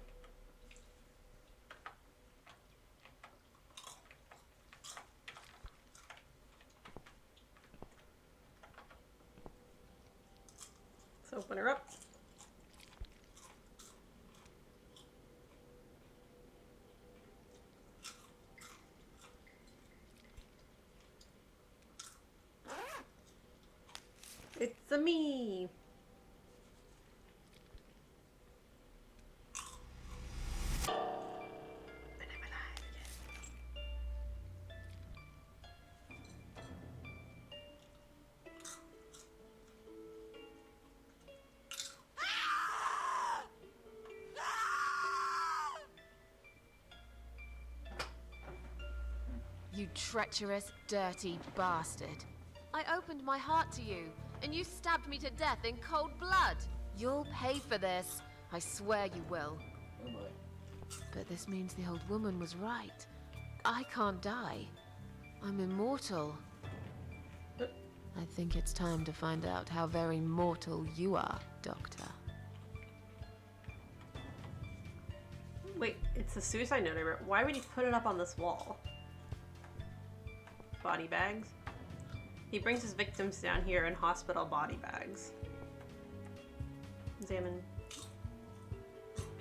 Let's open her up. It's a me. You treacherous, dirty bastard. I opened my heart to you, and you stabbed me to death in cold blood. You'll pay for this. I swear you will. Oh boy. But this means the old woman was right. I can't die. I'm immortal. I think it's time to find out how very mortal you are, Doctor. Wait, it's a suicide note. Why would he put it up on this wall? Body bags. He brings his victims down here in hospital body bags. Examine.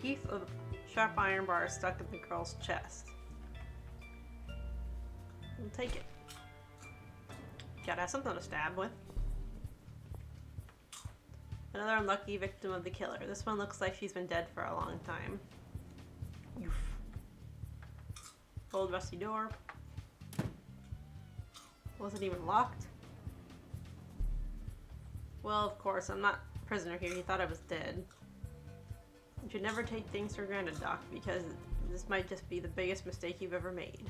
Piece of sharp iron bar stuck in the girl's chest. We'll take it. Gotta have something to stab with. Another unlucky victim of the killer. This one looks like she's been dead for a long time. Oof. Old rusty door. Wasn't even locked. Well, of course, I'm not a prisoner here. He thought I was dead. You should never take things for granted, Doc, because this might just be the biggest mistake you've ever made.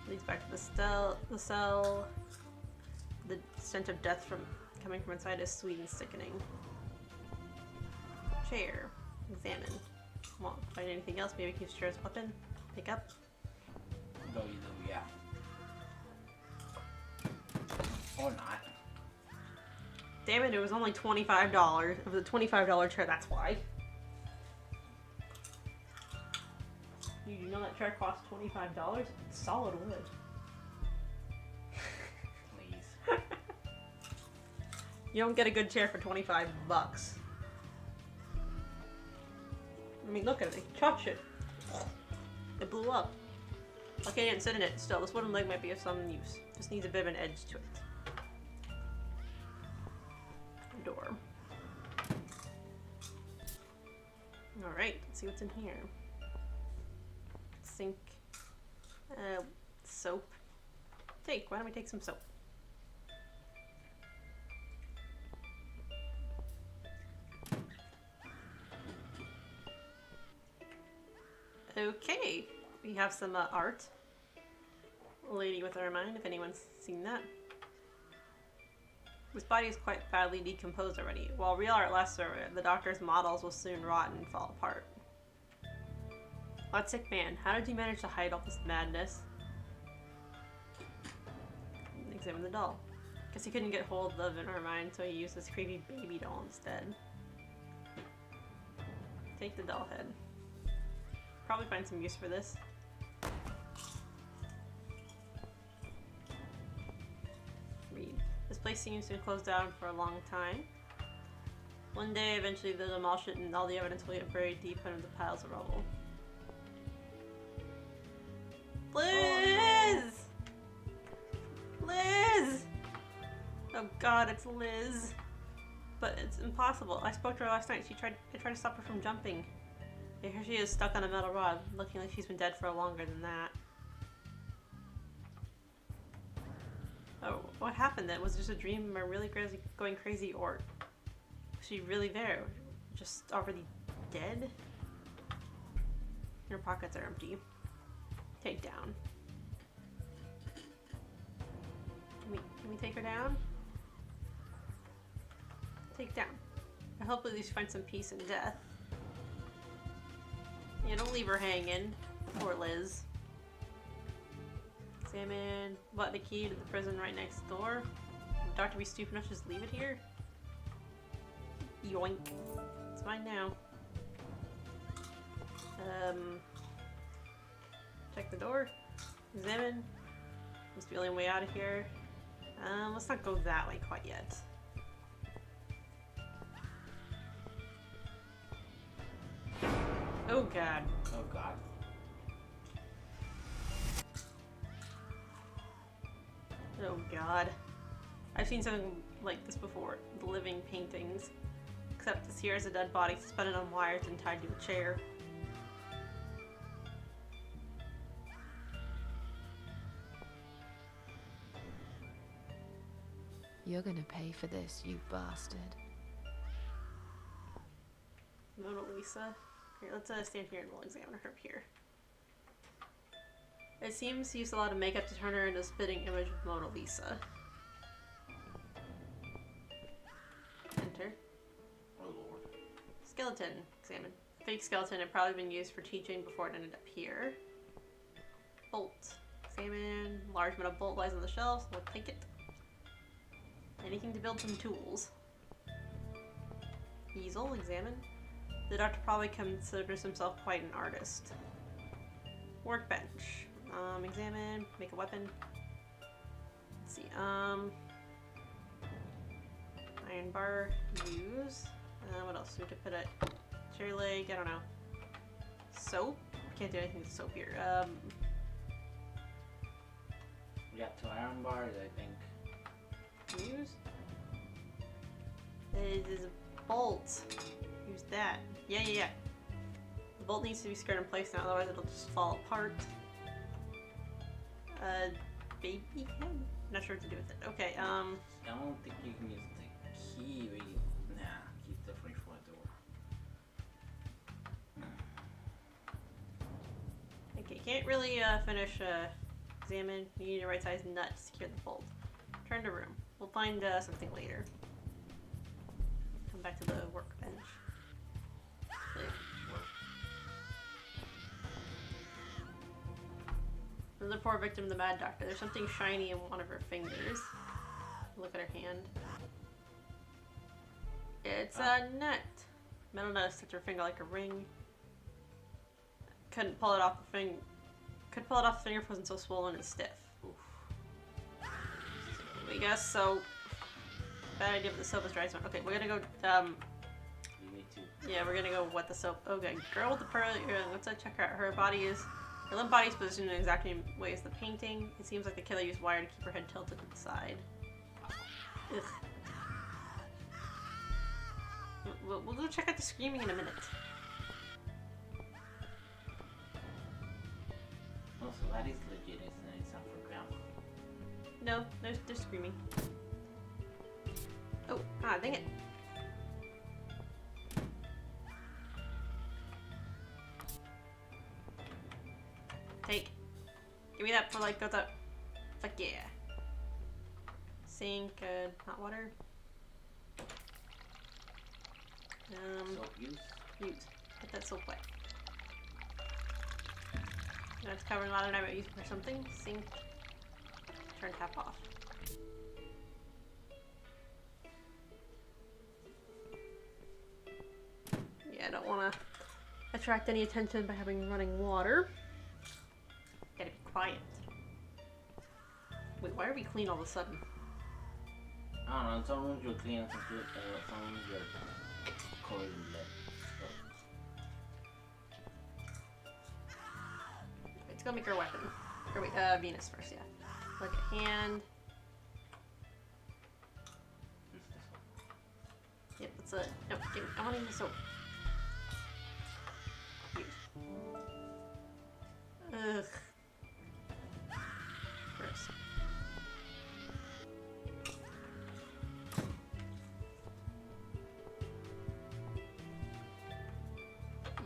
Leads back to the cell. The stench of death coming from inside is sweet and sickening. Chair. Examine. Won't find anything else. Maybe keep Chair's weapon. Pick up. Go either, yeah. Or not. Damn it, it was only $25. It was a $25 chair, that's why. You do know that chair costs $25? It's solid wood. Please. You don't get a good chair for 25 bucks. I mean, look at it. They touch it. It blew up. Okay, I didn't sit in it. Still, this wooden leg might be of some use. Just needs a bit of an edge to it. Door. Alright, let's see what's in here. Sink. Soap. Why don't we take some soap? Okay, we have some art. A lady with her mind, if anyone's seen that. This body is quite badly decomposed already. While real art lasts forever, the doctor's models will soon rot and fall apart. What sick man, how did you manage to hide all this madness? Examine the doll. Guess he couldn't get hold of it, never mind, so he used this creepy baby doll instead. Take the doll head. Probably find some use for this. Read. This place seems to have closed down for a long time. One day, eventually, they'll demolish it and all the evidence will get buried deep under the piles of rubble. Liz! Liz! Oh god, it's Liz. But it's impossible. I spoke to her last night. I tried to stop her from jumping. Yeah, here she is, stuck on a metal rod, looking like she's been dead for longer than that. Oh, what happened then? Was it just a dream or really going crazy, or was she really there? Just already dead? Her pockets are empty. Take down. Can we take her down? Take down. I hope at least find some peace in death. Yeah, don't leave her hanging. Poor Liz. Examine. What, the key to the prison right next door? Would Doctor be stupid enough to just leave it here? Yoink. It's mine now. Check the door. Examine. Must be the only way out of here. Let's not go that way quite yet. Oh god. Oh god. Oh god. I've seen something like this before. The living paintings. Except this here is a dead body suspended on wires and tied to a chair. You're gonna pay for this, you bastard. Mona Lisa. Here, let's stand here and we'll examine her up here. It seems he used a lot of makeup to turn her into a spitting image of Mona Lisa. Enter. Oh lord. Skeleton. Examine. Fake skeleton had probably been used for teaching before it ended up here. Bolt. Examine. Large metal bolt lies on the shelves. We'll take it. Anything to build some tools. Easel. Examine. The doctor probably considers himself quite an artist. Workbench. Examine. Make a weapon. Let's see. Iron bar. Use. What else? We could put a cherry leg. I don't know. Soap. Can't do anything with soap here. We got 2 iron bars, I think. Use. It is a bolt. Use that. Yeah. The bolt needs to be secured in place now, otherwise it'll just fall apart. Baby head? Not sure what to do with it. Okay, I don't think you can use the key. Nah, key's definitely for the door. Okay, can't really finish examine. You need a right size nut to secure the bolt. Turn to room. We'll find something later. Come back to the workbench. Another poor victim of the Mad Doctor. There's something shiny in one of her fingers. Look at her hand. It's a nut. Metal nut stuck to her finger like a ring. Couldn't pull it off the finger. Could pull it off the finger if it wasn't so swollen and stiff. Oof. I guess so. Bad idea, but the soap is dry. Okay, we're gonna go. You need to. Yeah, we're gonna go wet the soap. Okay, girl with the pearl. Let's check her out. Her body is. Her limp body is positioned in the exact same way as the painting. It seems like the killer used wire to keep her head tilted to the side. Ugh. We'll go check out the screaming in a minute. Oh, so that is legit, isn't it? It's not for grandma. No, they're screaming. Oh, dang it. Take. Give me that for like, what's up? Fuck yeah. Sink, hot water. Soap use? Use. Get that soap wet. That's covering a lot of night use for something. Sink. Turn tap off. Yeah, I don't want to attract any attention by having running water. Gotta be quiet. Wait, why are we clean all of a sudden? I don't know, in some rooms you're clean, some rooms you're cold and lit. Let's go make our weapon. Or wait, Venus first, yeah. Look at hand. Yep, that's it. No, give me, I want to use the soap. Ugh. Gross.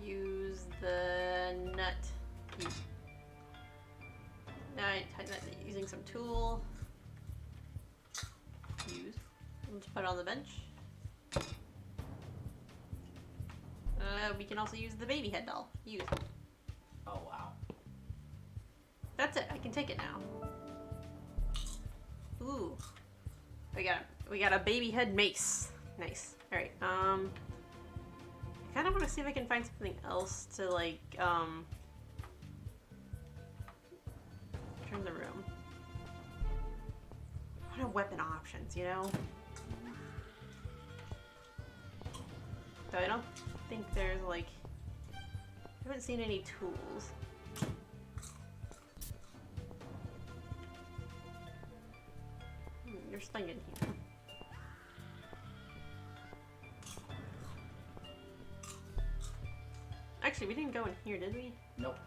Use the nut. Now I tighten that using some tool. Use. And just put it on the bench. We can also use the baby head doll. Use. Oh wow. That's it. I can take it now. Ooh. We got a baby head mace. Nice. All right. I kind of want to see if I can find something else to like turn the room. What are weapon options, you know? So I don't think there's like I haven't seen any tools. There's something in here. Actually, we didn't go in here, did we? Nope.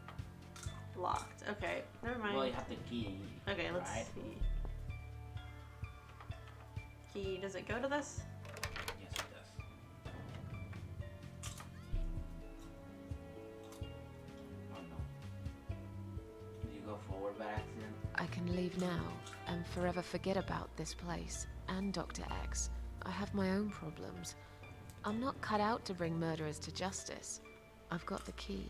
Locked. Okay, never mind. Well, you have the key. Okay, let's right? see. Key, does it go to this? Yes, it does. Oh no. Did you go forward by accident? I can leave now and forever forget about this place and Dr. X. I have my own problems. I'm not cut out to bring murderers to justice. I've got the key.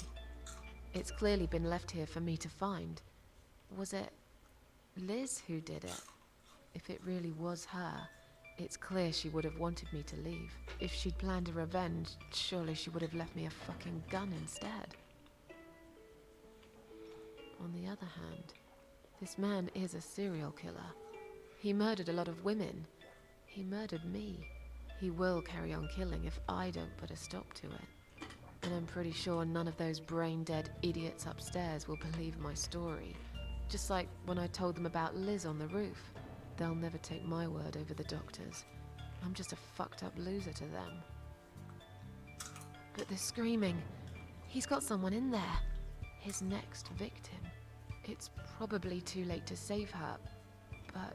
It's clearly been left here for me to find. Was it Liz who did it? If it really was her, it's clear she would have wanted me to leave. If she'd planned a revenge, surely she would have left me a fucking gun instead. On the other hand, this man is a serial killer. He murdered a lot of women. He murdered me. He will carry on killing if I don't put a stop to it. And I'm pretty sure none of those brain-dead idiots upstairs will believe my story. Just like when I told them about Liz on the roof. They'll never take my word over the doctor's. I'm just a fucked up loser to them. But they're screaming. He's got someone in there. His next victim. It's probably too late to save her, but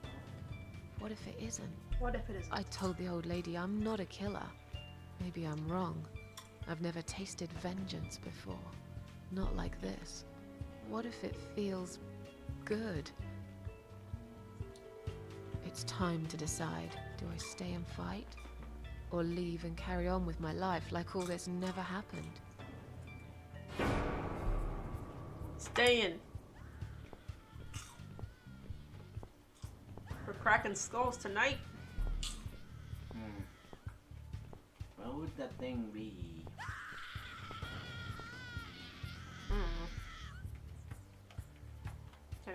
what if it isn't? What if it isn't? I told the old lady I'm not a killer. Maybe I'm wrong. I've never tasted vengeance before. Not like this. What if it feels good? It's time to decide. Do I stay and fight? Or leave and carry on with my life like all this never happened? Staying. We're cracking skulls tonight. What would that thing be?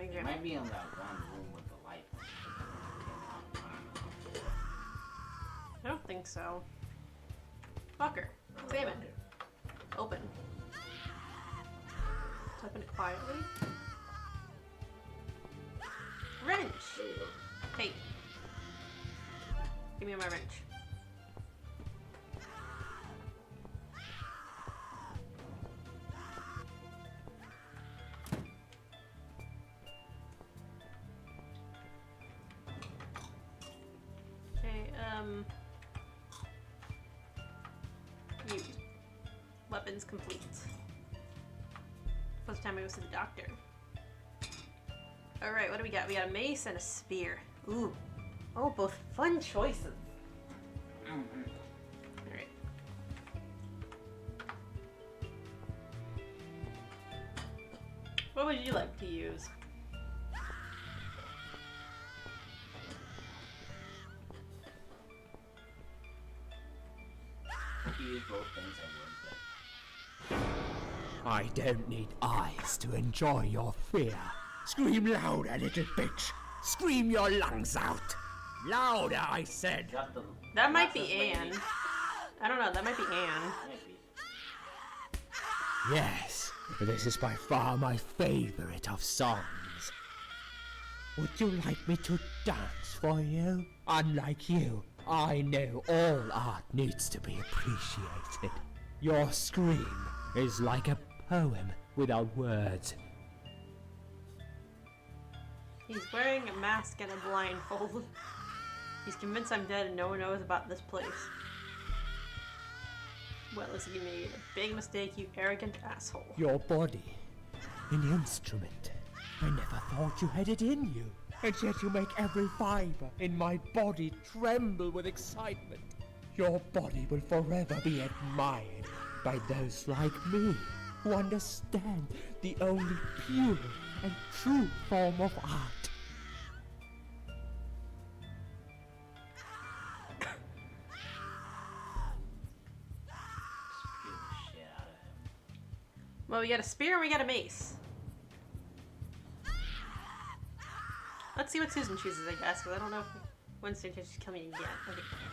It might be in that one room with the light. I don't think so. Fucker. Save it. Open. Let's open it quietly. Wrench! Hey. Give me my wrench. Used. Weapons complete. First time I go to the doctor. Alright, what do we got? We got a mace and a spear. Ooh. Oh, both fun choices. Alright. What would you like to use? If you use both things, I would, but I don't need eyes to enjoy your fear. Scream louder, little bitch. Scream your lungs out. Louder, I said. That might be Anne. I don't know, that might be Anne. Yes, this is by far my favorite of songs. Would you like me to dance for you? Unlike you, I know all art needs to be appreciated. Your scream is like a poem without words. He's wearing a mask and a blindfold. He's convinced I'm dead and no one knows about this place. Well, looks like you made a big mistake, you arrogant asshole. Your body, an instrument. I never thought you had it in you. And yet you make every fiber in my body tremble with excitement. Your body will forever be admired by those like me, who understand the only pure and true form of art. Well, we got a spear and we got a mace. Let's see what Susan chooses, I guess, because I don't know if Winston can just kill me again.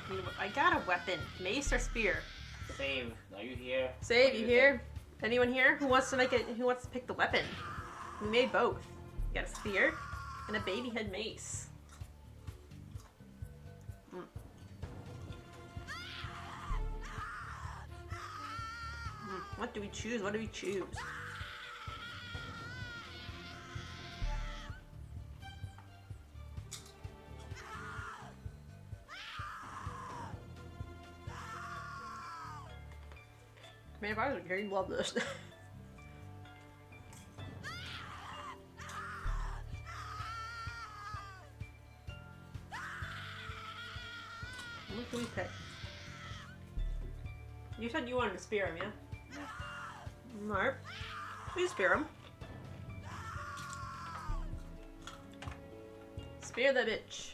Okay. I got a weapon. Mace or spear? Save. Are you here? Save, you here? Anyone here? Who wants to make it? Who wants to pick the weapon? We made both. We got a spear and a baby head mace. What do we choose? What do we choose? Man, if I was here, you'd love this. What do we pick? You said you wanted to spear him, yeah? Alright. We spear him. Spear the bitch.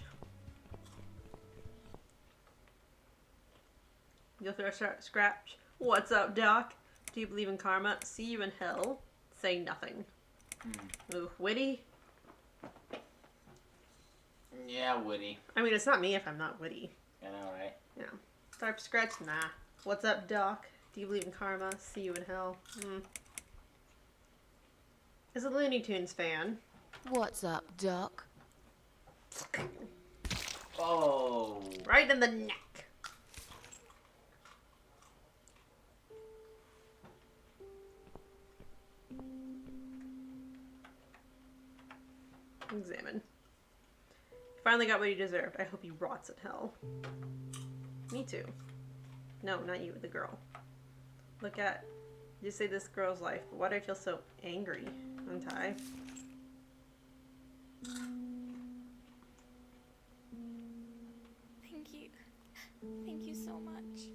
You'll throw a scratch. What's up, Doc? Do you believe in karma? See you in hell. Say nothing. Ooh, witty? Yeah, witty. I mean, it's not me if I'm not witty. I know, right? Yeah. Start scratch? Nah. What's up, Doc? Do you believe in karma? See you in hell. Is a Looney Tunes fan. What's up, Doc? Oh. Right in the neck. Examine. You finally got what you deserved. I hope he rots in hell. Me too. No, not you, the girl. Look at... You say this girl's life, but why do I feel so angry? Untie. Thank you. Thank you so much.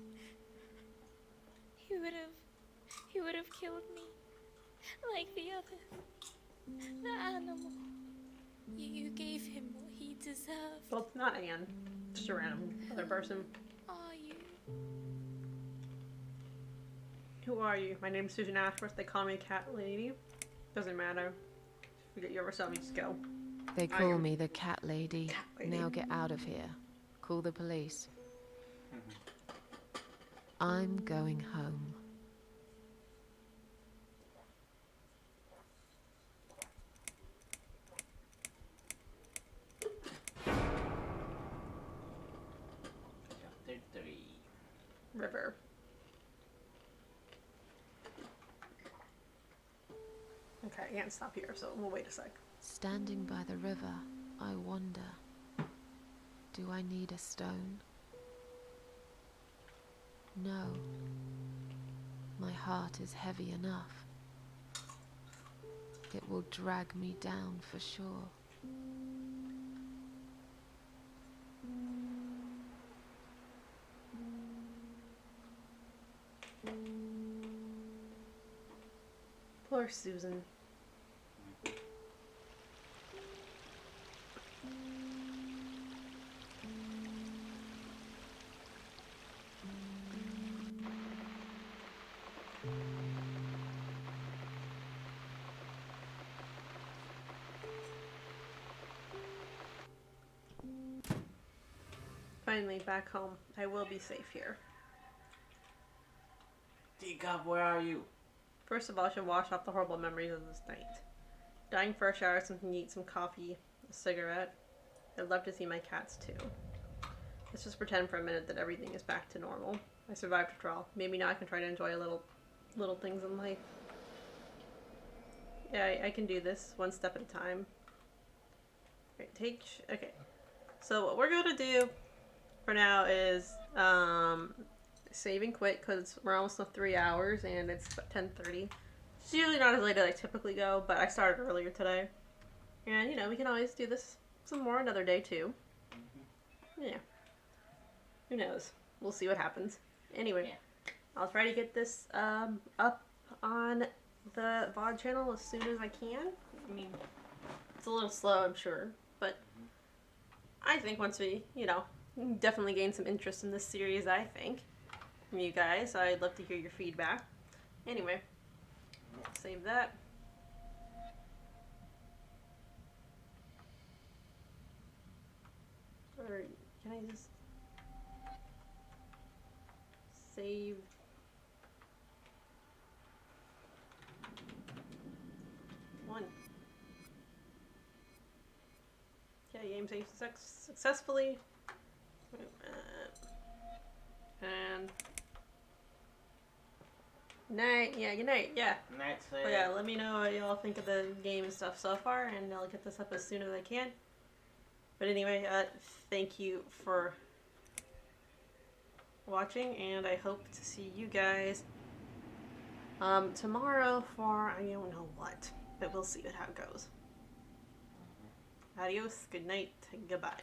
He would have killed me. Like the other. The animal. You gave him what he deserved. Well, it's not Anne. Just a random other person. Are you? Who are you? My name's Susan Ashworth. They call me Cat Lady. Doesn't matter. If you ever saw me, just go. They call me the Cat Lady. Now get out of here. Call the police. I'm going home. Chapter 3. River. Okay, I can't stop here, so we'll wait a sec. Standing by the river, I wonder, do I need a stone? No. My heart is heavy enough. It will drag me down for sure. Poor Susan. finally back home. I will be safe here. Teacup, where are you? First of all, I should wash off the horrible memories of this night. Dying for a shower, something to eat, some coffee, a cigarette. I'd love to see my cats too. Let's just pretend for a minute that everything is back to normal. I survived after all. Maybe now I can try to enjoy little things in life. Yeah, I can do this one step at a time. Right, okay. So what we're gonna do for now is save and quit because we're almost at 3 hours and it's 10:30. It's usually not as late as I typically go, but I started earlier today. And you know, we can always do this some more another day too. Yeah. Who knows? We'll see what happens. Anyway, I'll try to get this up on the VOD channel as soon as I can. I mean, it's a little slow, I'm sure, but I think once we, you know, definitely gain some interest in this series, I think, from you guys. I'd love to hear your feedback. Anyway, save that. Or can I just save? One. Okay, game saved successfully. And night, yeah, good night, yeah. Night, But yeah, let me know what y'all think of the game and stuff so far, and I'll get this up as soon as I can. But anyway, thank you for watching, and I hope to see you guys tomorrow for I don't know what, but we'll see how it goes. Adios, good night, goodbye.